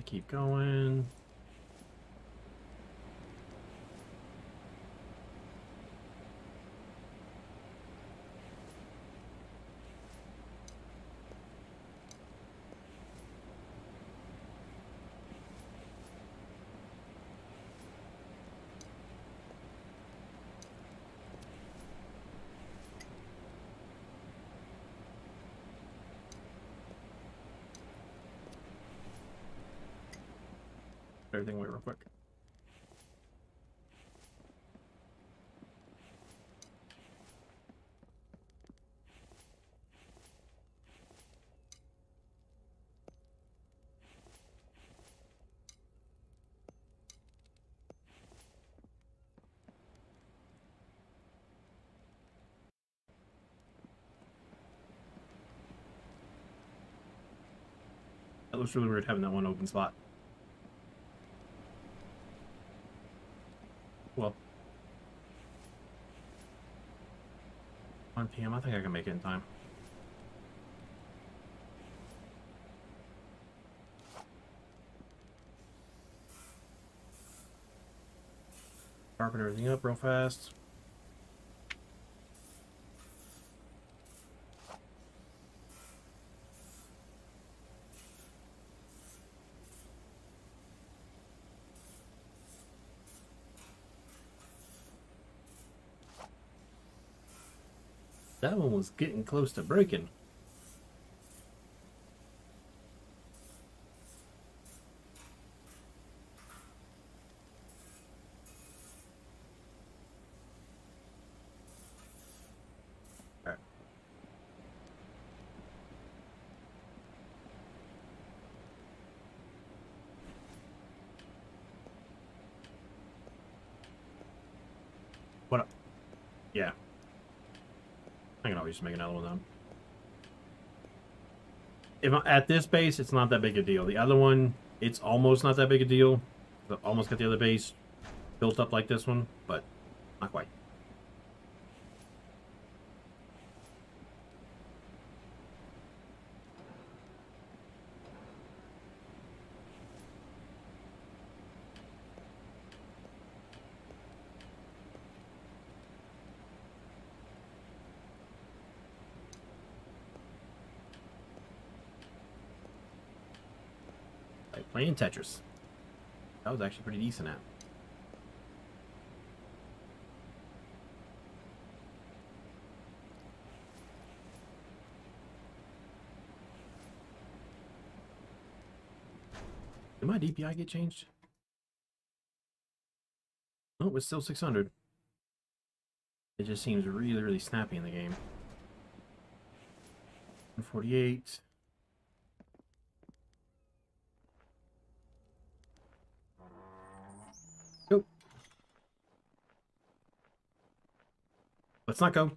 Keep going. Everything wait real quick. That looks really weird having that one open spot. Well, 1 p.m. I think I can make it in time. Sharpen everything up real fast. That one was getting close to breaking. Alright. What up? Yeah. I can always just make another one then. If I'm at this base, it's not that big a deal. The other one, it's almost not that big a deal. I almost got the other base built up like this one, but not quite. Like playing Tetris. That was actually pretty decent at. Did my DPI get changed? No, it's still 600. It just seems really, really snappy in the game. 148. Go. Let's not go.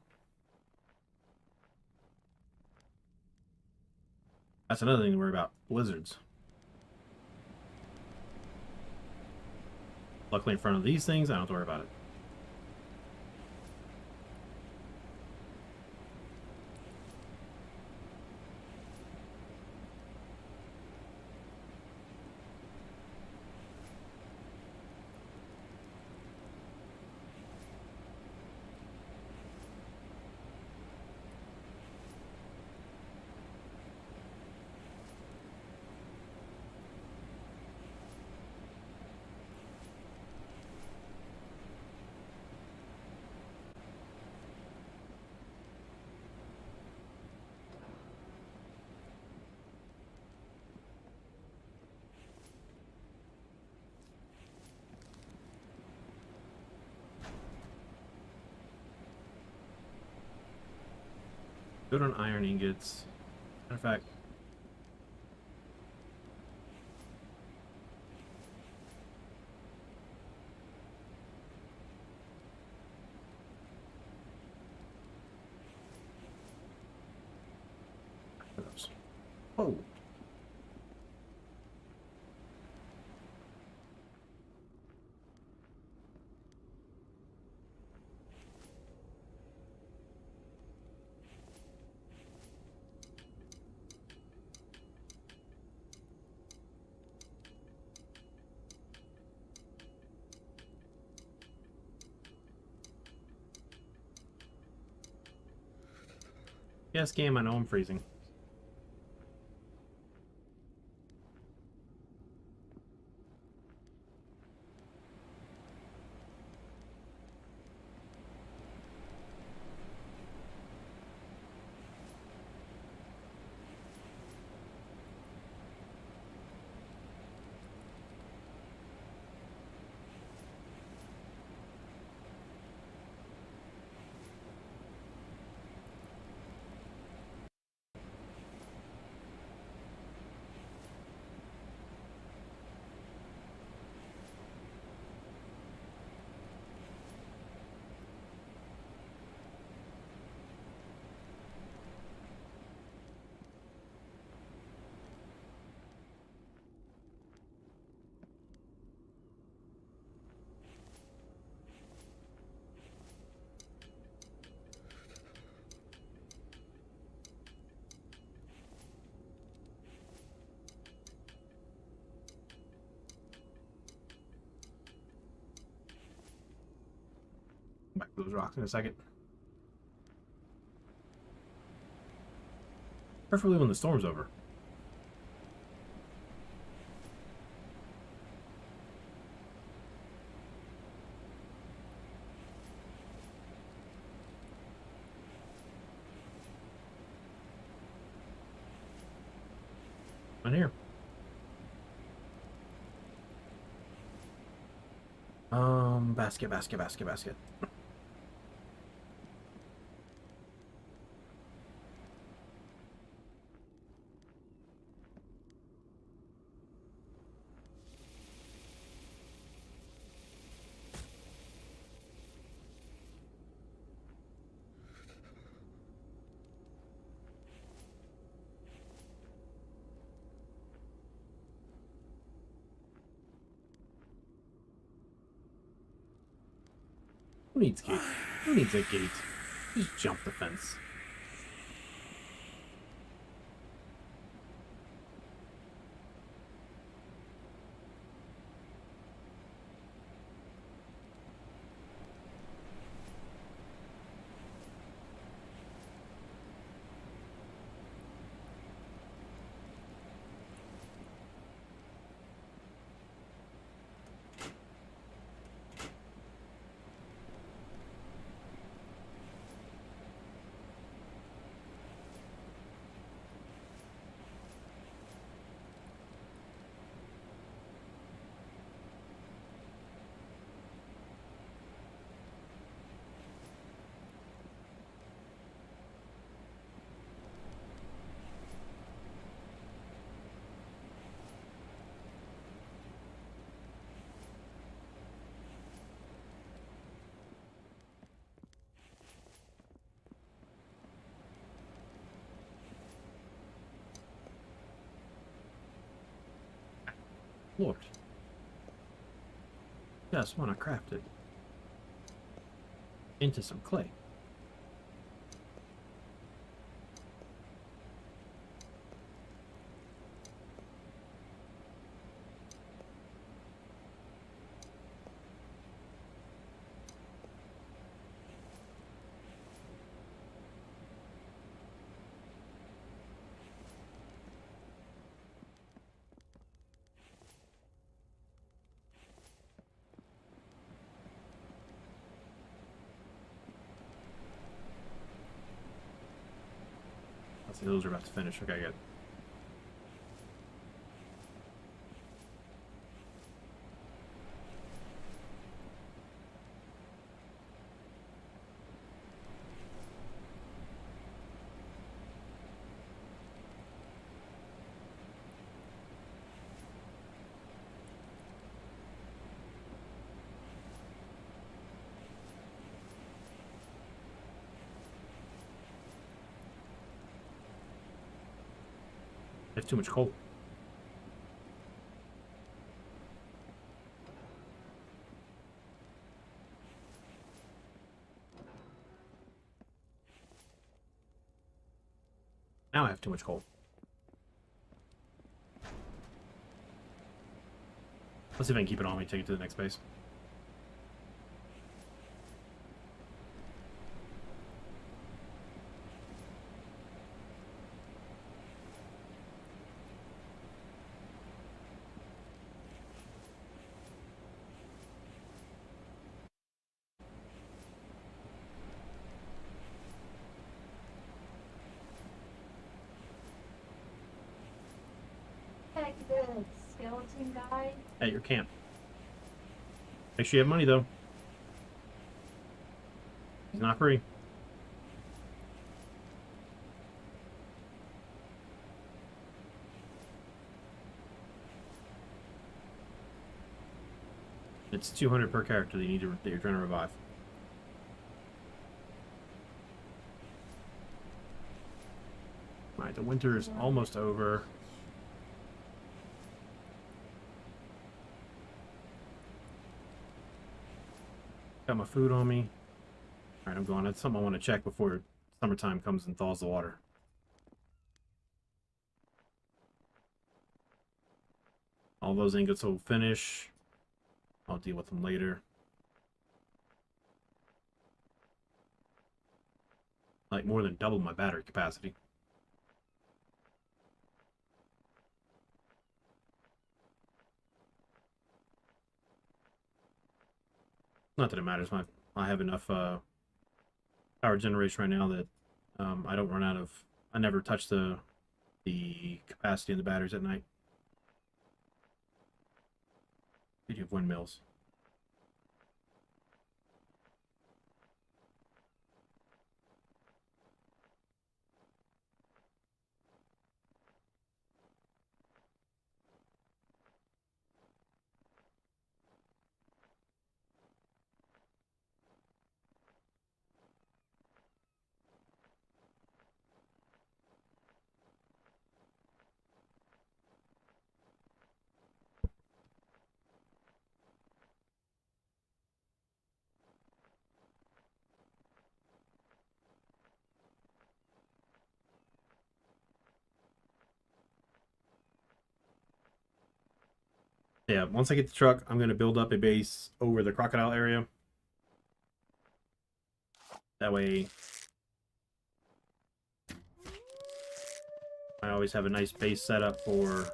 That's another thing to worry about. Blizzards. Luckily in front of these things, I don't have to worry about it. Good on iron ingots. Matter of fact, whoa. Yes, game, I know I'm freezing. Back to those rocks in a second. Preferably when the storm's over. On here. Basket, basket, basket, basket. Who needs gate? Who needs a gate? Just jump the fence. Lord. Just want to craft it into some clay. Let's see, those are about to finish. Okay, good. There's too much coal. Now I have too much coal. Let's see if I can keep it on me, take it to the next base. skeleton guy? At your camp. Make sure you have money, though. He's not free. It's 200 per character that you're trying to revive. Alright, the winter is almost over. Got my food on me. Alright, I'm going. That's something I want to check before summertime comes and thaws the water. All those ingots will finish. I'll deal with them later. Like more than double my battery capacity. Not that it matters. I have enough power generation right now that I don't run out of. I never touch the capacity in the batteries at night. You have windmills. Yeah, once I get the truck, I'm going to build up a base over the crocodile area. That way, I always have a nice base set up for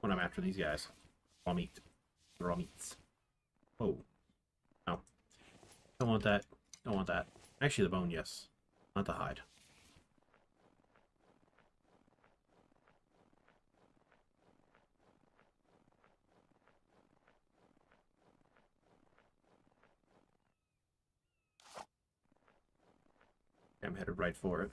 when I'm after these guys. Raw meat. Raw meats. Oh. No. Don't want that. Don't want that. Actually, the bone, yes. Not the hide. I'm headed right for it.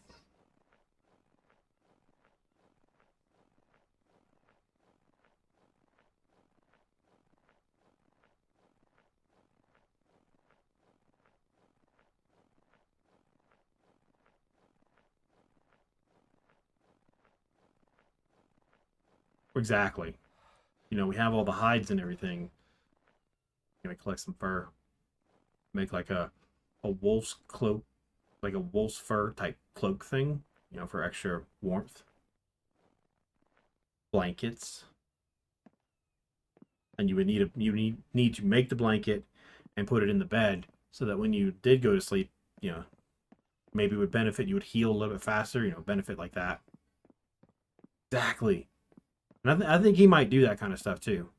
Exactly. You know, we have all the hides and everything. I'm gonna collect some fur. Make like a wolf's cloak, like a wolf's fur type cloak thing, you know, for extra warmth. Blankets. And you would need to make the blanket and put it in the bed so that when you did go to sleep, you know, maybe it would benefit, you would heal a little bit faster, you know, benefit like that. Exactly. And I think he might do that kind of stuff too.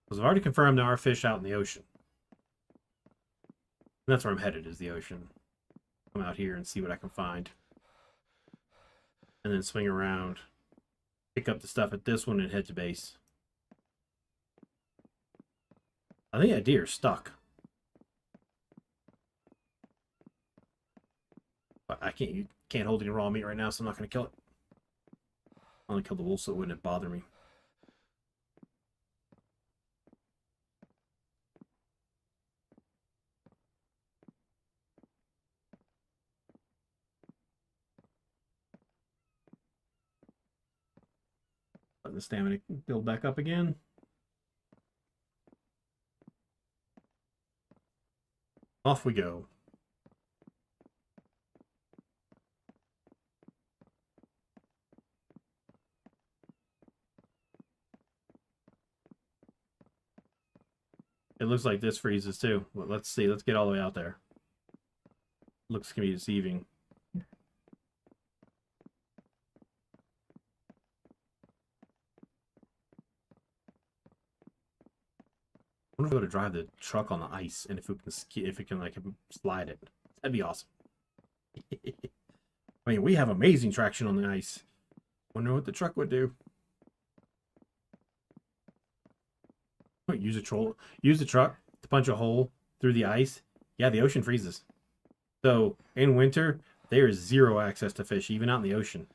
Because I've already confirmed there are fish out in the ocean. And that's where I'm headed, is the ocean. Come out here and see what I can find. And then swing around. Pick up the stuff at this one and head to base. I think that deer's stuck. But you can't hold any raw meat right now, so I'm not going to kill it. I only killed the wolf so it wouldn't bother me. Let the stamina build back up again. Off we go. It looks like this freezes too. Well, let's see. Let's get all the way out there. Looks can be deceiving. I wonder if I to drive the truck on the ice and if it can like slide it. That'd be awesome. I mean, we have amazing traction on the ice. Wonder what the truck would do. Use the truck to punch a hole through the ice. Yeah, the ocean freezes. So in winter, there is zero access to fish, even out in the ocean.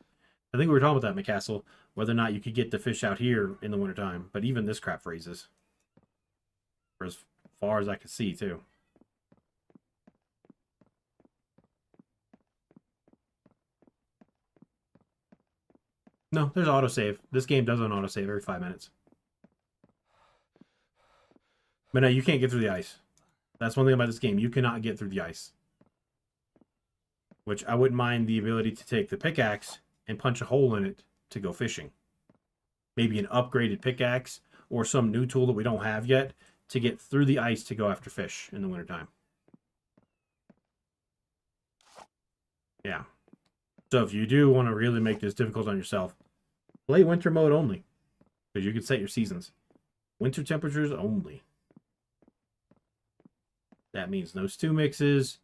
I think we were talking about that, McCastle, whether or not you could get the fish out here in the wintertime. But even this crap freezes. For as far as I could see, too. No, there's autosave. This game does an autosave every 5 minutes. But no, you can't get through the ice. That's one thing about this game. You cannot get through the ice. Which I wouldn't mind the ability to take the pickaxe and punch a hole in it to go fishing. Maybe an upgraded pickaxe or some new tool that we don't have yet to get through the ice to go after fish in the wintertime. Yeah. So if you do want to really make this difficult on yourself, play winter mode only. Because you can set your seasons. Winter temperatures only. That means no stew mixes,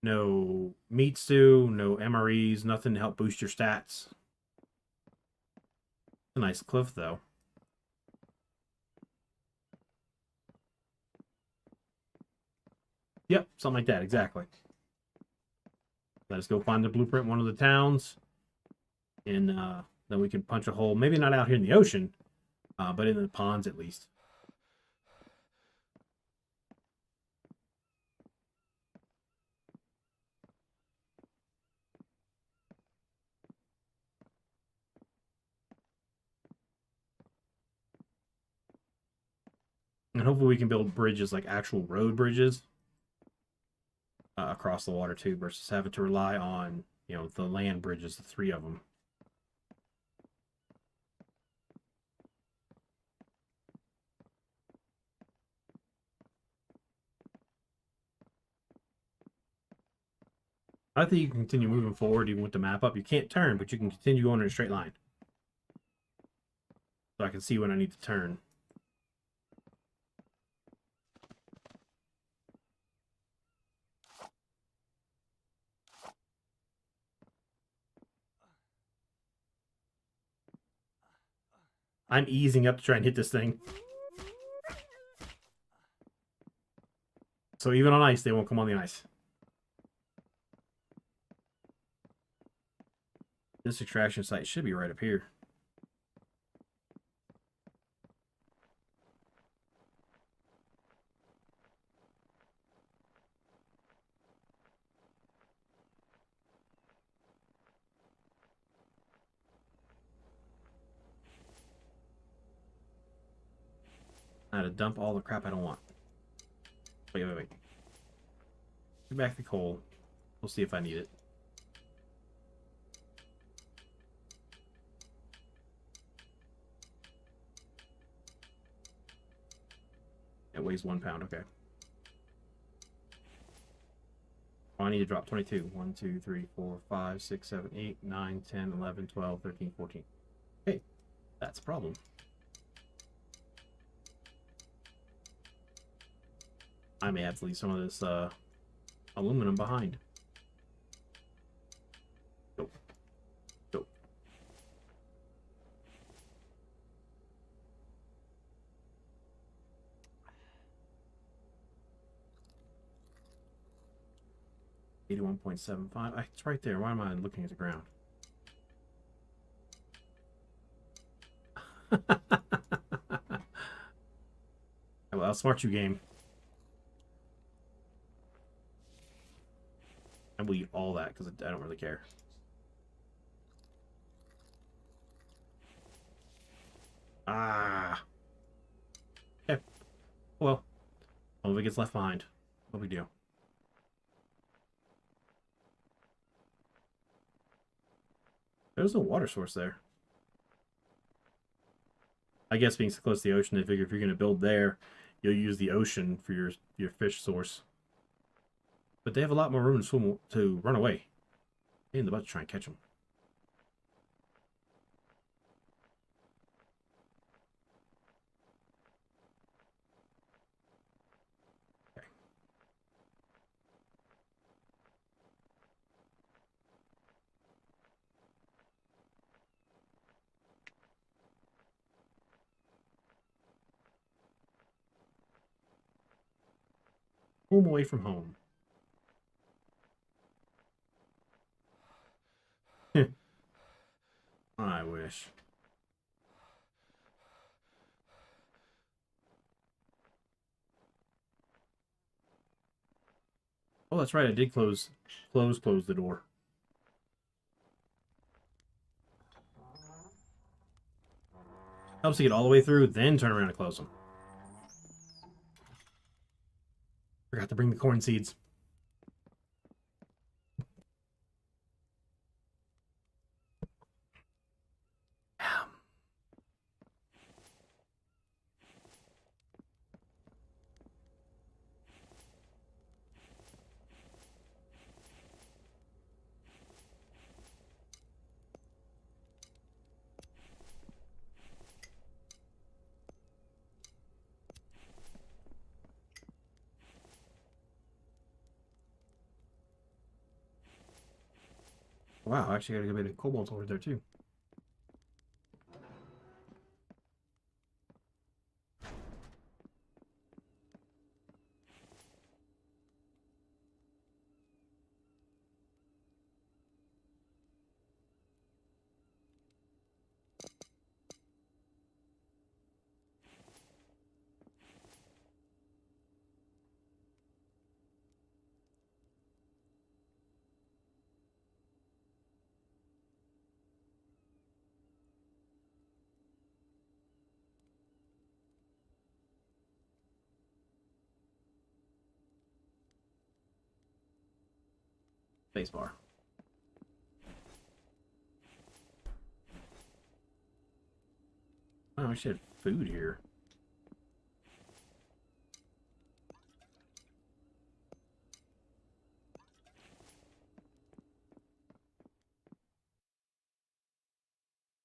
no meat stew, no MREs, nothing to help boost your stats. A nice cliff, though. Yep, something like that, exactly. Let us go find the blueprint in one of the towns. And then we can punch a hole. Maybe not out here in the ocean, but in the ponds at least. And hopefully we can build bridges, like actual road bridges, across the water too, versus having to rely on, you know, the land bridges, the 3 of them. I think you can continue moving forward even with the map up. You can't turn, but you can continue going in a straight line. So I can see when I need to turn. I'm easing up to try and hit this thing. So even on ice, they won't come on the ice. This extraction site should be right up here. I had to dump all the crap I don't want. Wait. Get back the coal. We'll see if I need it. It weighs 1 pound, okay. Oh, I need to drop 22. 1, 2, 3, 4, 5, 6, 7, 8, 9, 10, 11, 12, 13, 14. Okay, that's a problem. I may have to leave some of this aluminum behind. Nope. 81.75. It's right there. Why am I looking at the ground? Well, outsmart you, game. I will eat all that because I don't really care. Ah. Okay. Well, all of it gets left behind. No big deal. There's no water source there. I guess being so close to the ocean, they figure if you're going to build there, you'll use the ocean for your fish source. But they have a lot more room to swim to run away. In the butt to try and catch them. Home away from home. I wish. Oh, that's right. I did close the door. Helps to get all the way through, then turn around and close them. Forgot to bring the corn seeds. Wow, I actually got a good bit of cobalt over there too. Spacebar. Oh, we should have food here.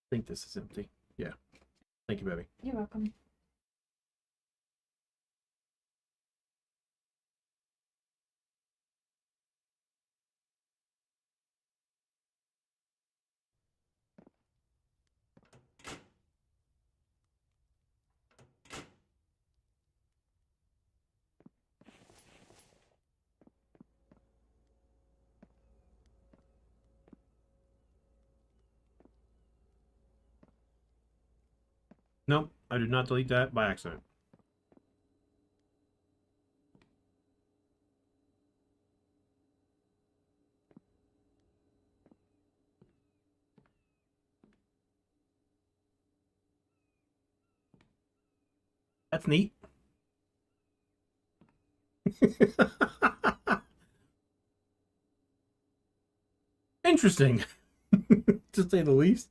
I think this is empty. Yeah. Thank you, baby. You're welcome. Nope, I did not delete that by accident. That's neat. Interesting, to say the least.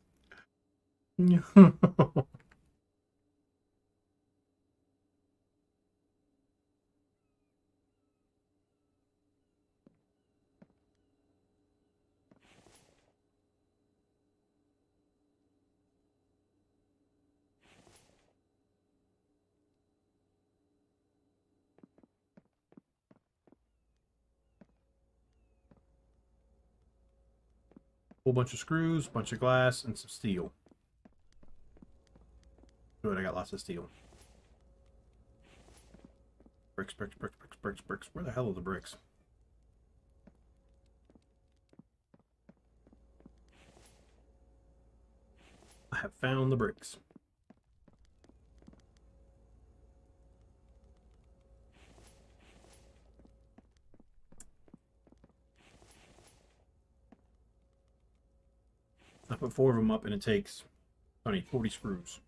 Whole bunch of screws, bunch of glass, and some steel. Good, I got lots of steel. Bricks, bricks, bricks, bricks, bricks, bricks. Where the hell are the bricks? I have found the bricks. I put 4 of them up and it takes, I need 40 screws.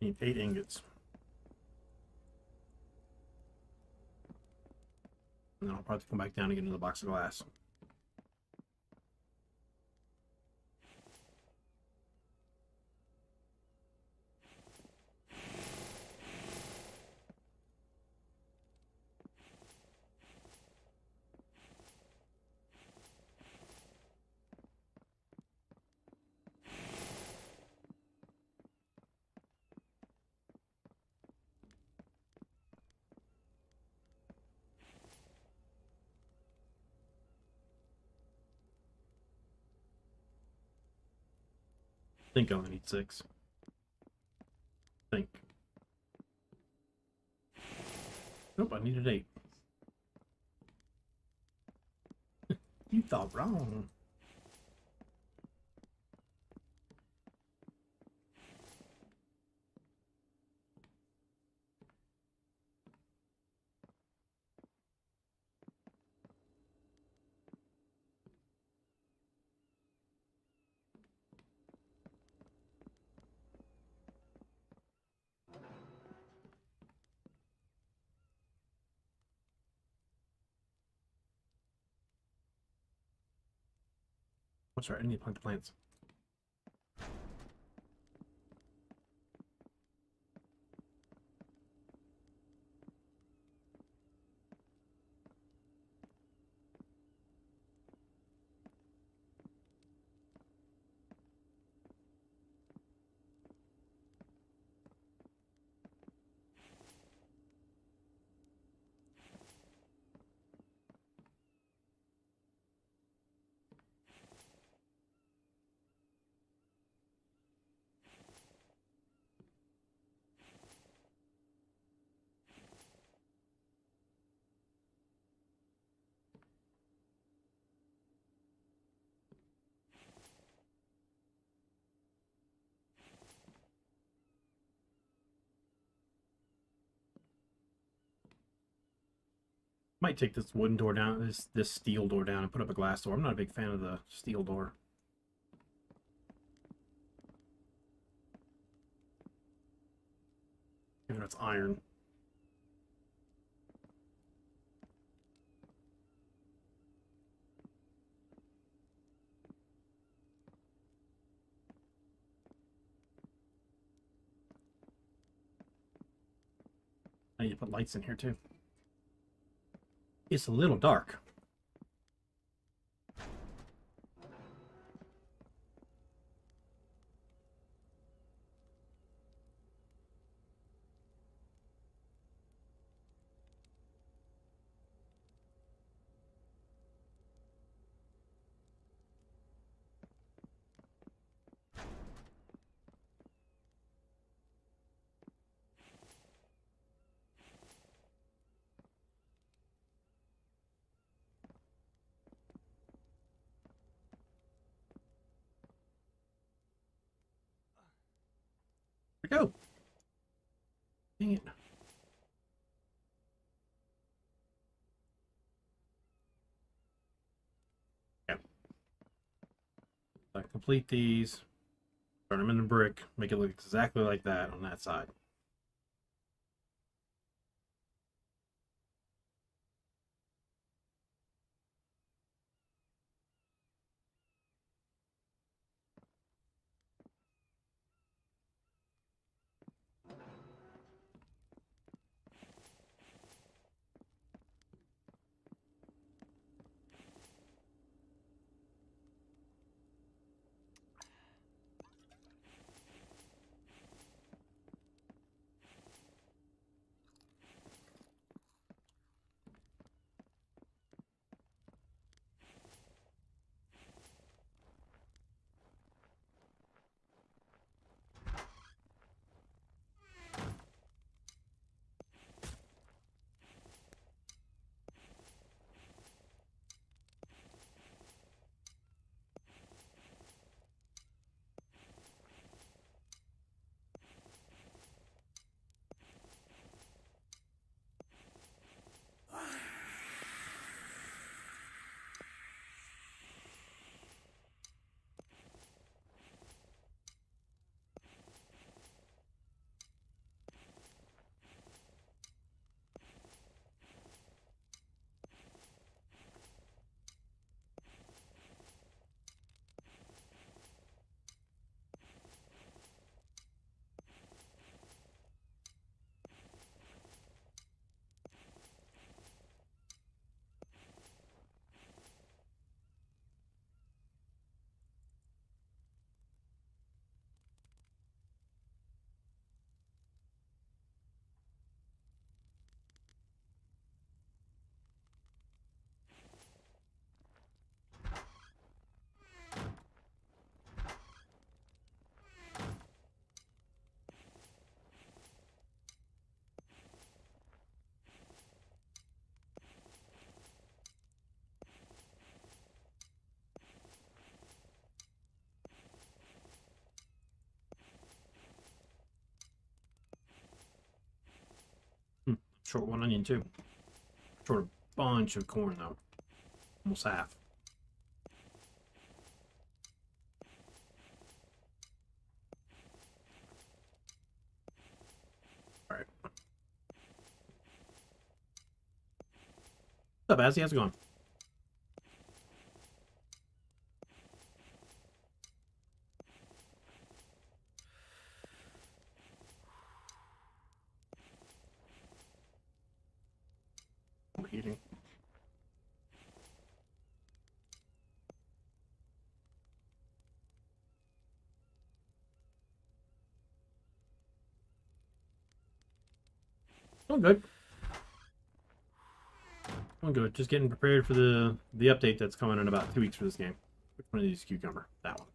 I need 8 ingots. And then I'll probably come back down and get another box of glass. think I only need 6. Think. Nope, I needed 8. You thought wrong. What's right? I need to plant the plants. Might take this wooden door down, this steel door down, and put up a glass door. I'm not a big fan of the steel door. Even though it's iron. I need to put lights in here too. It's a little dark. There we go. Dang it. Yeah. So I complete these, turn them into brick, make it look exactly like that on that side. Short one onion too. Short a bunch of corn though. Almost half. Alright. What's up, Azzy? How's it going? Overheating. Oh, good. Oh, good. Just getting prepared for the update that's coming in about 2 weeks for this game. Which one of these cucumber? That one.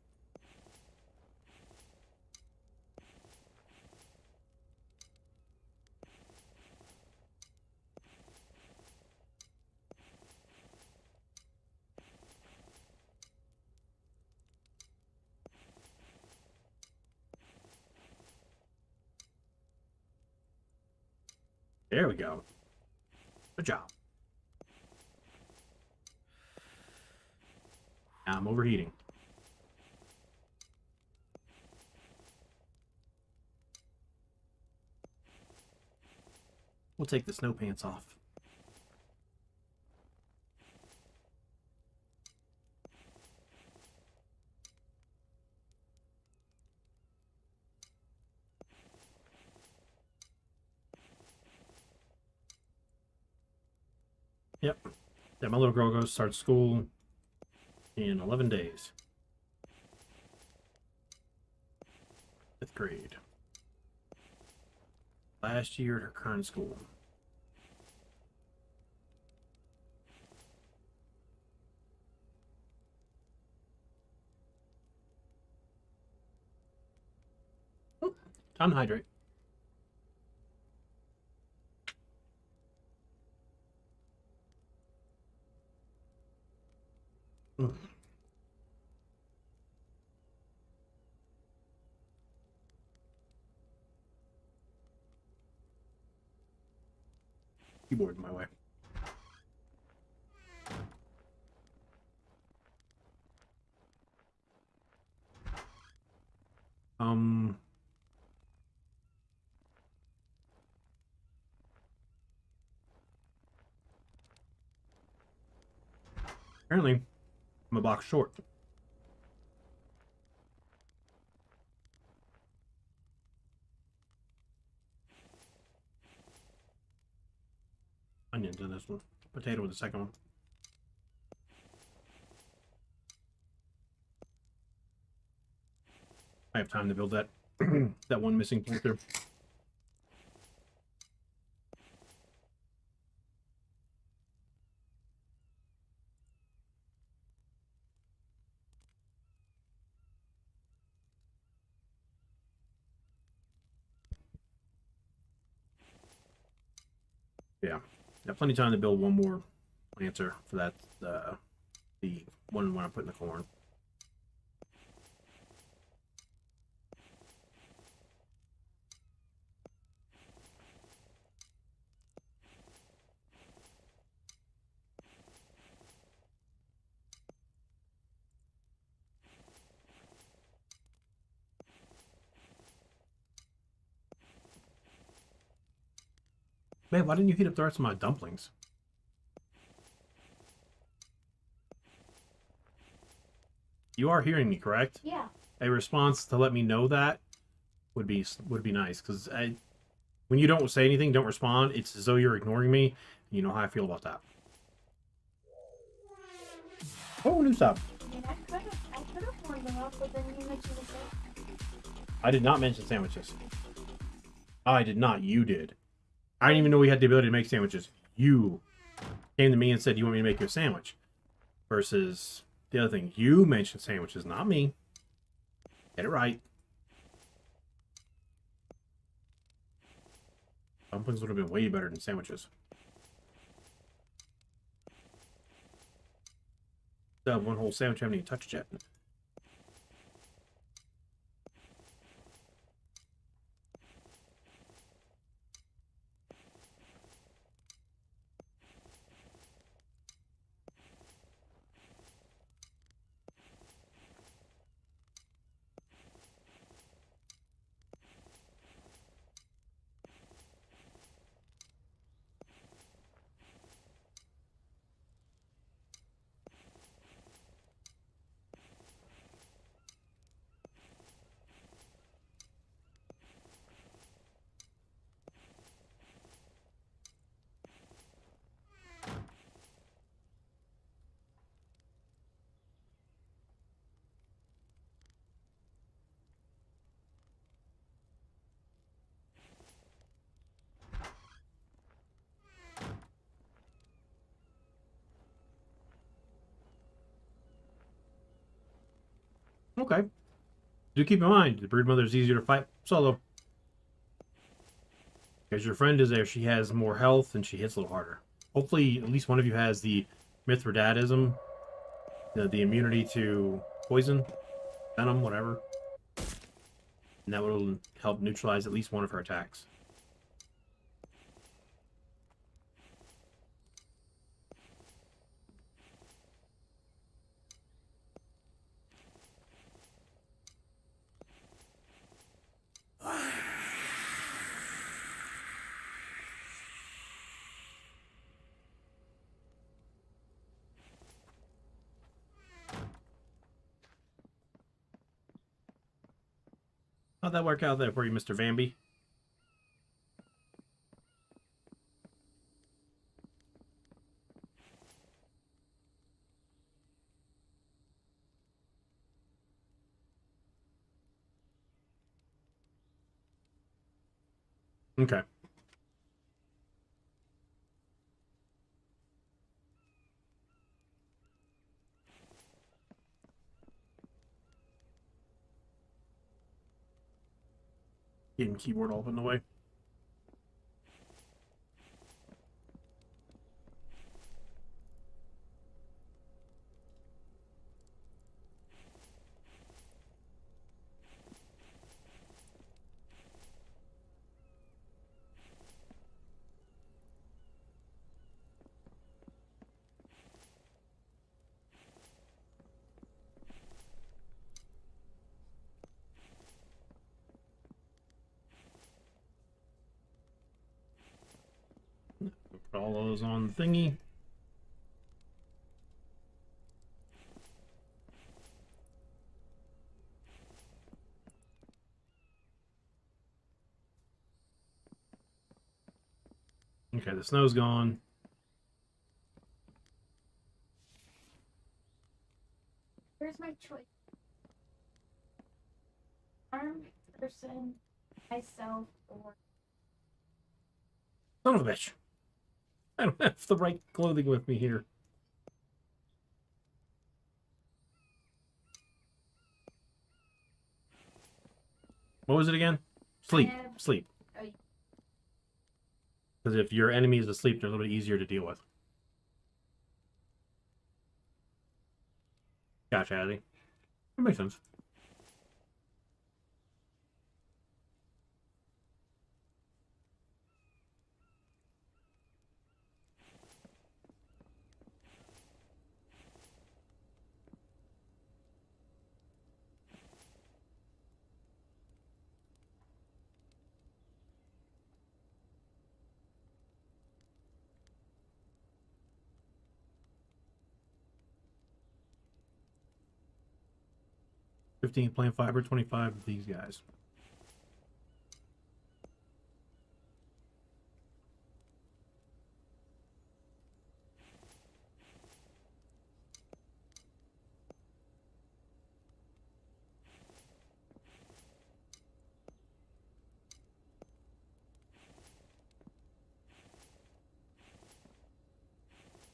There we go. Good job. Now I'm overheating. We'll take the snow pants off. Yep. Yeah, my little girl goes to start school in 11 days. 5th grade. Last year at her current school. Oh, time to hydrate. Mm. Keyboard in my way. Um. Apparently, I'm a box short. Onions in this one. Potato with the second one. I have time to build that that one missing filter. Yeah. Got plenty of time to build one more planter for that the one when I put in the corn. Man, why didn't you heat up the rest of my dumplings? You are hearing me, correct? Yeah. A response to let me know that would be nice, because when you don't say anything, don't respond, it's as though you're ignoring me. You know how I feel about that. Oh, new stuff. I mean, I could have warned them up, but then you mentioned it. I did not mention sandwiches. I did not. You did. I didn't even know we had the ability to make sandwiches. You came to me and said, you want me to make you a sandwich? Versus the other thing. You mentioned sandwiches, not me. Get it right. Dumplings would have been way better than sandwiches. Still have one whole sandwich I haven't even touched yet. Okay. Do keep in mind, the brood mother is easier to fight solo. Because your friend is there, she has more health and she hits a little harder. Hopefully, at least one of you has the Mithridatism, the immunity to poison, venom, whatever. And that will help neutralize at least one of her attacks. How'd that work out there for you, Mr. Vamby? Okay. Getting keyboard all up in the way. Put all those on the thingy. Okay, the snow's gone. Here's my choice. Armed person, myself, or Son of a bitch. I don't have the right clothing with me here. What was it again? Sleep. Sleep. Because if your enemy is asleep, they're a little bit easier to deal with. Gotcha, Addy. That makes sense. $15 plant fiber, 25 of these guys.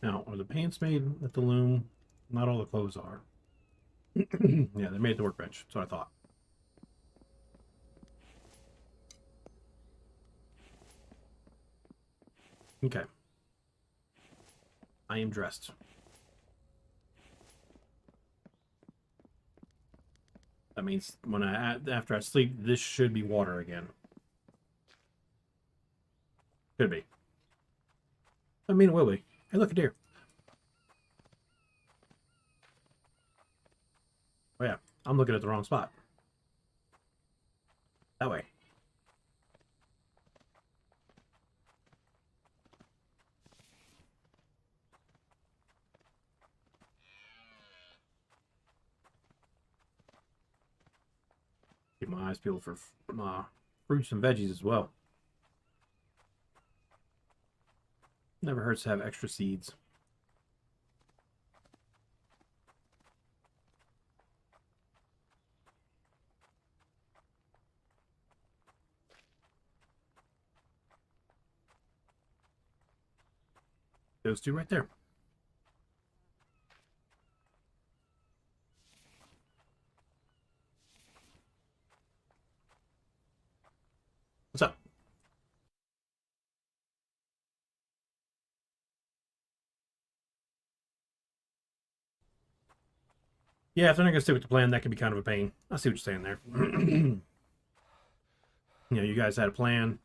Now, are the pants made at the loom? Not all the clothes are. Yeah, they're made at the workbench. That's what I thought. Okay. I am dressed. That means when after I sleep, this should be water again. Could be. I mean, it will be. Hey, look, a deer. Oh yeah, I'm looking at the wrong spot. That way. Keep my eyes peeled for fruits and veggies as well. Never hurts to have extra seeds. Those two right there. Yeah, if they're not gonna stick with the plan, that could be kind of a pain. I see what you're saying there. You know, you guys had a plan.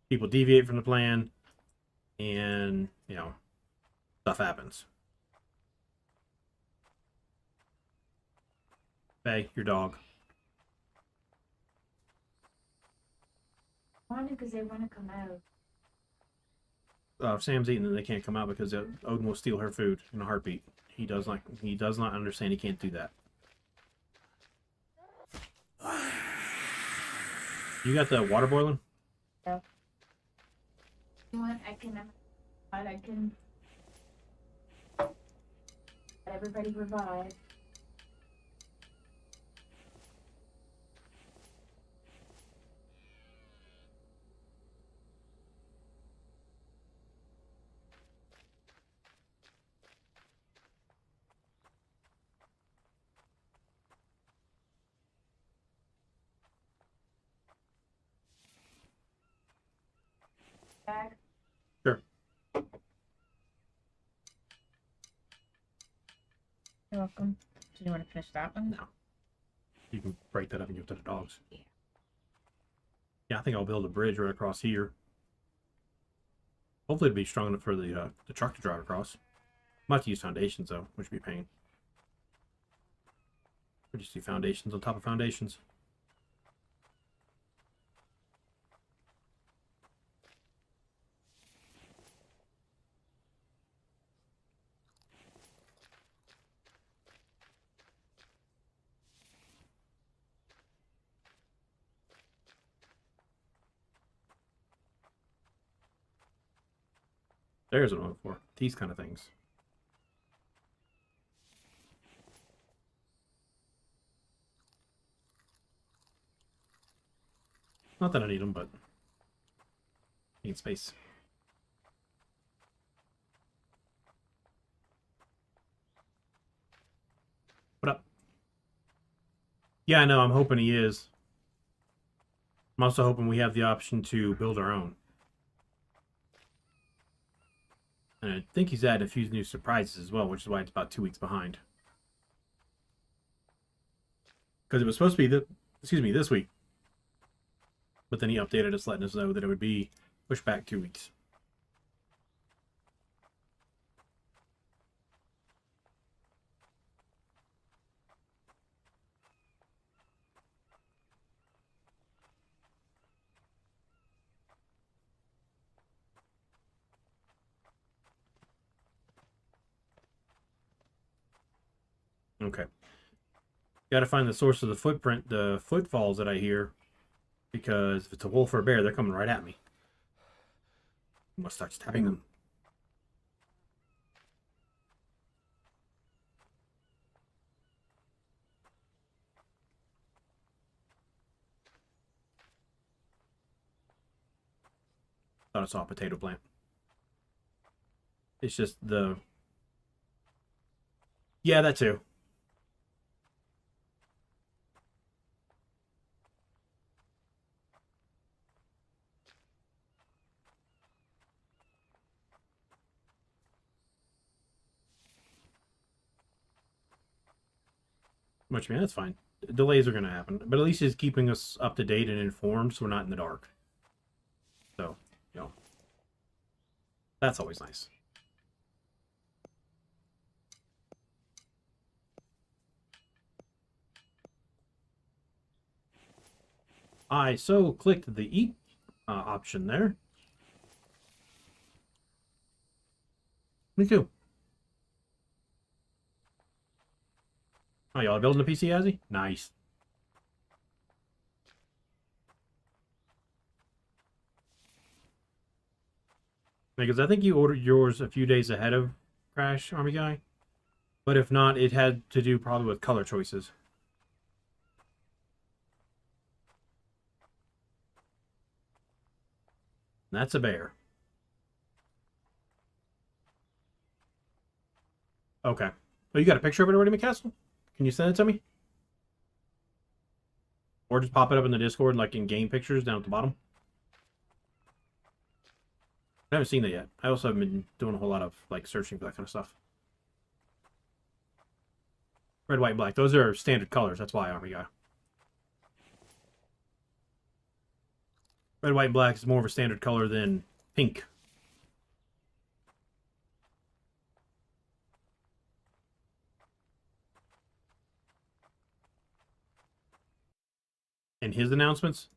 People deviate from the plan, and you know, stuff happens. Hey, your dog. Wanted because they want to come out. If Sam's eating, then they can't come out because Odin will steal her food in a heartbeat. He does not. He does not understand. He can't do that. You got the water boiling? No. You want? I can. I can. Let everybody revive. Bag. Sure. You're welcome. Do you want to finish that one? No. You can break that up and give it to the dogs. Yeah, I think I'll build a bridge right across here. Hopefully, it'll be strong enough for the truck to drive across. Might have to use foundations though, which would be a pain. We just do foundations on top of foundations. There's what I'm looking for. These kind of things. Not that I need them, but need space. What up? Yeah, I know. I'm hoping he is. I'm also hoping we have the option to build our own. And I think he's added a few new surprises as well, which is why it's about 2 weeks behind. Because it was supposed to be this week. But then he updated us, letting us know that it would be pushed back 2 weeks. Okay. Got to find the source of the footprint, the footfalls that I hear. Because if it's a wolf or a bear, they're coming right at me. I must start stabbing them. Thought I saw a potato plant. It's just the... Yeah, that too. Which, man, that's fine. Delays are going to happen. But at least it's keeping us up to date and informed so we're not in the dark. So, you know. That's always nice. I so clicked the eat option there. Me too. Oh, y'all are building a PC, Azzy? Nice. Because I think you ordered yours a few days ahead of Crash Army Guy. But if not, it had to do probably with color choices. That's a bear. Okay. Oh, you got a picture of it already, McCastle? Can you send it to me? Or just pop it up in the Discord, like in game pictures down at the bottom? I haven't seen that yet. I also haven't been doing a whole lot of like searching for that kind of stuff. Red, white, and black. Those are standard colors. That's why, Army Guy. Red, white, and black is more of a standard color than pink. And his announcements?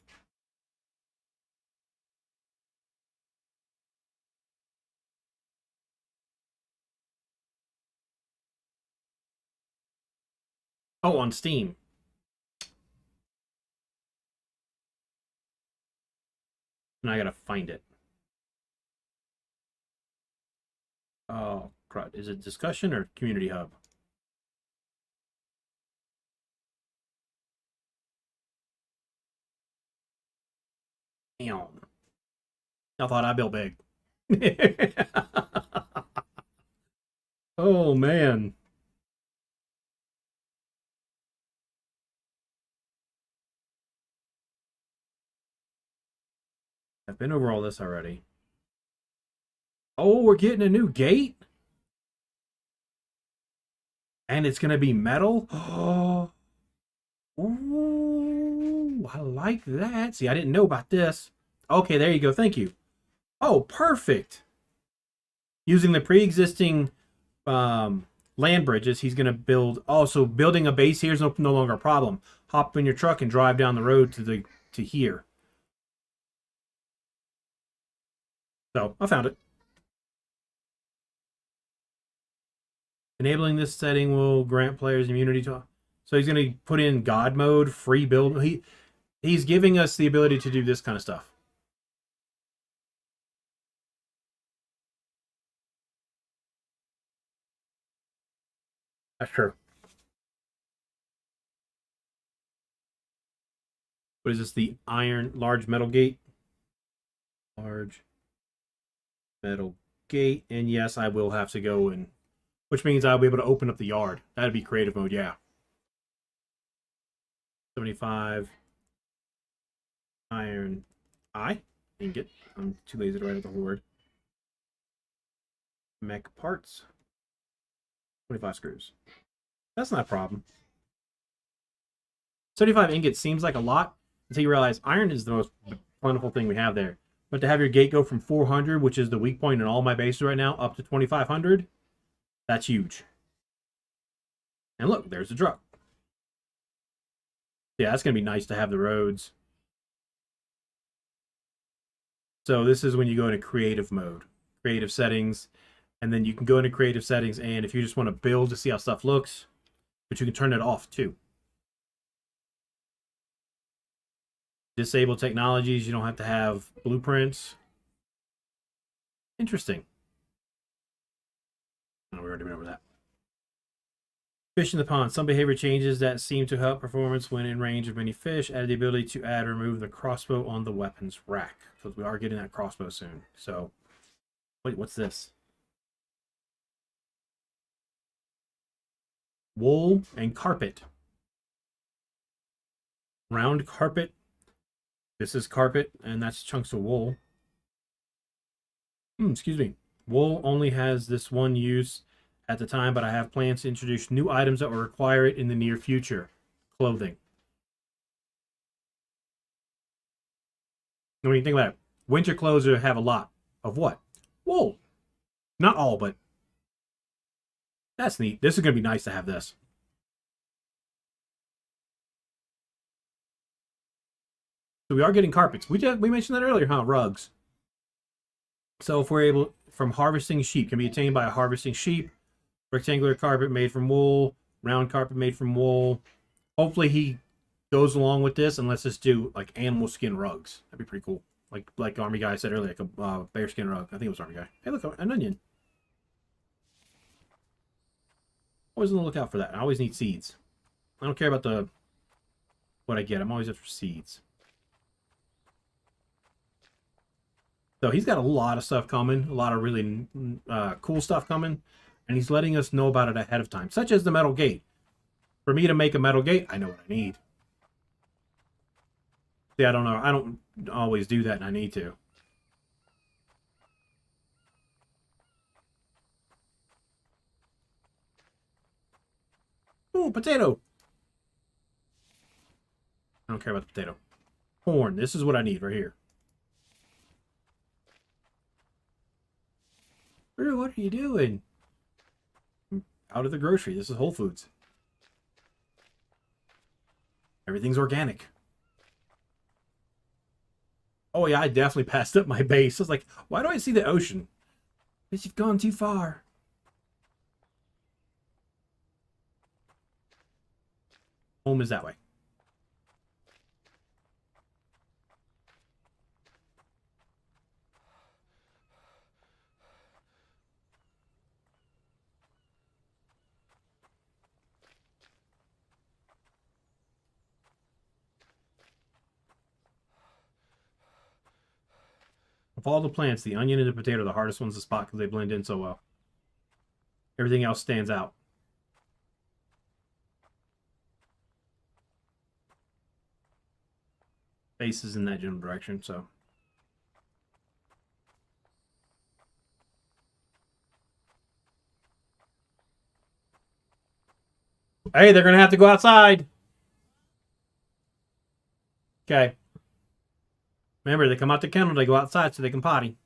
Oh, on Steam. And I gotta find it. Oh, crud. Is it discussion or community hub? Damn. I thought I built big. Oh, man. I've been over all this already. Oh, we're getting a new gate? And it's going to be metal? Oh. Ooh, I like that. See, I didn't know about this. Okay, there you go. Thank you. Oh, perfect. Using the pre-existing land bridges, he's going to build... Oh, so building a base here is no longer a problem. Hop in your truck and drive down the road to here. So, I found it. Enabling this setting will grant players immunity to... So he's going to put in God mode, free build. He's giving us the ability to do this kind of stuff. That's true. What is this? The large metal gate? Large metal gate. And yes, I will have to go and... Which means I'll be able to open up the yard. That'd be creative mode, yeah. 75 iron ingot. I'm too lazy to write out the whole word. Mech parts. 25 screws. That's not a problem. 75 ingots seems like a lot until you realize iron is the most plentiful thing we have there. But to have your gate go from 400, which is the weak point in all my bases right now, up to 2500, that's huge. And look, there's the truck. Yeah, that's going to be nice to have the roads. So this is when you go into creative mode, creative settings, and then you can go into creative settings, and if you just want to build to see how stuff looks, but you can turn it off too. Disable technologies, you don't have to have blueprints. Interesting. Oh, we already went over that. Fish in the pond. Some behavior changes that seem to help performance when in range of many fish. Add the ability to add or remove the crossbow on the weapons rack. So we are getting that crossbow soon. So, wait, what's this? Wool and carpet. Round carpet. This is carpet, and that's chunks of wool. Excuse me. Wool only has this one use at the time, but I have plans to introduce new items that will require it in the near future. Clothing. When you think about it, winter clothes have a lot of what? Wool. Not all, but that's neat. This is going to be nice to have this. So we are getting carpets. We mentioned that earlier, huh? Rugs. So if we're able, from harvesting sheep, can be attained by a harvesting sheep. Rectangular carpet made from wool. Round carpet made from wool. Hopefully he goes along with this and lets us do like animal skin rugs. That'd be pretty cool. Like Army Guy said earlier, like a bear skin rug. I think it was Army Guy. Hey, look, an onion. Always on the lookout for that. I always need seeds. I don't care about what I get. I'm always after seeds. So he's got a lot of stuff coming, a lot of really cool stuff coming, and he's letting us know about it ahead of time, such as the metal gate. For me to make a metal gate, I know what I need. See, I don't know. I don't always do that, and I need to. Ooh, potato. I don't care about the potato. Corn. This is what I need right here. Drew, what are you doing? I'm out of the grocery. This is Whole Foods. Everything's organic. Oh yeah, I definitely passed up my base. I was like, why do I see the ocean? Because you've gone too far. Home is that way. Of all the plants, the onion and the potato are the hardest ones to spot because they blend in so well. Everything else stands out. Base is in that general direction, so. Hey, they're going to have to go outside. Okay. Remember, they come out the kennel, they go outside so they can potty.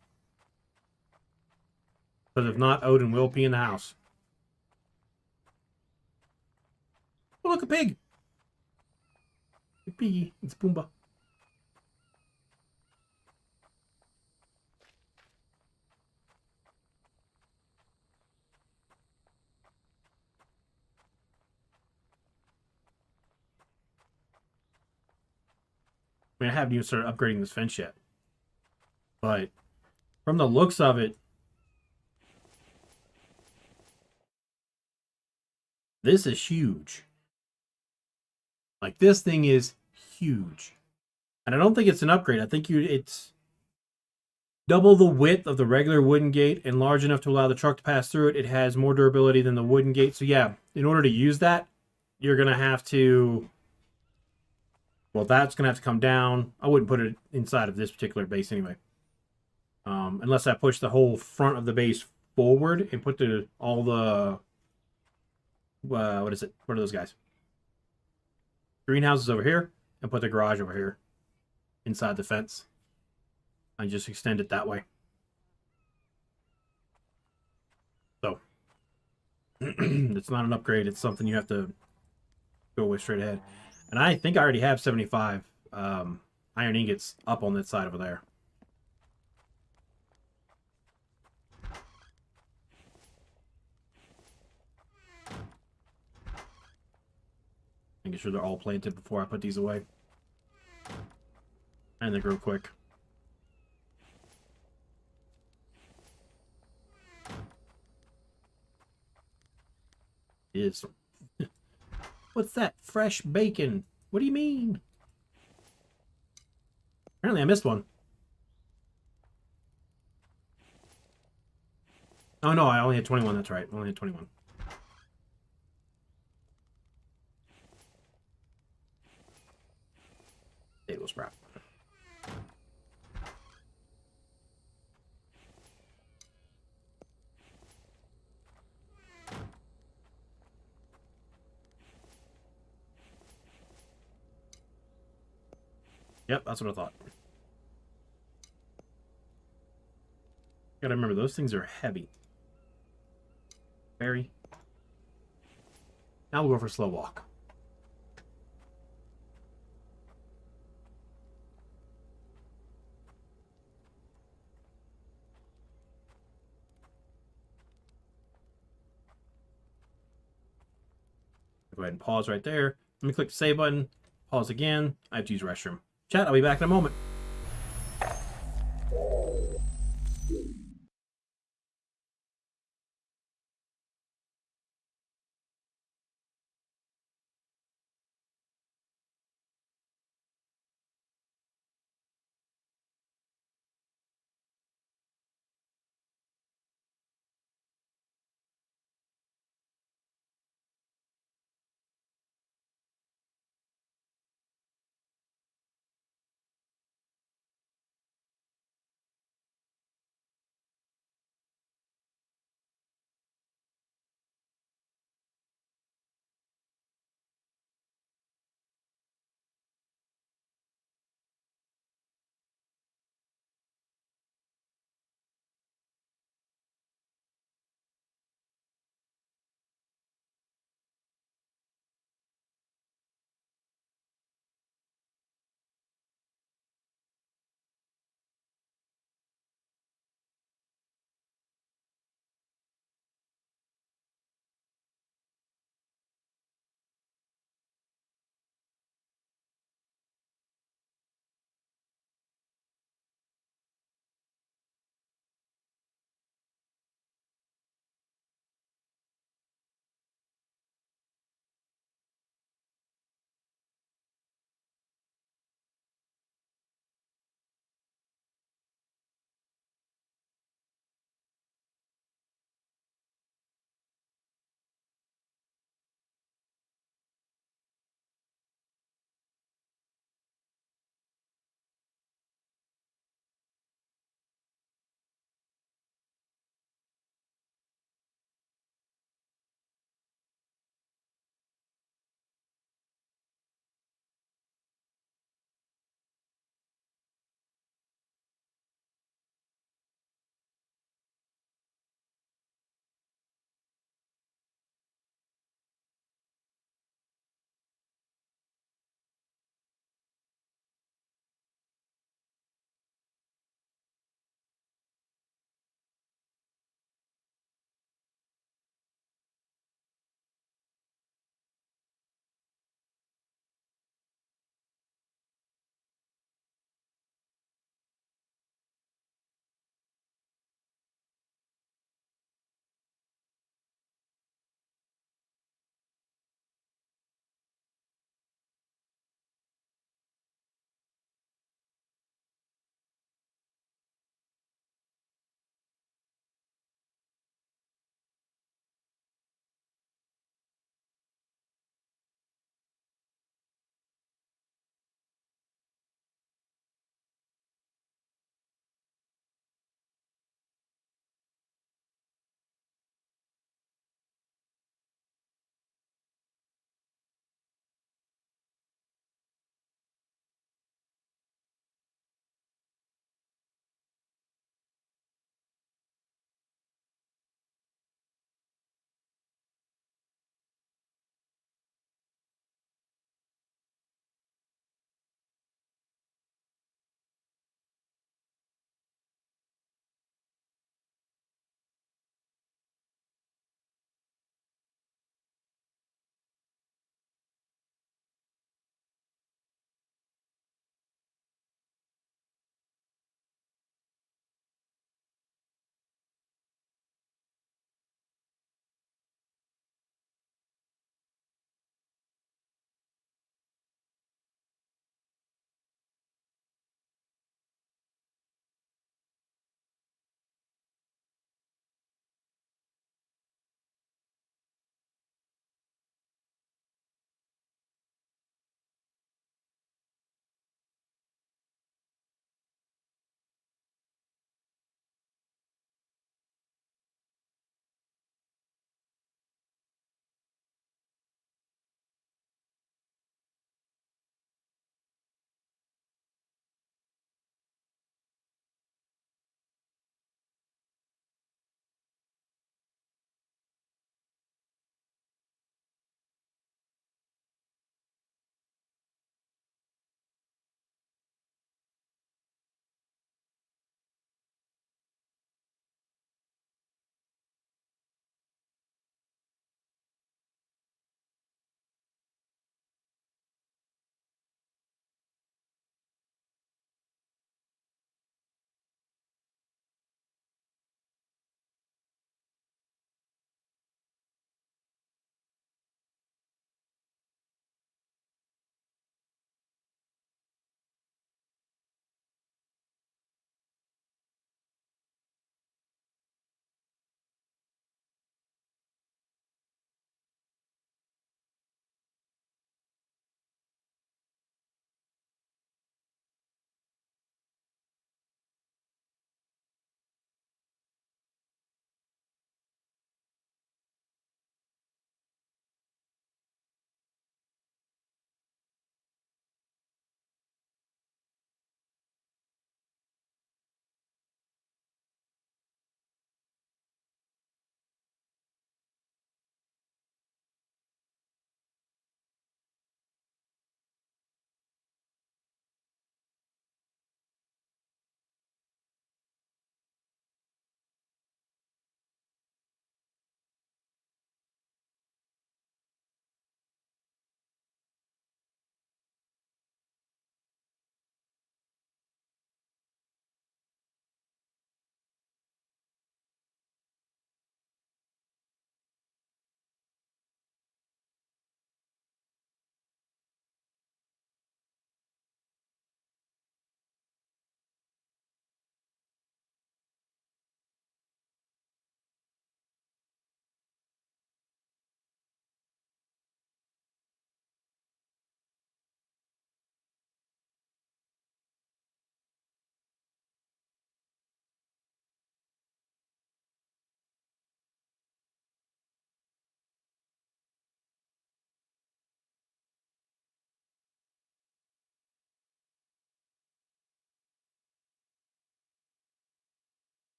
Because if not, Odin will pee in the house. Oh, look, a pig. A piggy. It's Pumbaa. I mean, I haven't even started upgrading this fence yet. But from the looks of it, this is huge. Like, this thing is huge. And I don't think it's an upgrade. I think it's double the width of the regular wooden gate and large enough to allow the truck to pass through it. It has more durability than the wooden gate. So yeah, in order to use that, you're going to have to... Well, that's going to have to come down. I wouldn't put it inside of this particular base anyway. Unless I push the whole front of the base forward and put all the... what is it? What are those guys? Greenhouses over here and put the garage over here inside the fence. I just extend it that way. So it's not an upgrade. It's something you have to go with straight ahead. And I think I already have 75 iron ingots up on that side over there. Making sure they're all planted before I put these away. And they grow quick. Is what's that? Fresh bacon. What do you mean? Apparently I missed one. Oh no, I only had 21, that's right. I only had 21. Potato sprout. Yep, that's what I thought. Gotta remember, those things are heavy. Very. Now we'll go for a slow walk. Go ahead and pause right there. Let me click the save button. Pause again. I have to use the restroom. Chat, I'll be back in a moment.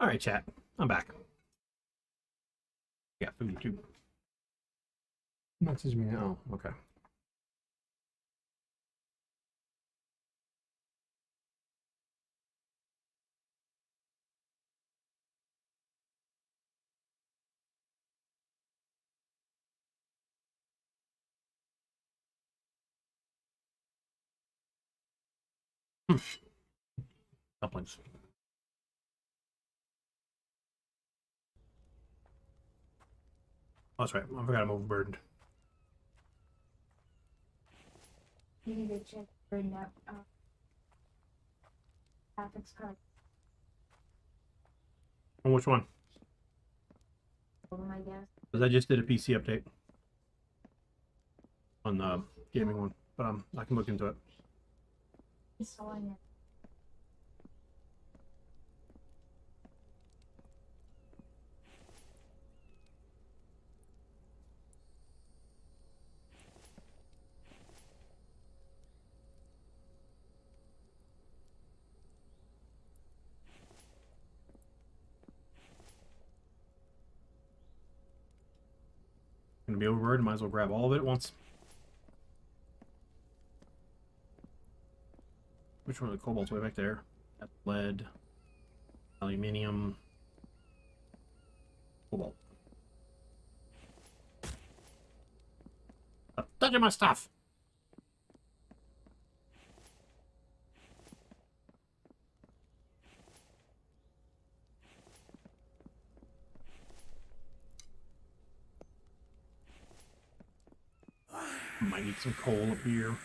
right, chat. I'm back. Yeah, food too. Message me now. Okay. Dumplings. Oh, that's right. I forgot I'm overburdened. You need to check your net. Graphics card. On which one? I guess. Because I just did a PC update on the gaming one, but I can look into it. It's on it. Gonna be overburdened. Might as well grab all of it at once. Which one of the cobalt's way back there? That's lead, aluminium, cobalt. Stop touching my stuff! Might need some coal up here.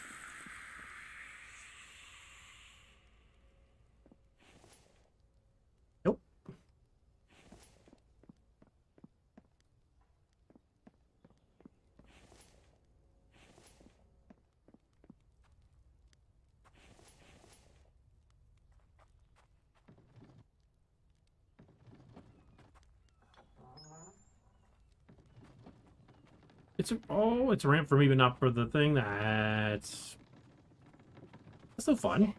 Nope. It's a ramp for me, but not for the thing. That's still fun.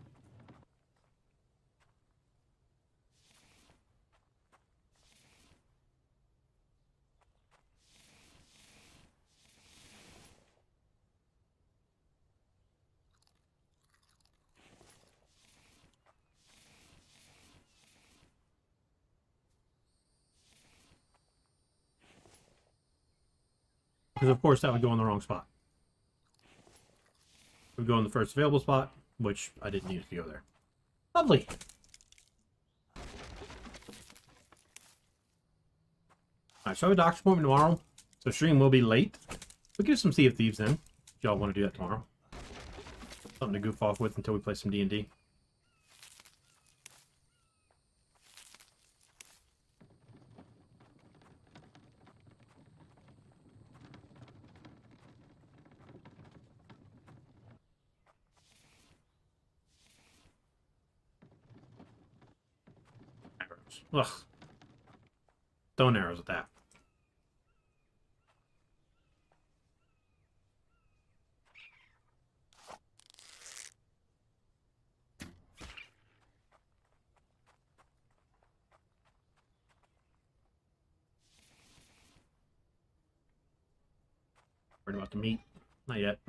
Because of course that would go in the wrong spot. It would go in the first available spot, which I didn't need to go there. Lovely. Alright, so I have a doctor's appointment tomorrow. So stream will be late. We'll give some Sea of Thieves then. If y'all want to do that tomorrow. Something to goof off with until we play some D&D. Arrows. Ugh. Stone arrows at that. Worried about the meat. Not yet.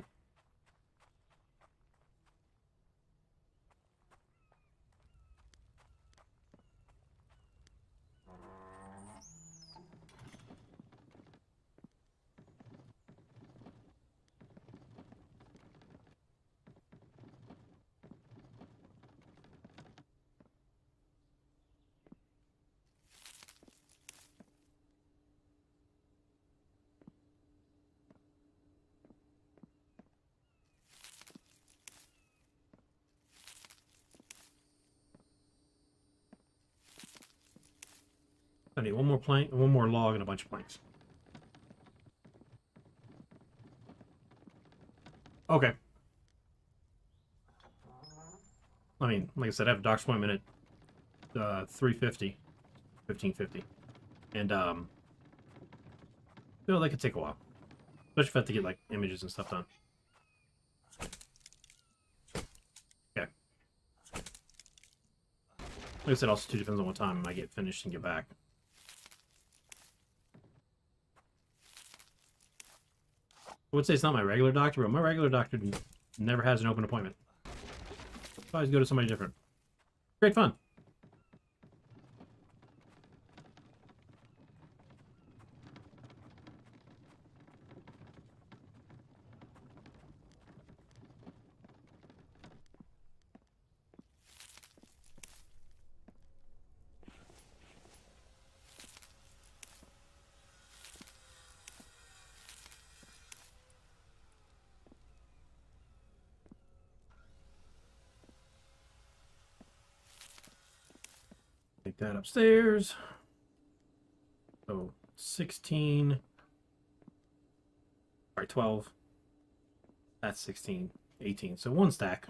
I need one more plank, one more log, and a bunch of planks. Okay. I mean, like I said, I have a doctor's appointment at 3:50, 15:50, and you know, that could take a while, especially if I have to get like images and stuff done. Okay. Like I said, also too depends on what time I get finished and get back. I would say it's not my regular doctor, but my regular doctor never has an open appointment. I always go to somebody different. Great fun. Take that upstairs. So 16. Sorry, 12. That's 16. 18. So one stack.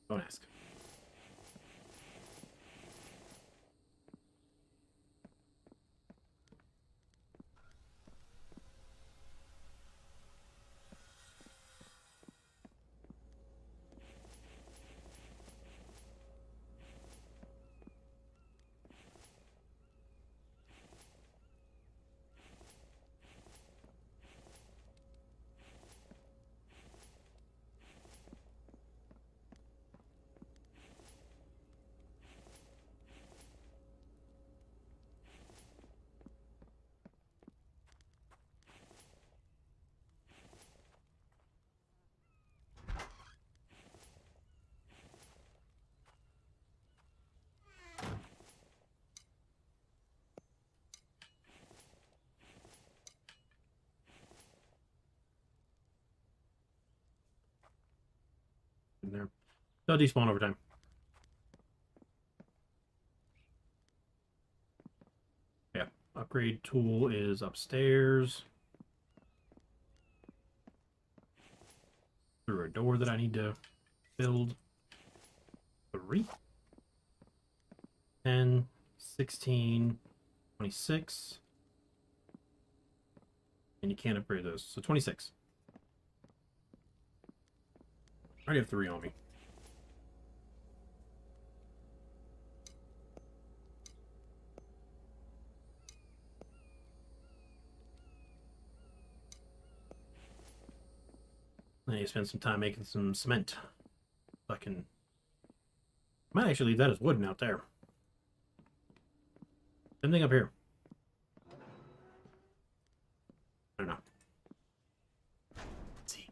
Don't ask. In there. They'll despawn over time. Yeah. Upgrade tool is upstairs. Through a door that I need to build. 3. 10, 16, 26. And you can't upgrade those. So 26. I already have 3 on me. I need to spend some time making some cement. Fucking. Might actually leave that as wooden out there. Same thing up here. I don't know. Let's see.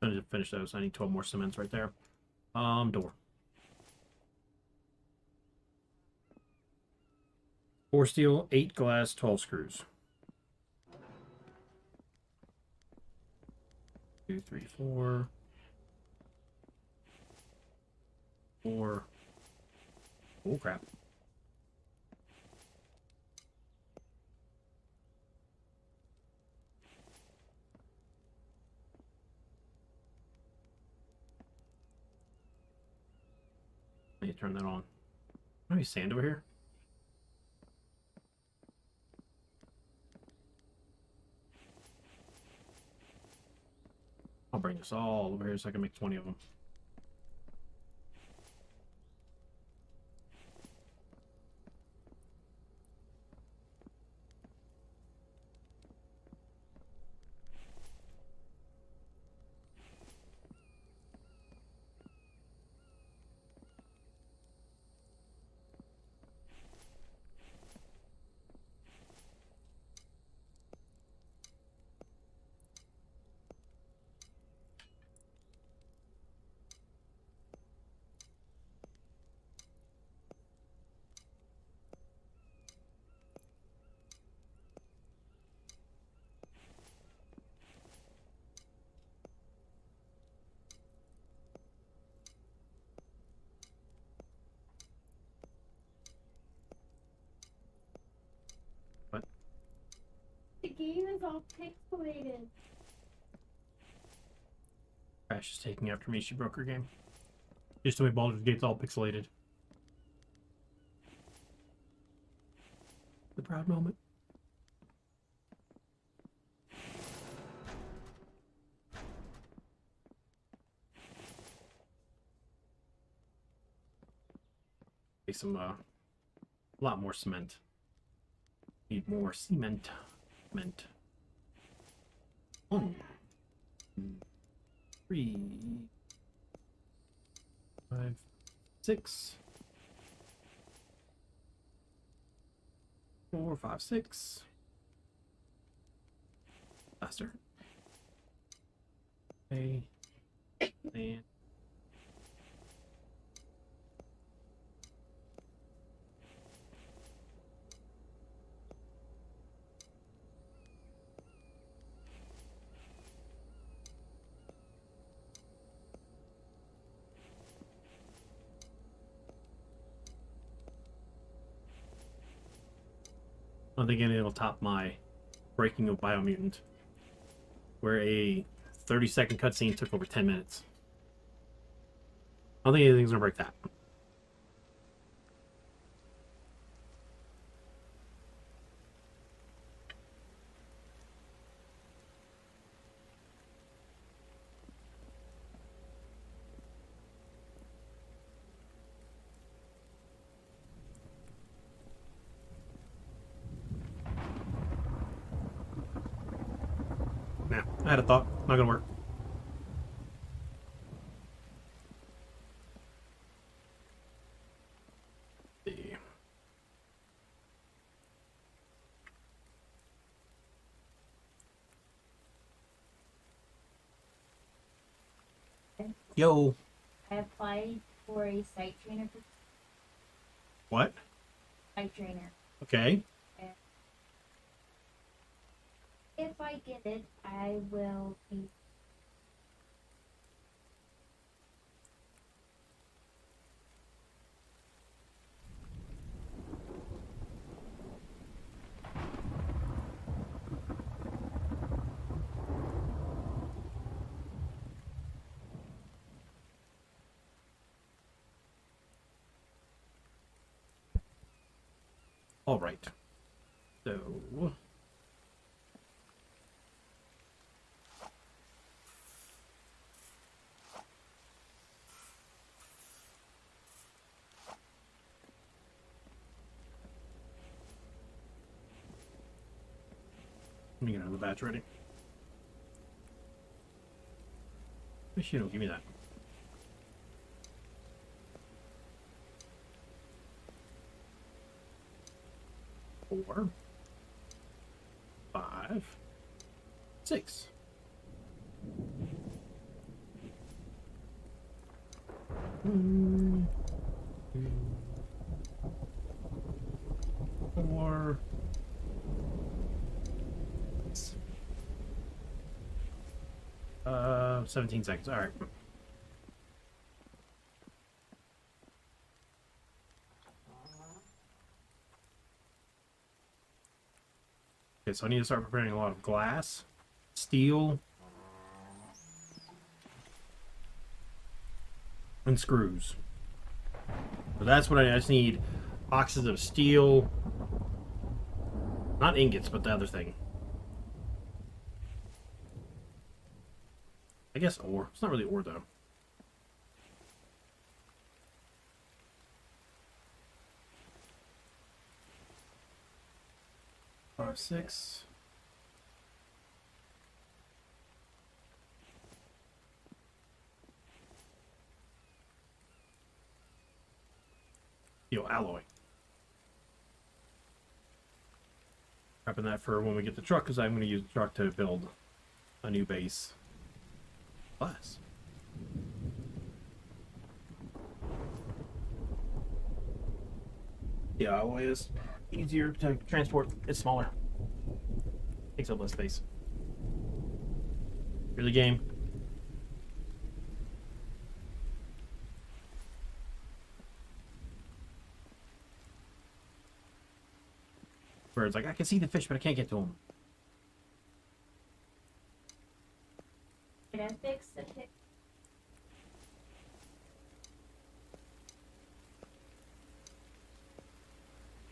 I need to finish those. I need 12 more cements right there. Door. 4 steel, 8 glass, 12 screws. 2, 3, 4. 4. Oh crap. I need to turn that on. Maybe sand over here? I'll bring this all over here so I can make 20 of them. game is all pixelated. Crash is taking after me. She broke her game. Just the way Baldur's Gate's all pixelated. The proud moment. Okay, some a lot more cement. Need more cement. Cement. 1, 2, 3, 5, 6, 4, 5, 6. Faster. Okay. And I'm thinking it'll top my Breaking of Biomutant, where a 30-second cutscene took over 10 minutes. I don't think anything's gonna break that. Nah, I had a thought. Not gonna work. See. Yo. I applied for a site trainer. What? Site trainer. Okay. If I get it, I will be. All right. So. Let me get another batch ready. Wish you don't give me that. Four, 5, 6. One, 2, 4. 17 seconds. All right. Okay, so I need to start preparing a lot of glass, steel, and screws. So that's what I just need. Boxes of steel. Not ingots, but the other thing. I guess ore. It's not really ore, though. Five, 6. Steel alloy. Prepping that for when we get the truck, because I'm going to use the truck to build a new base. Glass. The alloy is easier to transport. It's smaller. Takes up less space. Here's the game. Where it's like, I can see the fish, but I can't get to them.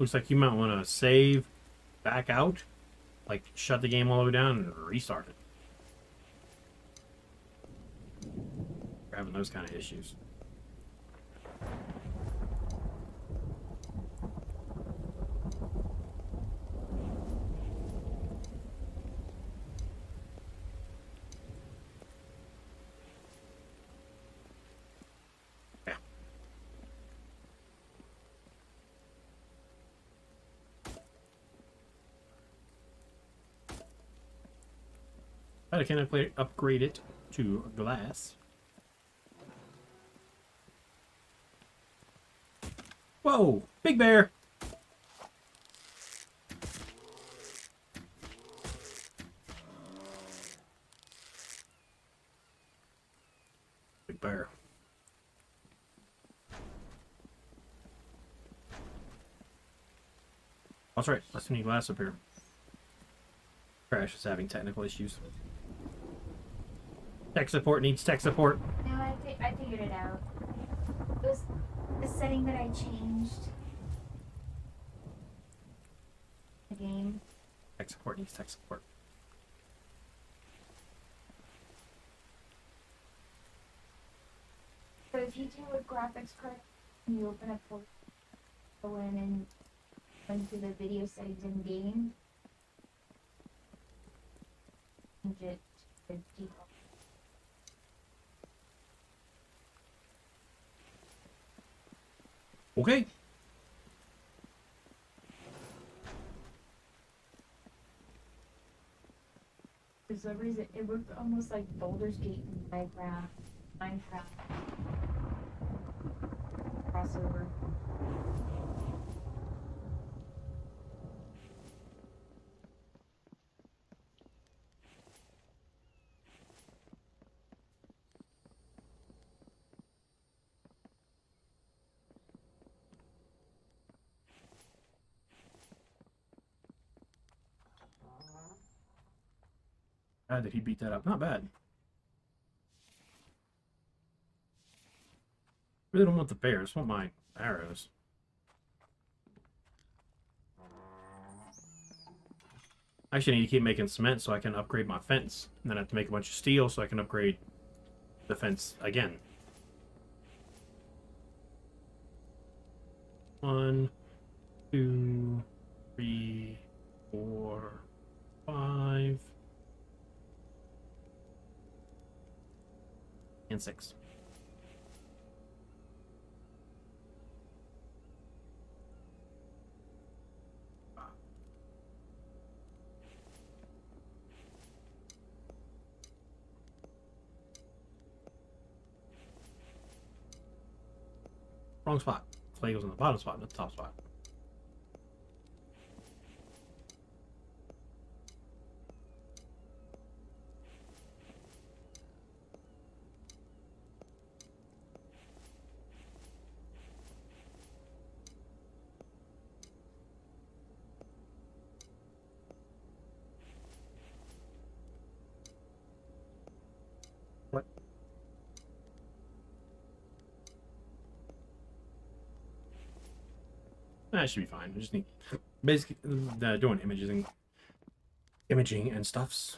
Looks like you might want to save, back out, like shut the game all the way down and restart it. We're having those kind of issues. Yeah. But I can upgrade it to glass. Whoa! Big bear! Big bear. That's right. Let's need glass up here. Crash is having technical issues. Tech support needs tech support. No, I figured it out. It was the setting that I changed. The game. Tech support needs tech support. So if you do a graphics card and you open up go in and run through the video settings in game, change it to default. Okay. For some reason, it looked almost like Baldur's Gate and Minecraft crossover. How did he beat that up? Not bad. Really don't want the bears. Want my arrows. I actually need to keep making cement so I can upgrade my fence. And then I have to make a bunch of steel so I can upgrade the fence again. 1, 2, 3, 4, 5, and 6. Wrong spot. Clay goes in the bottom spot, not the top spot. What? That should be fine. I just need basically doing imaging and stuffs.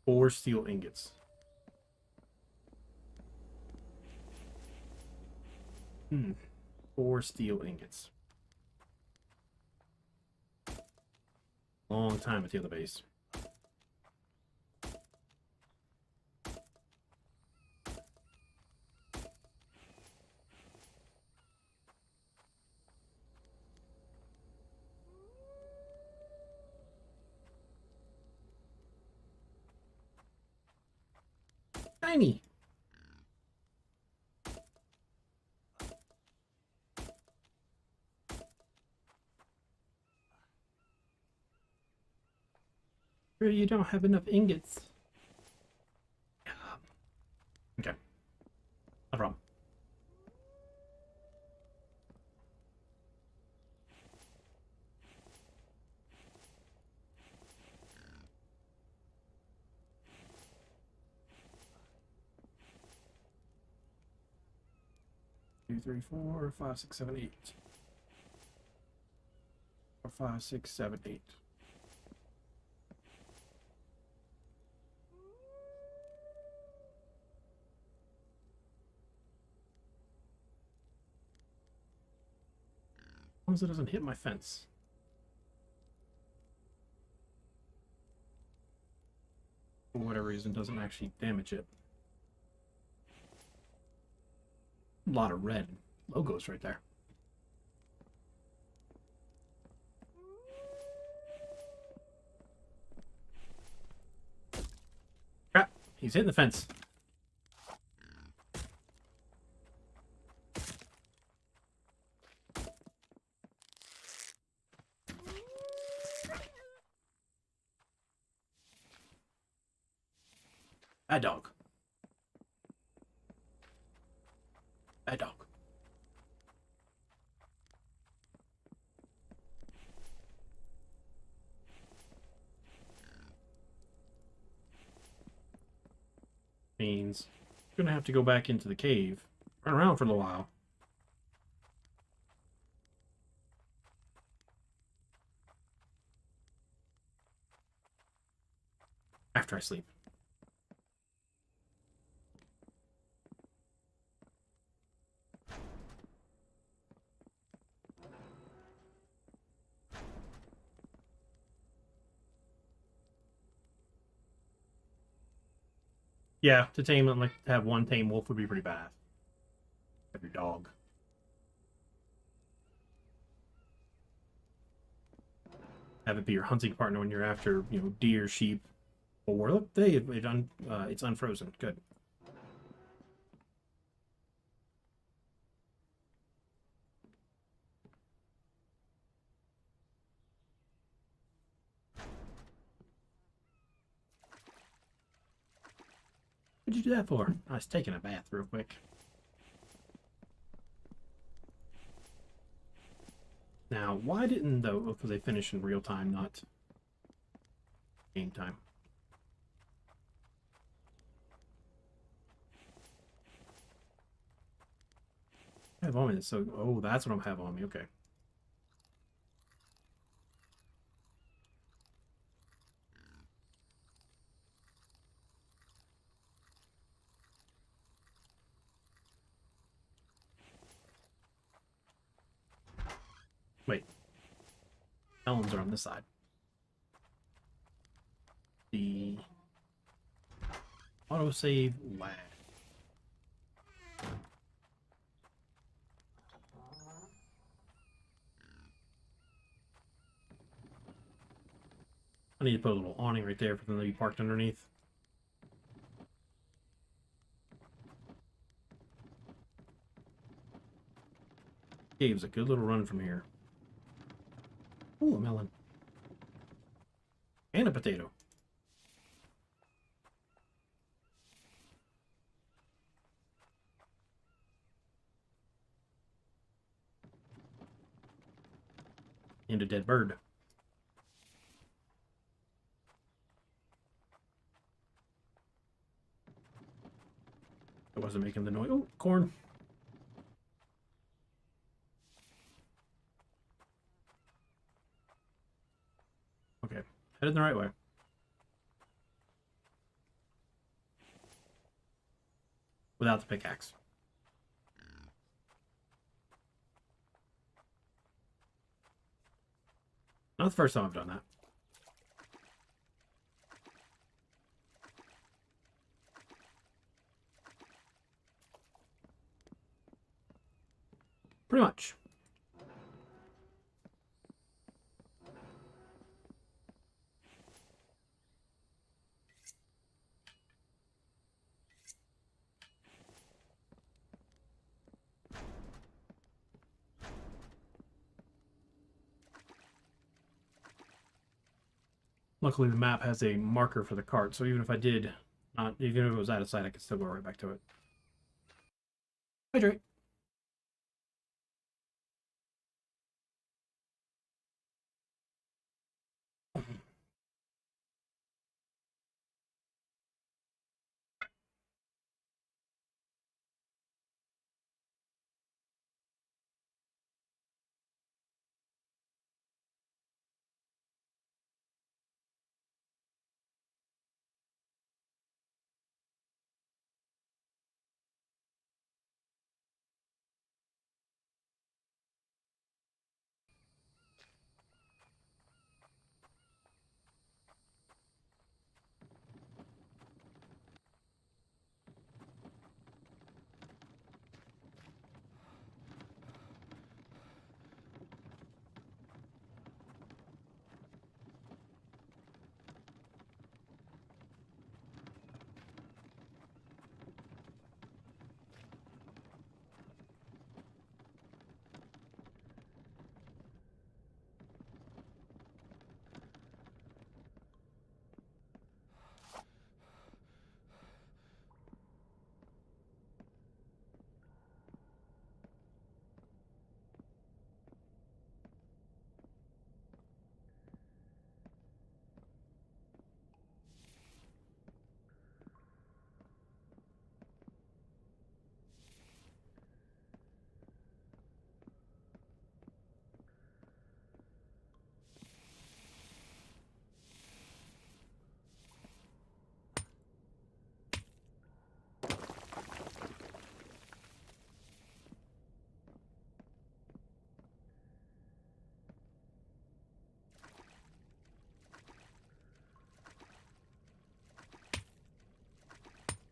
4 steel ingots. 4 steel ingots. Long time at the other base. Tiny. Sure, you don't have enough ingots. Okay. No problem. 2, 3, 4, 5, 6, 7, 8. 4, 5, 6, 7, 8. As long as it doesn't hit my fence. For whatever reason, doesn't actually damage it. A lot of red logos right there. Crap! He's hitting the fence. Bad dog. Bad dog. Means I'm gonna have to go back into the cave, run around for a little while. After I sleep. Yeah, to tame it, like to have one tame wolf would be pretty bad. Have your dog. Have it be your hunting partner when you're after, deer, sheep, or look, it's unfrozen. Good. What'd you do that for? I was taking a bath real quick. Now, why didn't though? Because they finish in real time, not game time. I have on me. So, oh, that's what I have on me. Okay. Wait. Melons are on this side. The autosave lag. I need to put a little awning right there for them to be parked underneath. Cave's a good little run from here. Ooh, a melon. And a potato. And a dead bird. I wasn't making the noise. Oh, corn. Okay, headed the right way. Without the pickaxe. Not the first time I've done that. Pretty much. Luckily, the map has a marker for the cart, so even if even if it was out of sight, I could still go right back to it. Hydrate.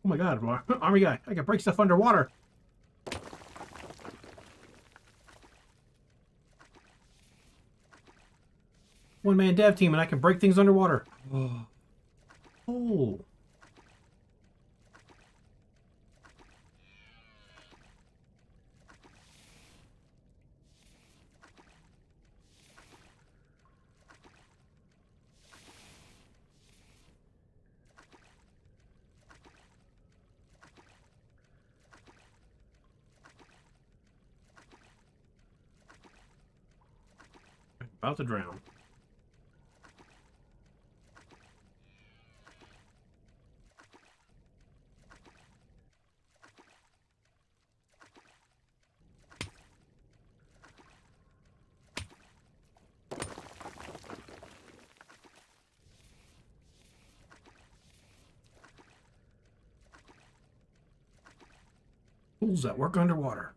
Oh my god, army guy, I can break stuff underwater. One-man dev team and I can break things underwater. Oh. About to drown. Tools that work underwater.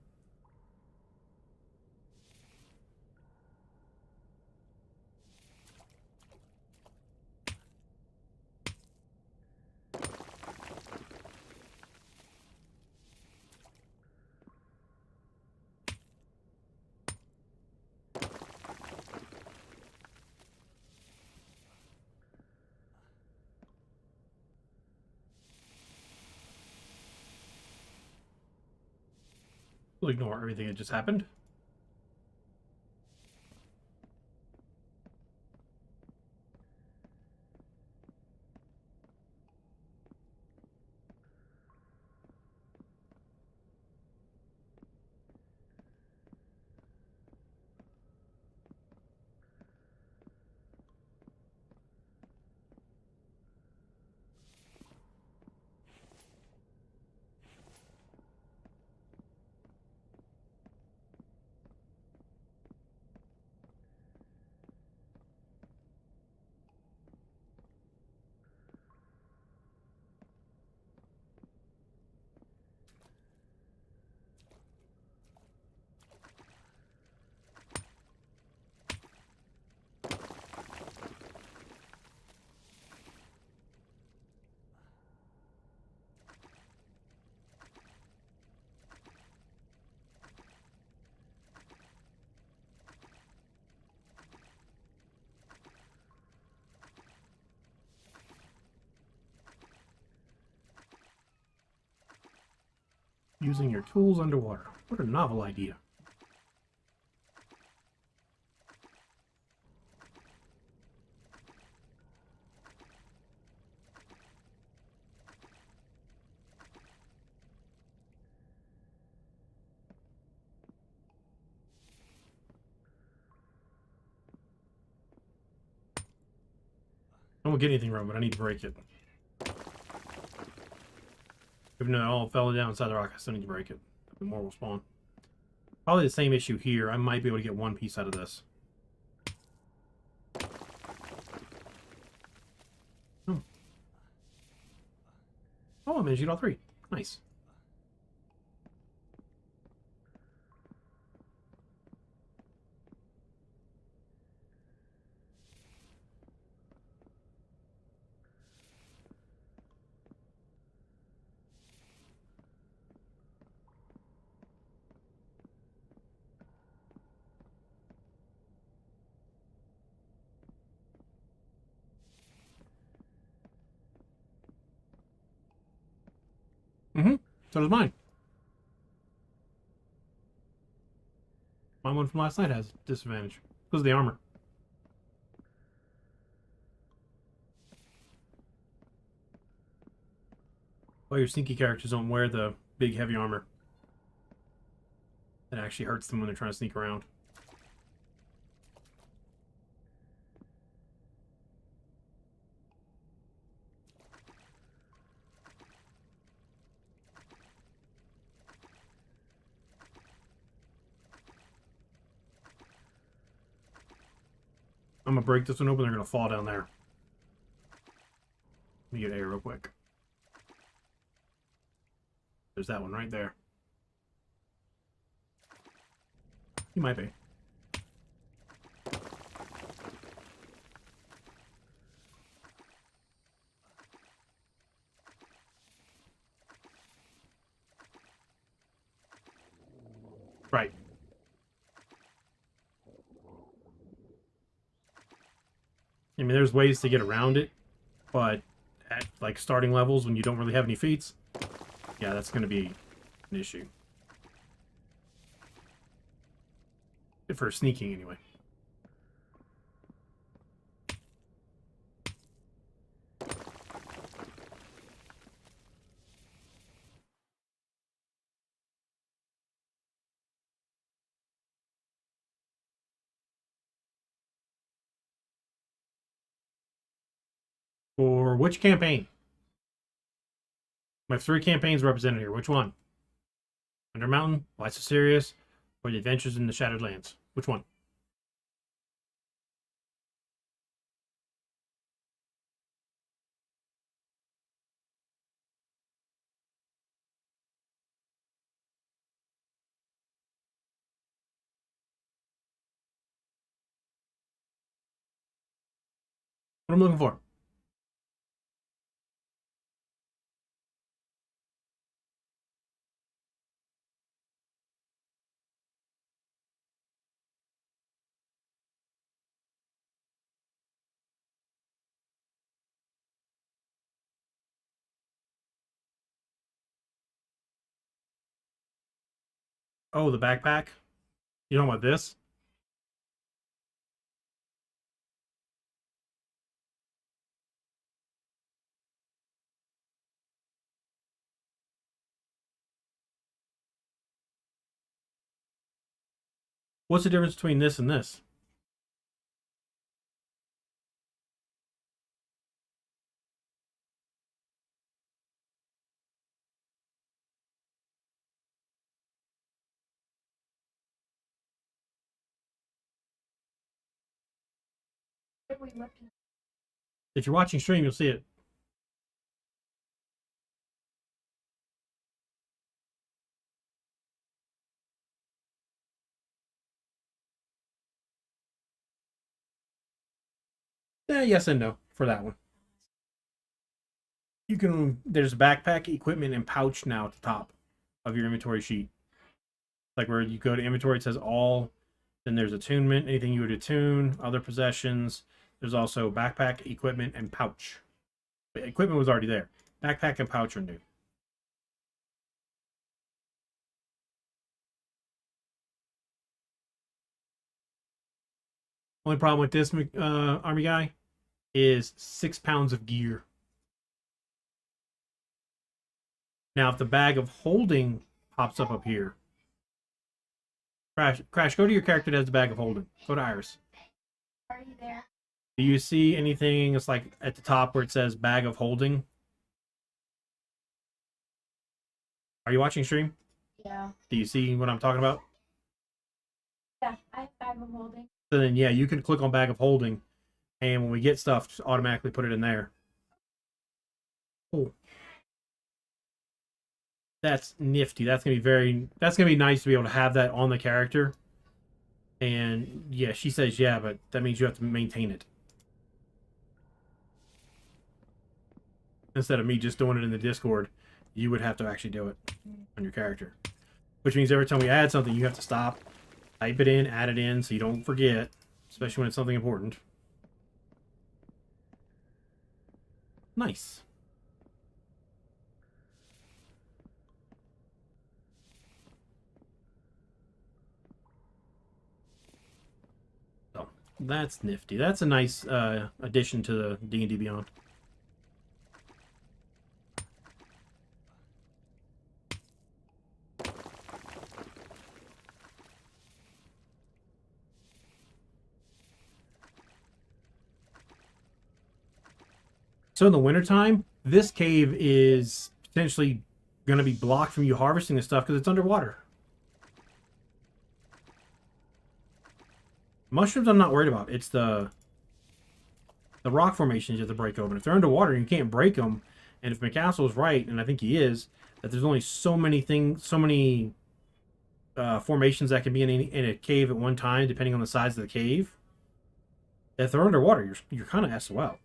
We'll ignore everything that just happened. Using your tools underwater. What a novel idea. I won't get anything wrong, but I need to break it. Even though it all fell down inside the rock, I still need to break it. More will spawn. Probably the same issue here. I might be able to get one piece out of this. Oh, I managed to get all three. Nice. So does mine. My one from last night has disadvantage because of the armor. All your sneaky characters don't wear the big heavy armor. It actually hurts them when they're trying to sneak around. I'm gonna break this one open. They're gonna fall down there. Let me get air real quick. There's that one right there. He might be. Right. I mean, there's ways to get around it, but at like starting levels when you don't really have any feats, yeah, that's going to be an issue. For sneaking, anyway. For which campaign? I have 3 campaigns represented here. Which one? Under Mountain, Lights of Sirius, or the Adventures in the Shattered Lands? Which one? What I'm looking for? Oh, the backpack? You know about this? What's the difference between this and this? What are we looking? If you're watching stream, you'll see it. Yes and no for that one. You can, there's backpack, equipment, and pouch now at the top of your inventory sheet. Like where you go to inventory, it says all, then there's attunement, anything you would attune, other possessions. There's also backpack, equipment, and pouch. But equipment was already there. Backpack and pouch are new. Only problem with this army guy is 6 pounds of gear. Now, if the bag of holding pops up here, Crash, go to your character that has the bag of holding. Go to Iris. Are you there? Do you see anything? It's like at the top where it says bag of holding. Are you watching stream? Yeah. Do you see what I'm talking about? Yeah, I have bag of holding. So then, yeah, you can click on bag of holding, and when we get stuff, just automatically put it in there. Cool. That's nifty. That's gonna be nice to be able to have that on the character. And yeah, she says yeah, but that means you have to maintain it. Instead of me just doing it in the Discord, you would have to actually do it on your character. Which means every time we add something, you have to stop, type it in, add it in, so you don't forget, especially when it's something important. Nice. So that's nifty. That's a nice addition to the D&D Beyond. So in the wintertime, this cave is potentially going to be blocked from you harvesting this stuff because it's underwater. Mushrooms I'm not worried about. It's the rock formations you have to break open. If they're underwater and you can't break them, and if McCassel is right, and I think he is, that there's only so many formations that can be in a cave at one time, depending on the size of the cave. If they're underwater, you're kind of SOL.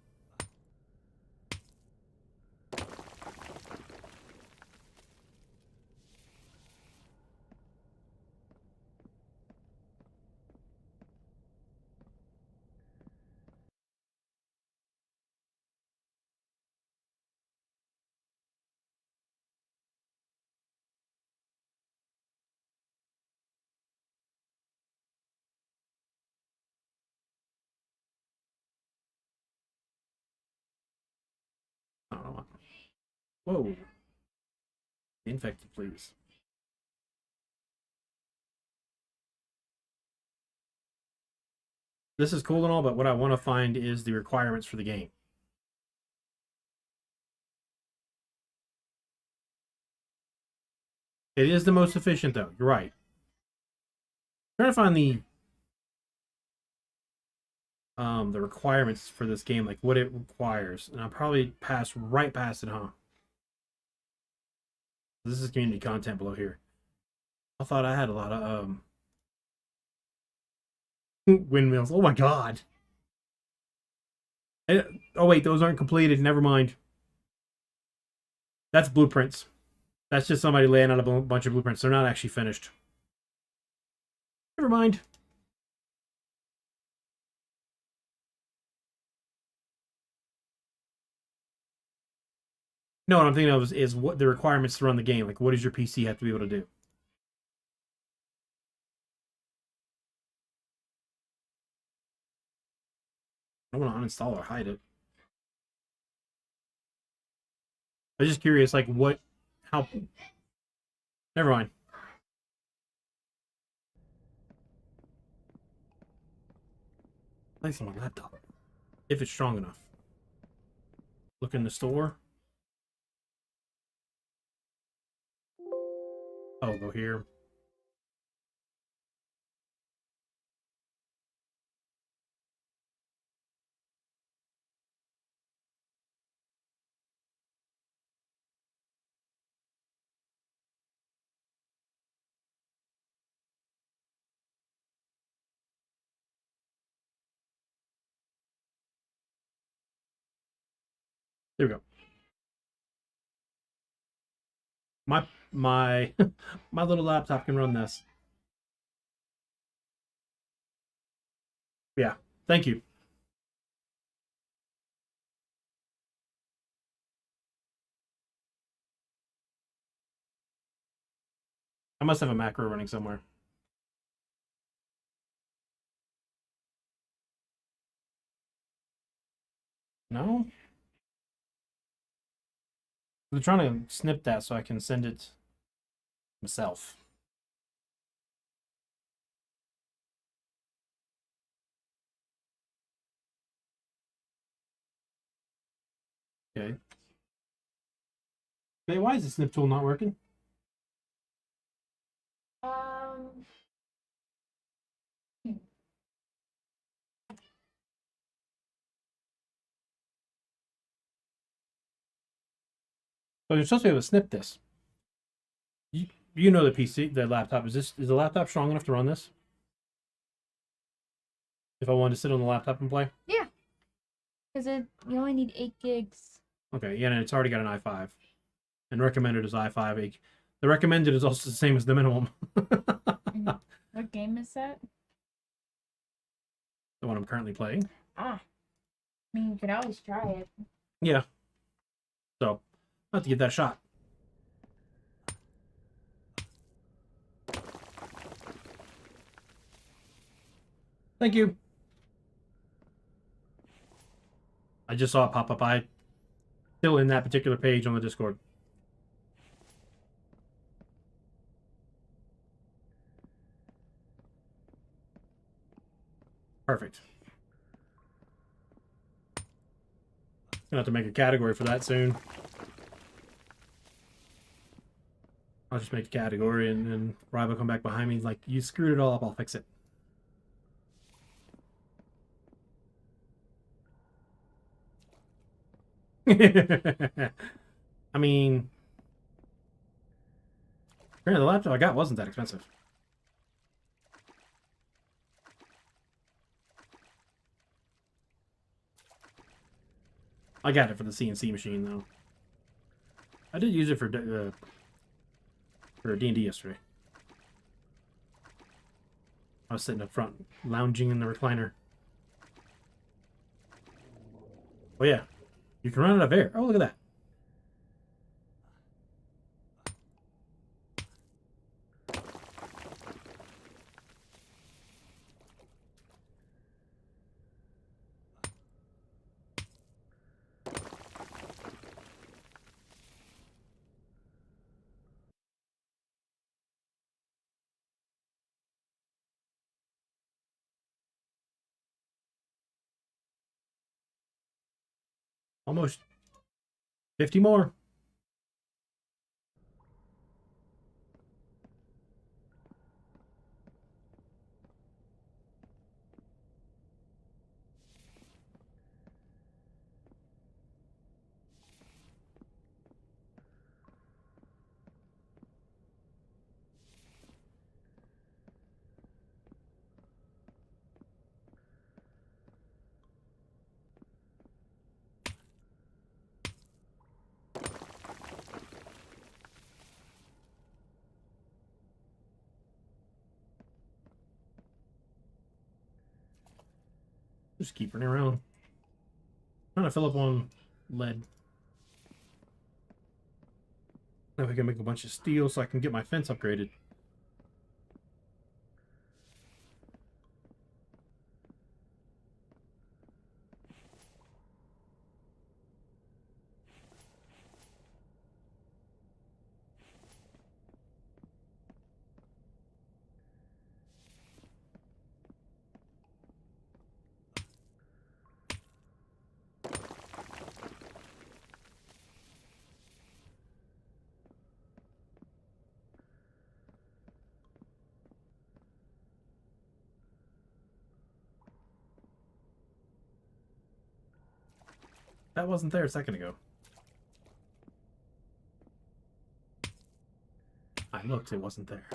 Whoa. Infected, please. This is cool and all, but what I want to find is the requirements for the game. It is the most efficient, though. You're right. I'm trying to find the requirements for this game, like what it requires, and I'll probably pass right past it, huh? This is community content below here. I thought I had a lot of windmills. Oh my god. Oh wait, those aren't completed. Never mind. That's blueprints. That's just somebody laying out a bunch of blueprints. They're not actually finished. Never mind. No, what I'm thinking of is what the requirements to run the game. Like, what does your PC have to be able to do? I don't want to uninstall or hide it. I'm just curious, like, what, how... Never mind. Place on my laptop. If it's strong enough. Look in the store. Oh, go here. There we go. My my little laptop can run this. Yeah, thank you. I must have a macro running somewhere. No? I'm trying to snip that so I can send it myself. Okay. Hey, why is the snip tool not working? Um, So you're supposed to be able to snip this. You know the PC, the laptop. Is the laptop strong enough to run this? If I wanted to sit on the laptop and play? yeah, because you only need 8 gigs. Okay, yeah, and it's already got an i5. And recommended is i5. The recommended is also the same as the minimum. What game is that? The one I'm currently playing. Ah. I mean, you could always try it. Yeah. So, I'll have to give that a shot. Thank you. I just saw it pop up. I still in that particular page on the Discord. Perfect. Gonna have to make a category for that soon. I'll just make a category and then Rob will come back behind me like, you screwed it all up, I'll fix it. I mean, the laptop I got wasn't that expensive. I got it for the CNC machine though. I did use it for D&D yesterday. I was sitting up front, lounging in the recliner. Oh yeah, you can run out of air. Oh, look at that. Almost 50 more. Just keep running around. Trying to fill up on lead. Now we can make a bunch of steel so I can get my fence upgraded. That wasn't there a second ago. I looked, it wasn't there.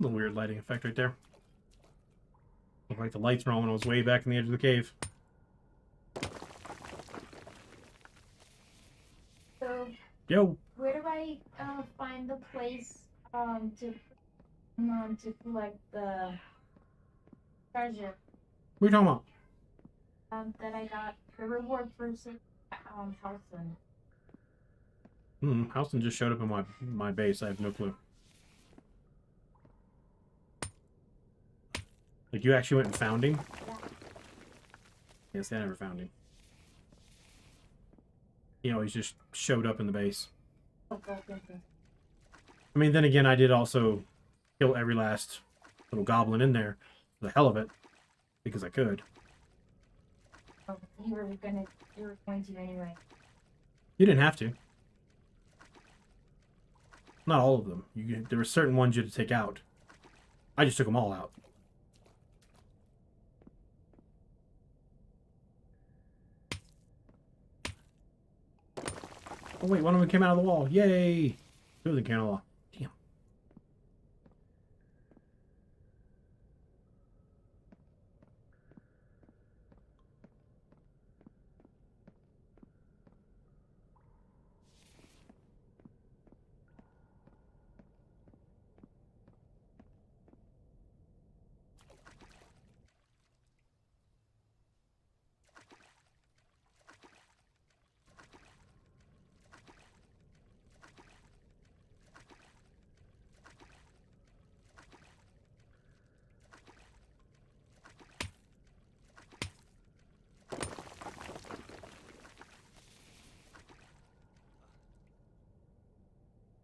A little weird lighting effect right there. Looked like the lights were on when I was way back in the edge of the cave. So, Yo! where do I find the place to collect the treasure What are you talking about? that I got the reward for Halson? Houston just showed up in my base. I have no clue. Like, you actually went and found him? Yeah. Yes, I never found him. He always just showed up in the base. Okay. I mean, then again, I did also kill every last little goblin in there for the hell of it, because I could. Oh, you were going to anyway. You didn't have to. Not all of them. There were certain ones you had to take out. I just took them all out. Oh wait, one of them came out of the wall. Yay! Two of them came out of the wall. Damn.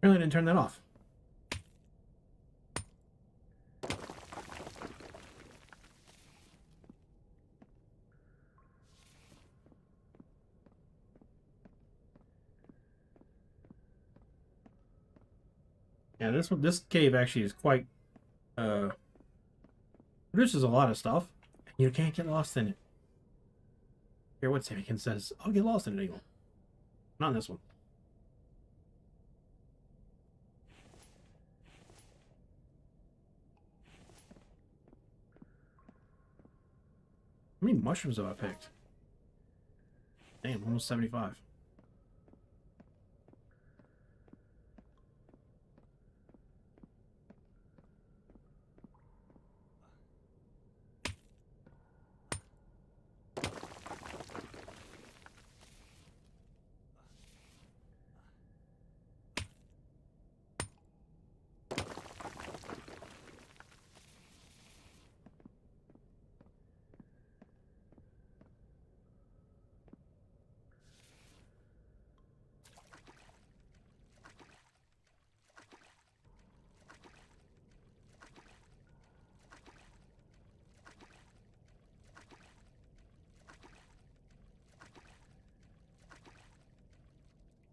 Apparently I didn't turn that off. Yeah, this cave actually is quite produces a lot of stuff. You can't get lost in it. Hear what Sammykin says. I'll get lost in it anymore. Not in this one. How many mushrooms have I picked? Damn, almost 75.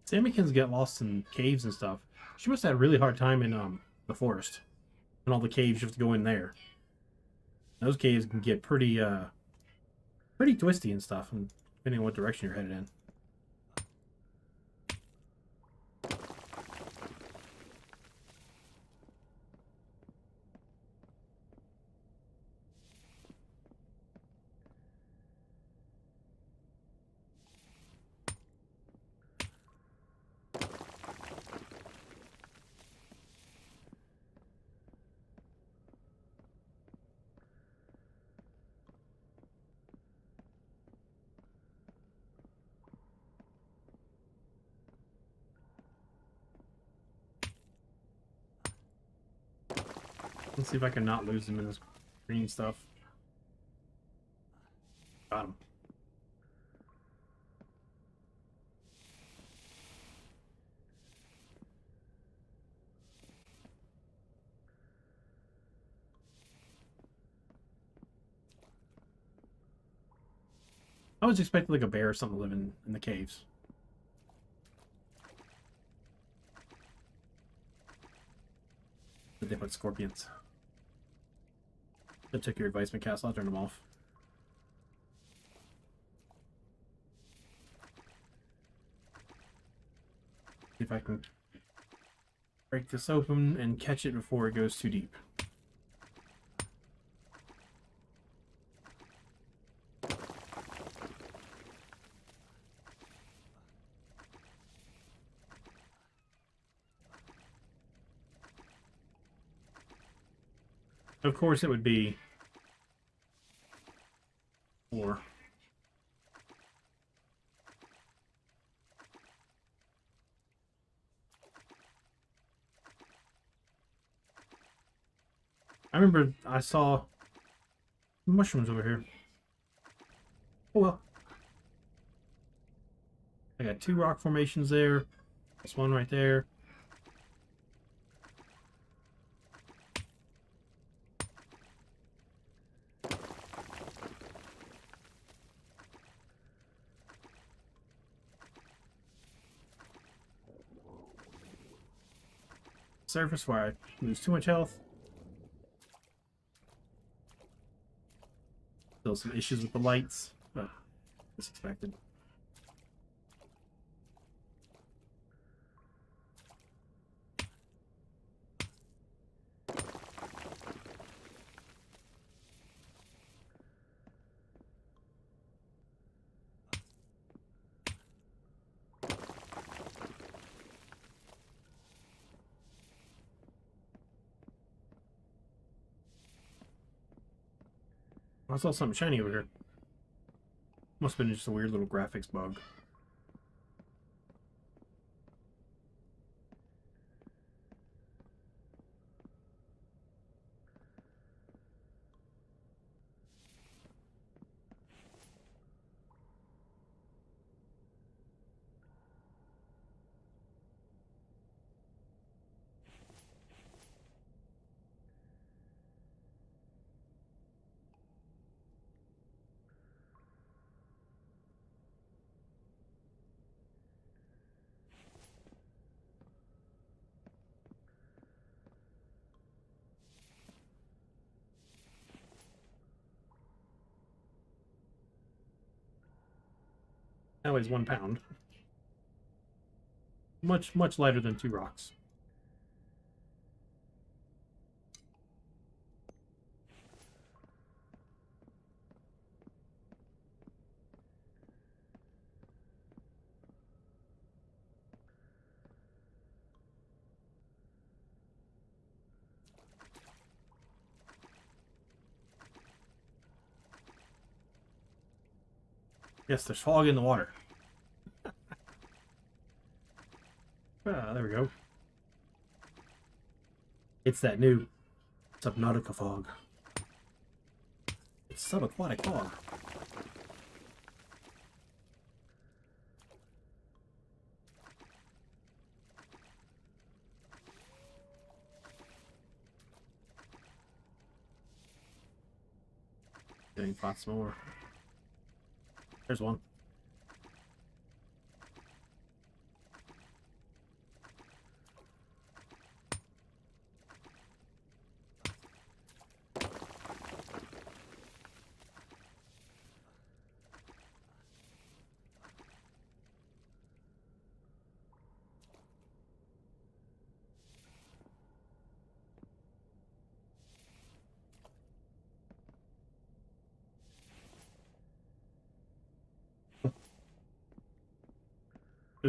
Samikins get lost in caves and stuff. She must have had a really hard time in the forest. And all the caves you have to go in there. Those caves can get pretty twisty and stuff, and depending on what direction you're headed in. Let's see if I can not lose him in this green stuff. Got him. I was expecting like a bear or something to live in the caves. But they put scorpions. I took your advice, McCass. I'll turn them off. See if I can break this open and catch it before it goes too deep. Of course, it would be 4. I remember I saw mushrooms over here. Oh well. I got 2 rock formations there. There's one right there. Surface where I lose too much health. Still some issues with the lights, but as expected. I saw something shiny over here. Must have been just a weird little graphics bug. That weighs 1 pound. Much lighter than 2 rocks. Yes, there's fog in the water. There we go. It's that new Subnautica fog. It's subaquatic fog. Getting lots more. There's one.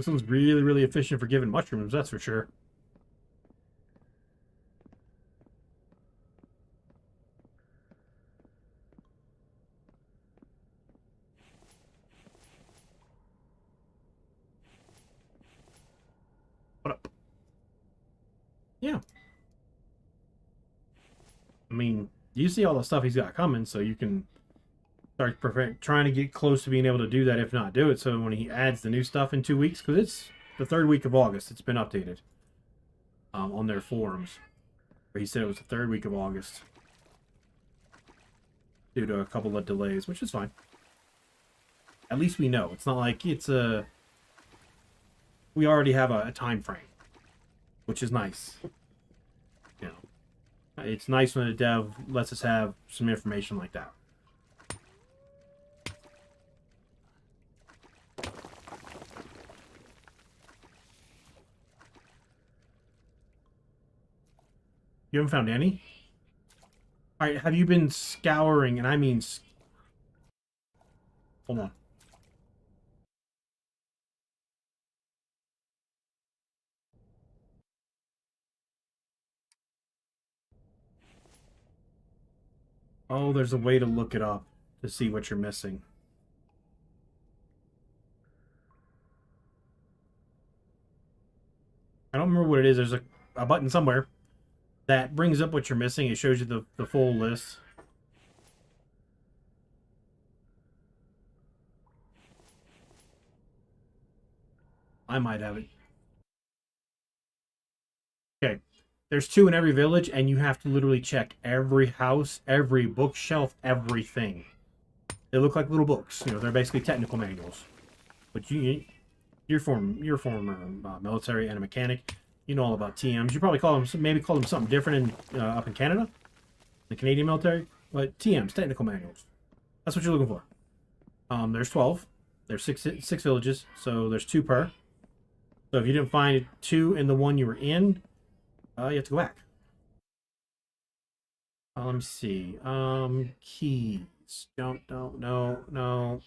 This one's really, really efficient for giving mushrooms, that's for sure. What up? Yeah. I mean, you see all the stuff he's got coming, so you can start trying to get close to being able to do that, if not do it. So when he adds the new stuff in 2 weeks, because it's the 3rd week of August, it's been updated on their forums. But he said it was the 3rd week of August due to a couple of delays, which is fine. At least we know. It's not like it's a... We already have a time frame, which is nice. You know, it's nice when a dev lets us have some information like that. You haven't found any? Alright, have you been scouring, and I mean... Hold on. Oh, there's a way to look it up to see what you're missing. I don't remember what it is. There's a button somewhere that brings up what you're missing. It shows you the full list. I might have it. Okay. There's 2 in every village, and you have to literally check every house, every bookshelf, everything. They look like little books. You know, they're basically technical manuals. But you're former military and a mechanic. You know all about TMs. You probably call them, maybe call them something different up in Canada, the Canadian military. But TMs, technical manuals. That's what you're looking for. There's 12. There's six villages, so there's 2 per. So if you didn't find 2 in the one you were in, you have to go back. Let me see. Keys. No.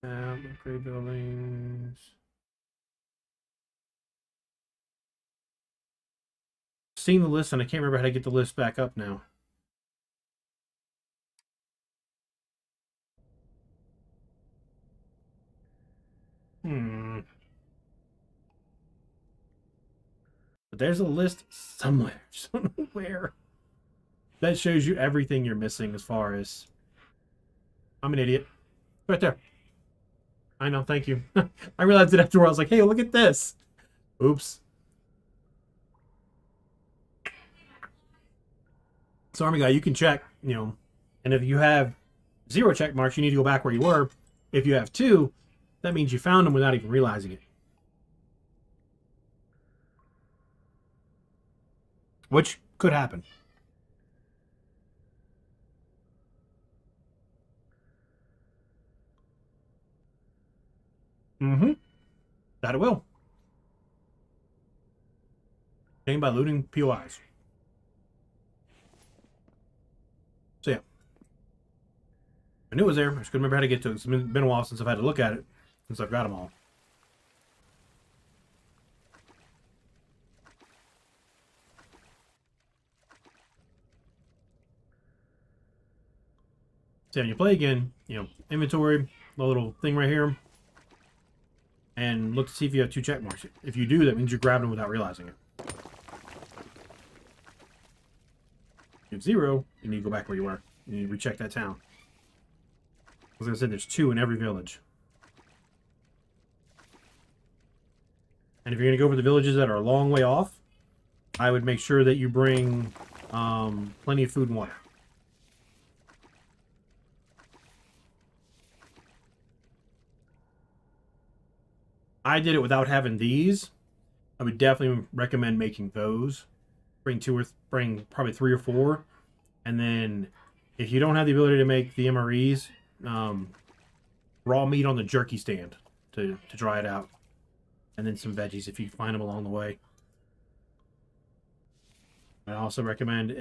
Upgrade buildings. Seen the list, and I can't remember how to get the list back up now. But there's a list somewhere. Just don't know where. That shows you everything you're missing as far as... I'm an idiot. Right there. I know, thank you. I realized it afterward. I was like, hey, look at this. Oops. So, Army Guy, you can check, you know, and if you have 0 check marks, you need to go back where you were. If you have 2, that means you found them without even realizing it. Which could happen. That it will. Gain by looting POIs. So yeah. I knew it was there. I just couldn't remember how to get to it. It's been a while since I've had to look at it. Since I've got them all. So when you play again, you know, inventory, the little thing right here. And look to see if you have 2 check marks. If you do, that means you grabbed them without realizing it. If you have 0, you need to go back where you were. You need to recheck that town. As I said, there's 2 in every village. And if you're going to go for the villages that are a long way off, I would make sure that you bring plenty of food and water. I did it without having these. I would definitely recommend making those. Bring probably 3 or 4. And then if you don't have the ability to make the MREs, raw meat on the jerky stand to dry it out. And then some veggies if you find them along the way. I also recommend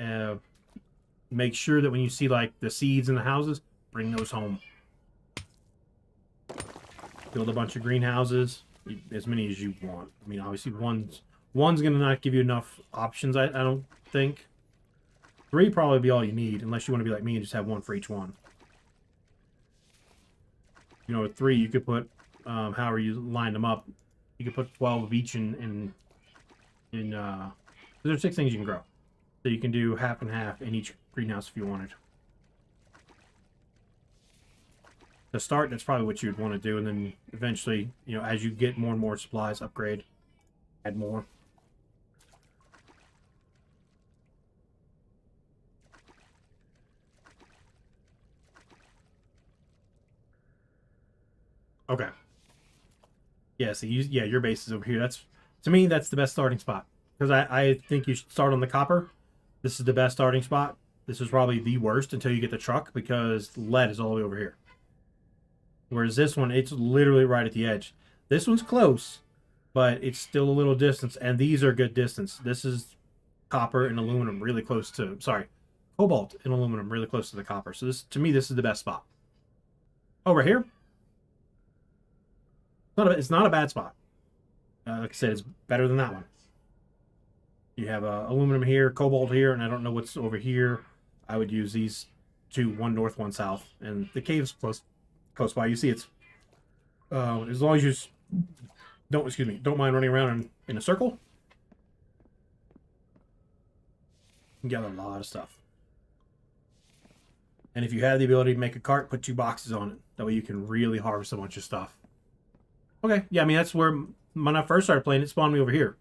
make sure that when you see like the seeds in the houses, bring those home. Build a bunch of greenhouses, as many as you want. I mean, obviously one's gonna not give you enough options. I don't think. 3 probably be all you need, unless you want to be like me and just have 1 for each one. You know, with 3 you could put however you line them up. You could put 12 of each in there's 6 things you can grow. So you can do half and half in each greenhouse if you wanted. To start, that's probably what you'd want to do, and then eventually, you know, as you get more and more supplies, upgrade, add more. Okay. Yeah, so your base is over here. That's, to me, that's the best starting spot. Because I think you should start on the copper. This is the best starting spot. This is probably the worst until you get the truck, because lead is all the way over here. Whereas this one, it's literally right at the edge. This one's close, but it's still a little distance, and these are good distance. This is copper and aluminum really close to, sorry, cobalt and aluminum really close to the copper. So this, to me, this is the best spot. Over here, it's not a bad spot. Like I said, it's better than that one. You have aluminum here, cobalt here, and I don't know what's over here. I would use these 2, one north, one south, and the cave's close by. You see, it's as long as you don't mind running around in a circle, you can gather a lot of stuff. And if you have the ability to make a cart, put 2 boxes on it. That way you can really harvest a bunch of stuff. Okay, yeah, I mean, that's where, when I first started playing, it spawned me over here.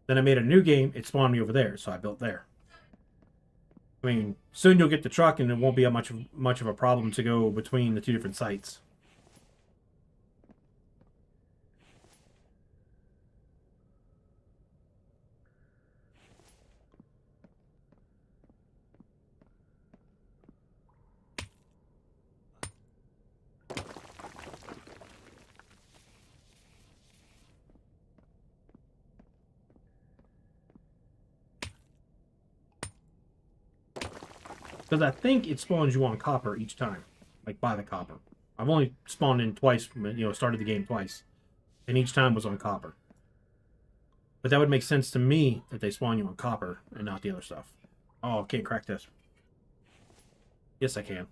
Then I made a new game, it spawned me over there, so I built there. I mean, soon you'll get the truck, and it won't be much of a problem to go between the 2 different sites. Because I think it spawns you on copper each time, like by the copper. I've only spawned in twice, you know, started the game twice, and each time was on copper. But that would make sense to me that they spawn you on copper and not the other stuff. Oh, can't crack this. Yes, I can.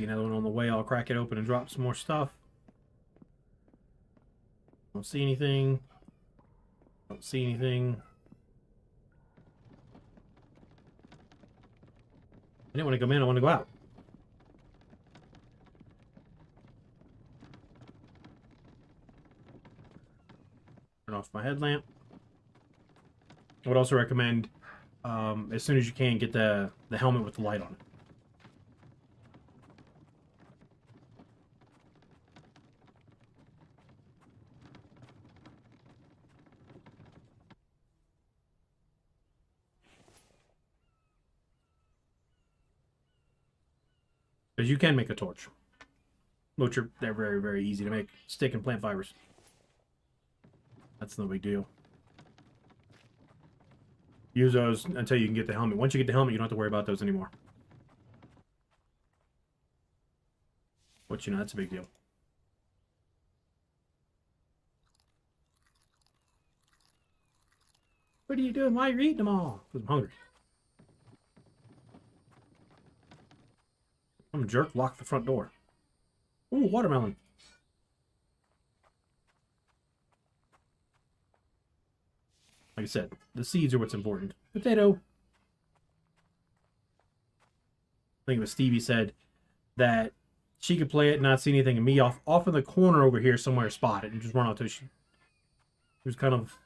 Another one on the way. I'll crack it open and drop some more stuff. Don't see anything. Don't see anything. I didn't want to come in. I want to go out. Turn off my headlamp. I would also recommend, as soon as you can, get the helmet with the light on it. Because you can make a torch. Which they're very, very easy to make. Stick and plant fibers. That's no big deal. Use those until you can get the helmet. Once you get the helmet, you don't have to worry about those anymore. Which, you know, that's a big deal. What are you doing? Why are you eating them all? Because I'm hungry. Some jerk locked the front door. Ooh, watermelon. Like I said, the seeds are what's important. Potato. I think it was Stevie said that she could play it and not see anything, and me off in the corner over here somewhere spot it and just run out to she was kind of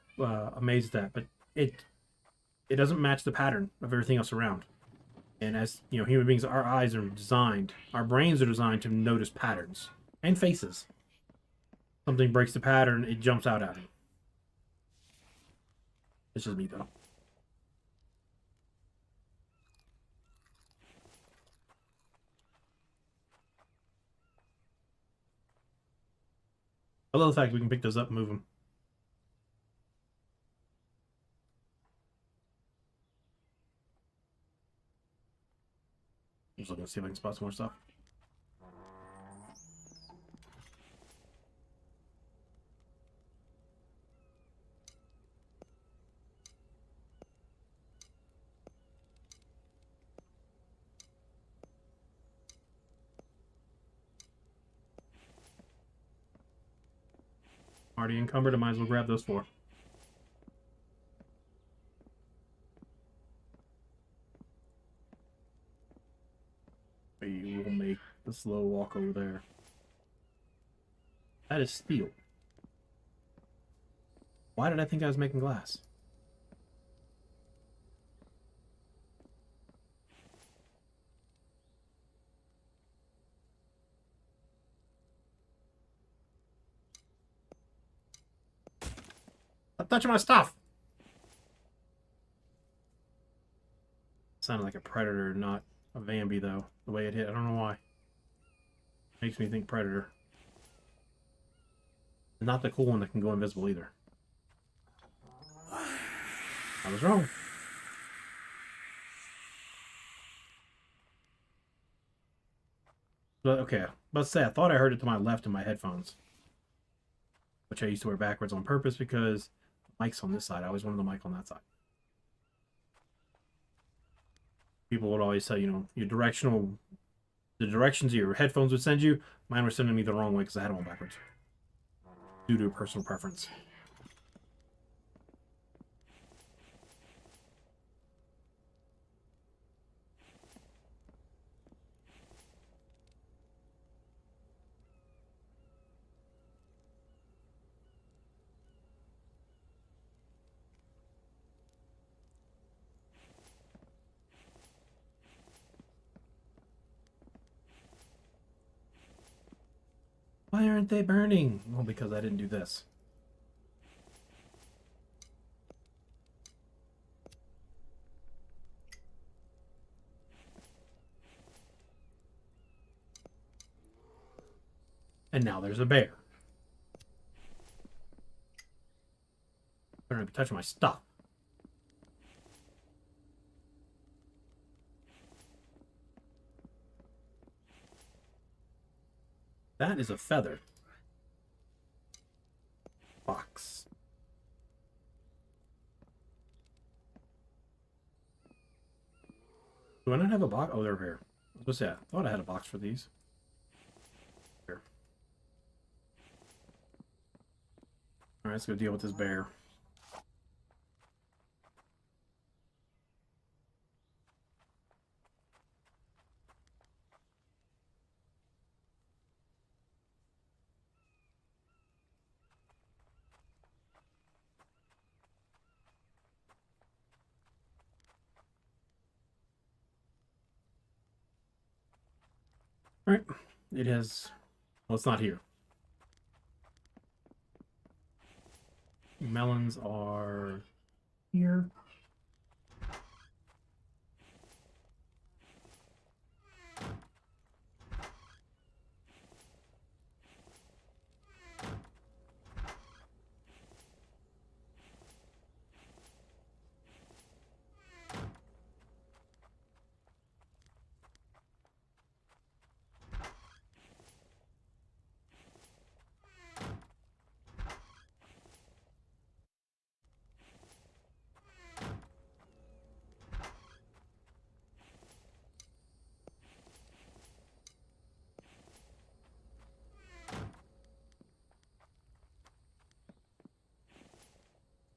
amazed at that. But it doesn't match the pattern of everything else around. And as you know, human beings, our eyes are designed, our brains are designed to notice patterns and faces. Something breaks the pattern, it jumps out at me. It's just me, though. I love the fact we can pick those up and move them. Just looking to see if I can spot some more stuff. Already encumbered, I might as well grab those 4. We will make the slow walk over there. That is steel. Why did I think I was making glass? Stop touching my stuff! Sounded like a predator, not a Vambi, though. The way it hit, I don't know why. Makes me think predator. Not the cool one that can go invisible either. I was wrong. But okay, let's say I thought I heard it to my left in my headphones, which I used to wear backwards on purpose because the mic's on this side. I always wanted the mic on that side. People would always say, you know, the directions your headphones would send you. Mine were sending me the wrong way because I had them on backwards due to personal preference. Why aren't they burning? Well, because I didn't do this. And now there's a bear. Better not be touching my stuff. That is a feather. Box. Do I not have a box? Oh, they're here. What's that? I thought I had a box for these. Here. Alright, let's go deal with this bear. Alright. It has... Well, it's not here. Melons are here.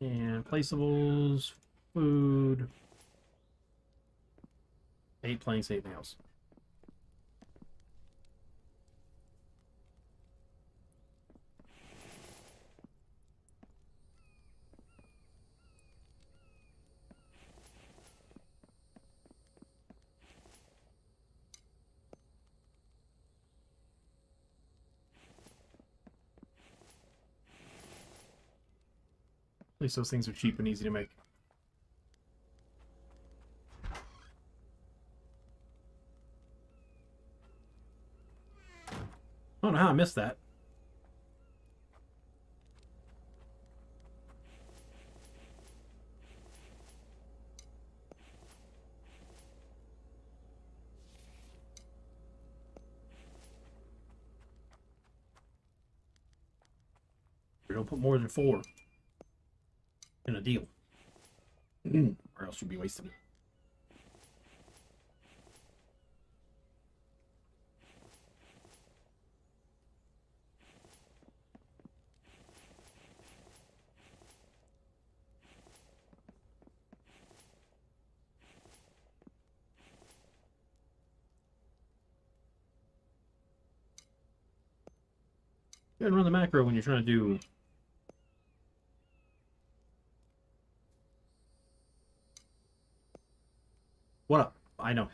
And placeables, food, 8 planks, 8 nails. At least those things are cheap and easy to make. I don't know how I missed that. You don't put more than 4 in a deal. Or else you'll be wasting it. You gotta run the macro when you're trying to do. What up? I know.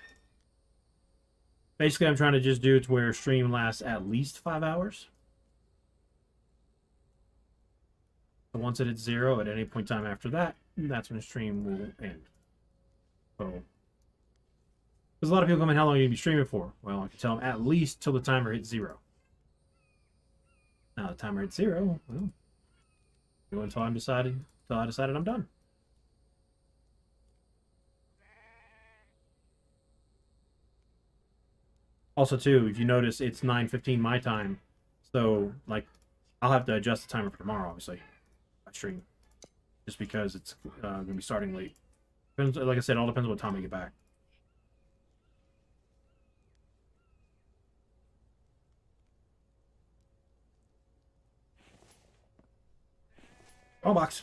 Basically, I'm trying to just do it to where stream lasts at least 5 hours. So once it hits 0 at any point in time after that, that's when the stream will end. So, because a lot of people come in, how long are you gonna be streaming for? Well, I can tell them at least till the timer hits 0. Now the timer hits 0. Well, go until I decided I'm done. Also, too, if you notice, it's 9:15 my time, so like, I'll have to adjust the timer for tomorrow, obviously, by stream, just because it's gonna be starting late. Depends, like I said, it all depends on what time I get back. Oh, box.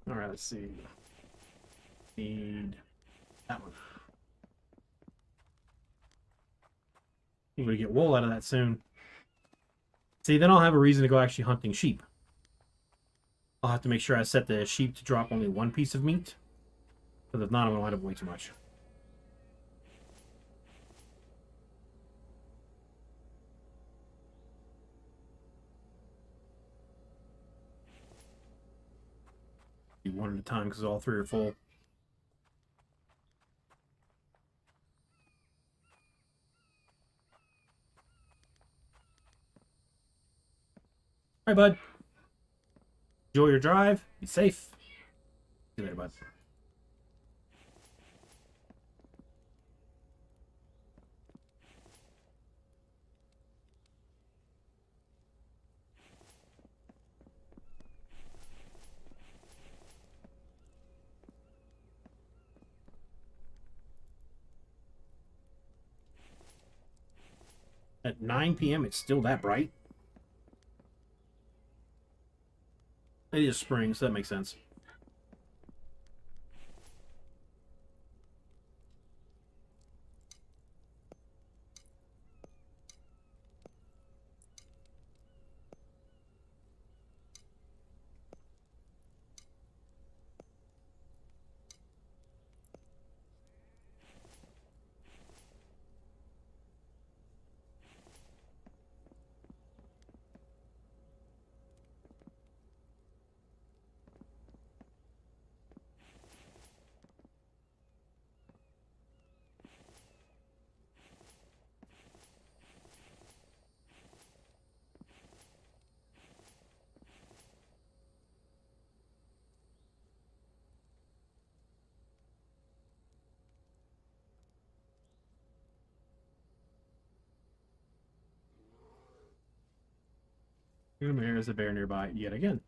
All right, let's see. Need that one. I'm gonna get wool out of that soon. See, then I'll have a reason to go actually hunting sheep. I'll have to make sure I set the sheep to drop only 1 piece of meat, because if not, I'm gonna wind up way too much. Do 1 at a time because all 3 are full. All right, bud. Enjoy your drive. Be safe. See you later, bud. At 9 p.m., it's still that bright. It is spring, so that makes sense. There is a bear nearby yet again.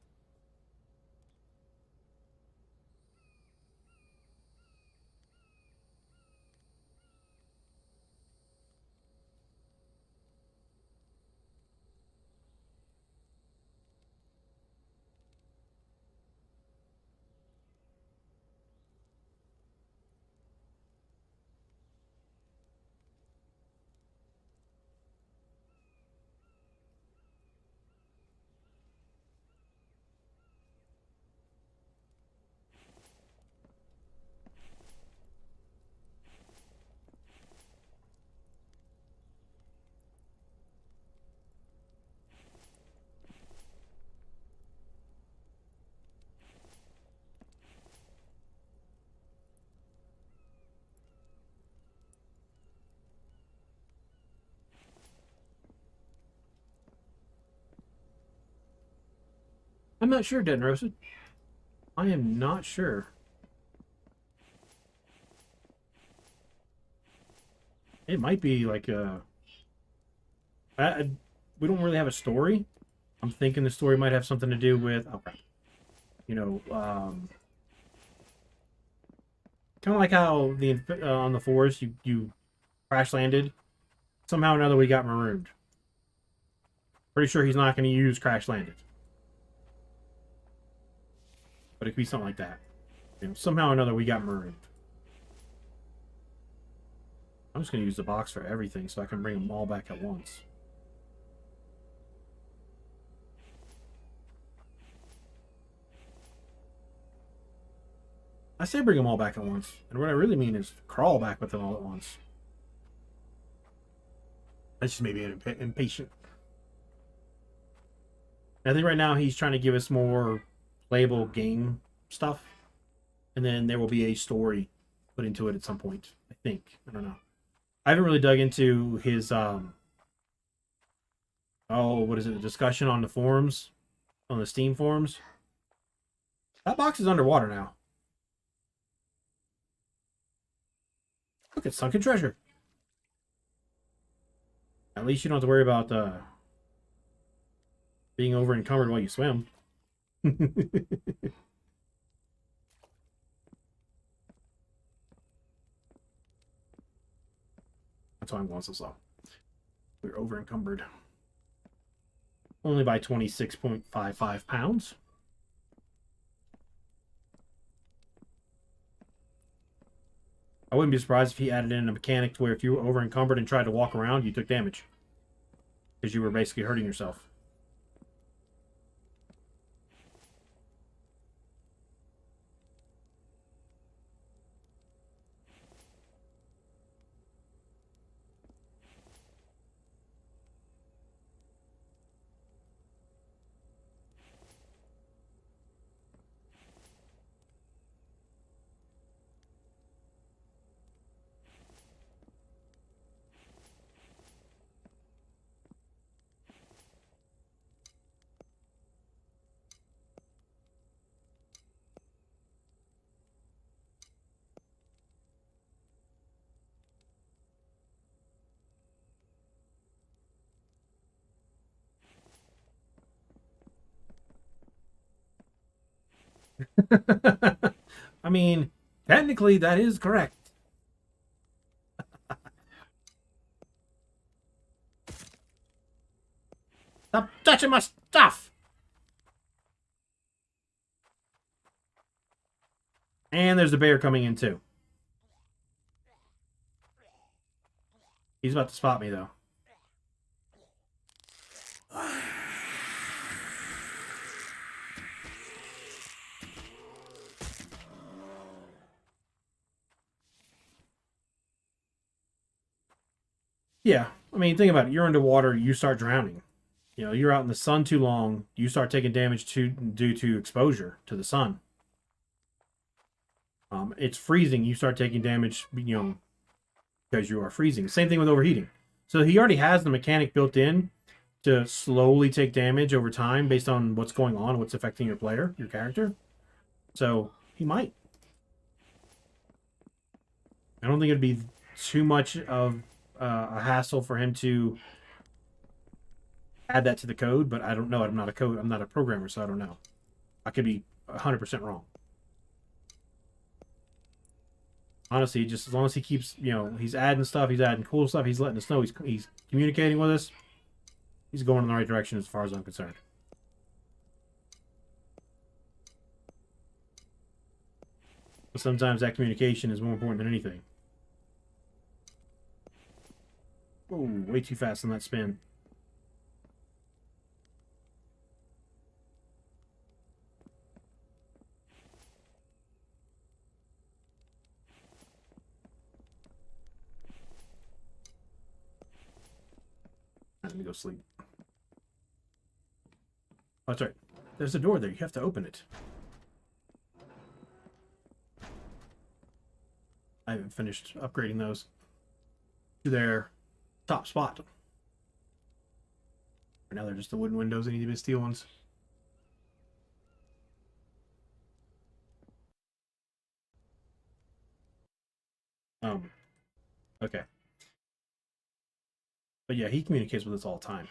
I'm not sure, detneirosid. I am not sure. It might be like a. We don't really have a story. I'm thinking the story might have something to do with. Oh crap. You know, kind of like how the on the forest you crash landed. Somehow or another we got marooned. Pretty sure he's not going to use crash landed, but it could be something like that. You know, somehow or another we got marooned. I'm just going to use the box for everything so I can bring them all back at once. I say bring them all back at once, and what I really mean is crawl back with them all at once. That's just maybe impatient. I think right now he's trying to give us more playable game stuff, and then there will be a story put into it at some point. I think. I don't know. I haven't really dug into his what is it? The discussion on the forums, on the Steam forums. That box is underwater now. Look, it's sunken treasure. At least you don't have to worry about being over encumbered while you swim. That's why I'm going so slow. We're over encumbered. Only by 26.55 pounds. I wouldn't be surprised if he added in a mechanic to where if you were over encumbered and tried to walk around, you took damage. Because you were basically hurting yourself. I mean, technically that is correct. Stop touching my stuff! And there's the bear coming in too. He's about to spot me though. Yeah, I mean, think about it. You're underwater, you start drowning. You know, you're out in the sun too long, you start taking damage due to exposure to the sun. It's freezing, you start taking damage, you know, because you are freezing. Same thing with overheating. So he already has the mechanic built in to slowly take damage over time based on what's going on, what's affecting your player, your character. So he might. I don't think it'd be too much of a hassle for him to add that to the code, but I don't know. I'm not a programmer, so I don't know. I could be 100% wrong. Honestly, just as long as he keeps, you know, he's adding stuff, he's adding cool stuff, he's letting us know, he's communicating with us, he's going in the right direction as far as I'm concerned. But sometimes that communication is more important than anything. Oh, way too fast on that spin. Let me go sleep. Oh, that's right. There's a door there. You have to open it. I haven't finished upgrading those to their top spot. Right now they're just the wooden windows. They need to be steel ones. Okay. But yeah, he communicates with us all the time.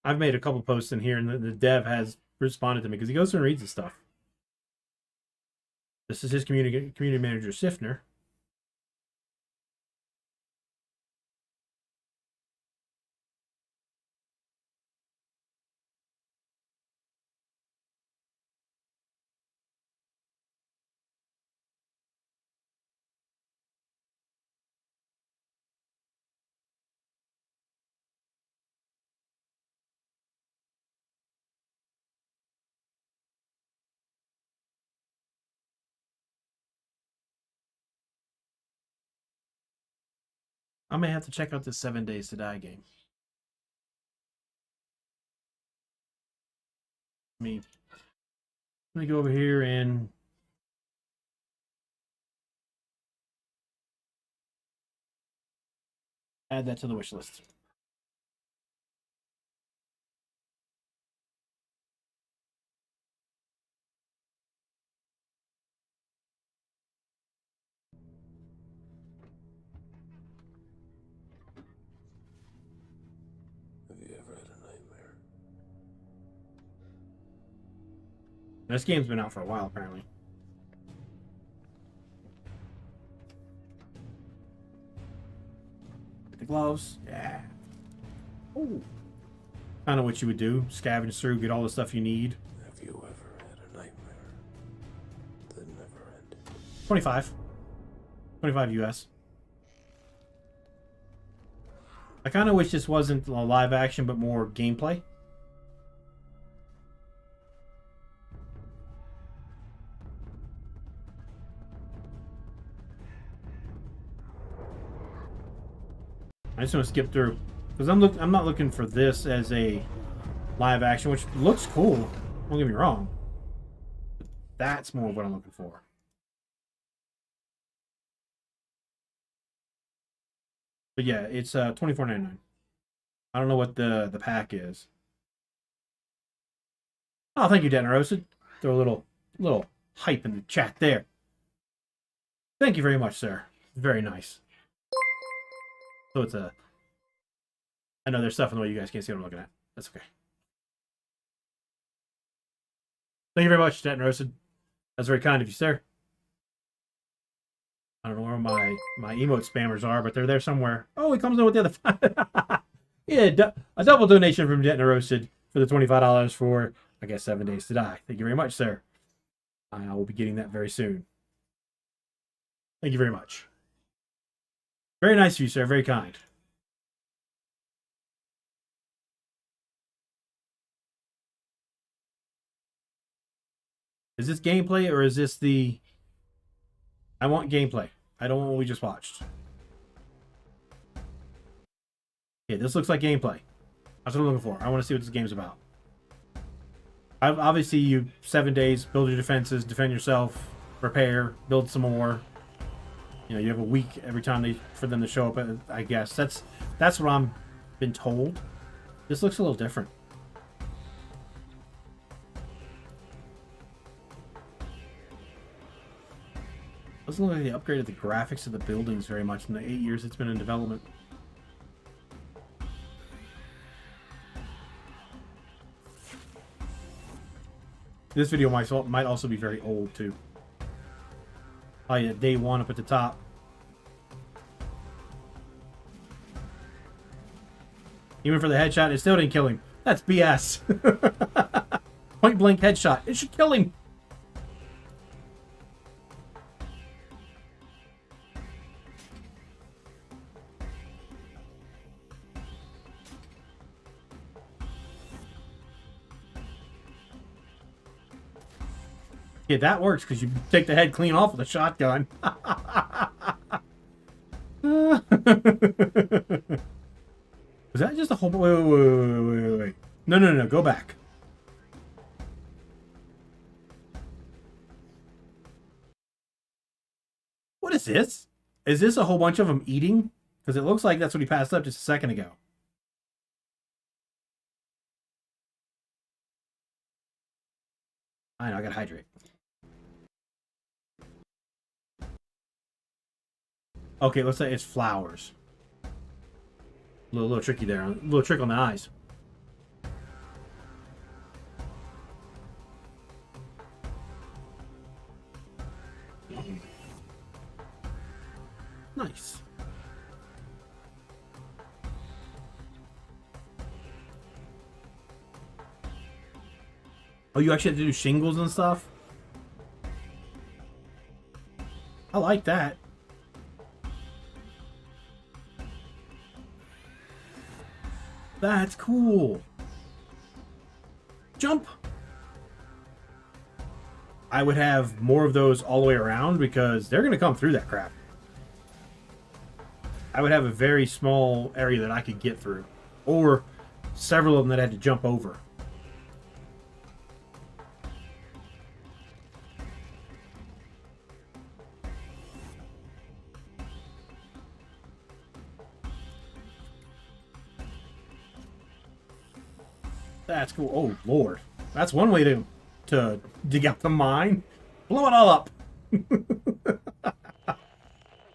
I've made a couple posts in here, and the dev has responded to me because he goes through and reads the stuff. This is his community manager, Sifner. I may have to check out this 7 Days to Die game. Let me go over here and add that to the wish list. Have you ever had a nightmare? This game's been out for a while, apparently. Get the gloves. Yeah. Ooh. Kind of what you would do. Scavenge through, get all the stuff you need. Have you ever had a nightmare that never ended? 25. 25 US. I kind of wish this wasn't a live action, but more gameplay. I just want to skip through because I'm not looking for this as a live action, which looks cool. Don't get me wrong. That's more what I'm looking for. But yeah, it's $24.99. I don't know what the pack is. Oh, thank you, detneirosid. Throw a little hype in the chat there. Thank you very much, sir. Very nice. So it's a... I know there's stuff in the way you guys can't see what I'm looking at. That's okay. Thank you very much, detneirosid. That's very kind of you, sir. I don't know where my emote spammers are, but they're there somewhere. Oh, he comes in with the other... Yeah, a double donation from detneirosid for the $25 for, I guess, 7 Days to Die. Thank you very much, sir. I will be getting that very soon. Thank you very much. Very nice of you, sir. Very kind. Is this gameplay or is this the... I want gameplay. I don't want what we just watched. Yeah, this looks like gameplay. That's what I'm looking for. I want to see what this game's about. Obviously, you 7 days, build your defenses, defend yourself, repair, build some more. You know, you have a week every time for them to show up. I guess that's what I'm been told. This looks a little different. Doesn't look like they upgraded the graphics of the buildings very much in the 8 years it's been in development. This video might also be very old too. Oh yeah, day one up at the top. Even for the headshot, it still didn't kill him. That's BS. Point blank headshot. It should kill him. Yeah, that works because you take the head clean off with a shotgun. Was that just a whole... Wait. No. Go back. is this? Is this a whole bunch of them eating? Because it looks like that's what he passed up just a second ago. I know, I gotta hydrate. Okay, let's say it's flowers. A little tricky there. A little trick on the eyes. Nice. Oh, you actually have to do shingles and stuff? I like that. That's cool. Jump. I would have more of those all the way around because they're going to come through that crap. I would have a very small area that I could get through. Or several of them that I had to jump over. That's cool. Oh, Lord. That's one way to dig out the mine. Blow it all up.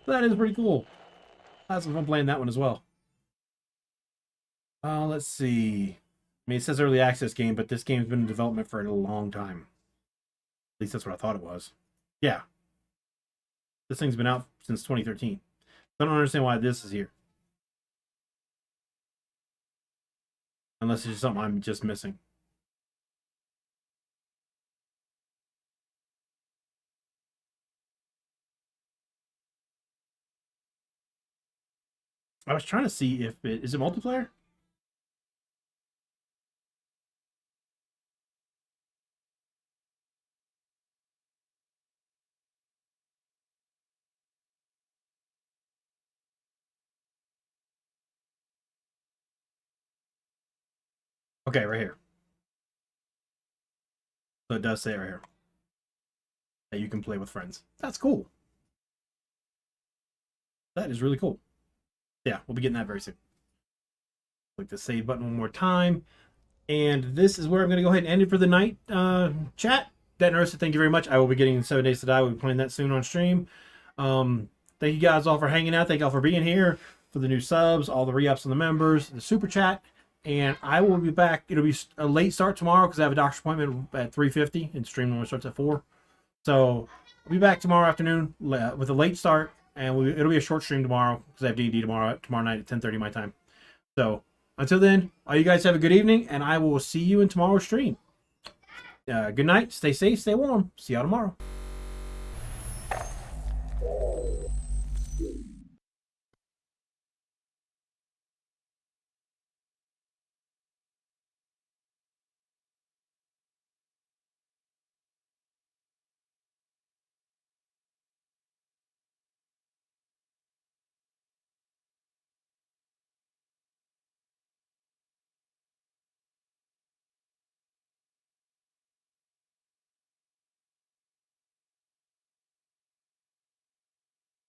That is pretty cool. I had some fun playing that one as well. Let's see. I mean, it says early access game, but this game's been in development for a long time. At least that's what I thought it was. Yeah. This thing's been out since 2013. I don't understand why this is here. Unless it's just something I'm just missing. I was trying to see if it... Is it multiplayer? Okay, right here. So it does say right here that you can play with friends. That's cool. That is really cool. Yeah, we'll be getting that very soon. Click the save button one more time. And this is where I'm going to go ahead and end it for the night. Chat, detneirosid, thank you very much. I will be getting 7 Days to Die. We'll be playing that soon on stream. Thank you guys all for hanging out. Thank you all for being here, for the new subs, all the re-ups on the members, the super chat. And I will be back. It'll be a late start tomorrow because I have a doctor's appointment at 3:50 and stream normally starts at 4. So I'll be back tomorrow afternoon with a late start. And it'll be a short stream tomorrow because I have D&D tomorrow night at 10:30 my time. So until then, all you guys have a good evening, and I will see you in tomorrow's stream. Good night. Stay safe. Stay warm. See y'all tomorrow.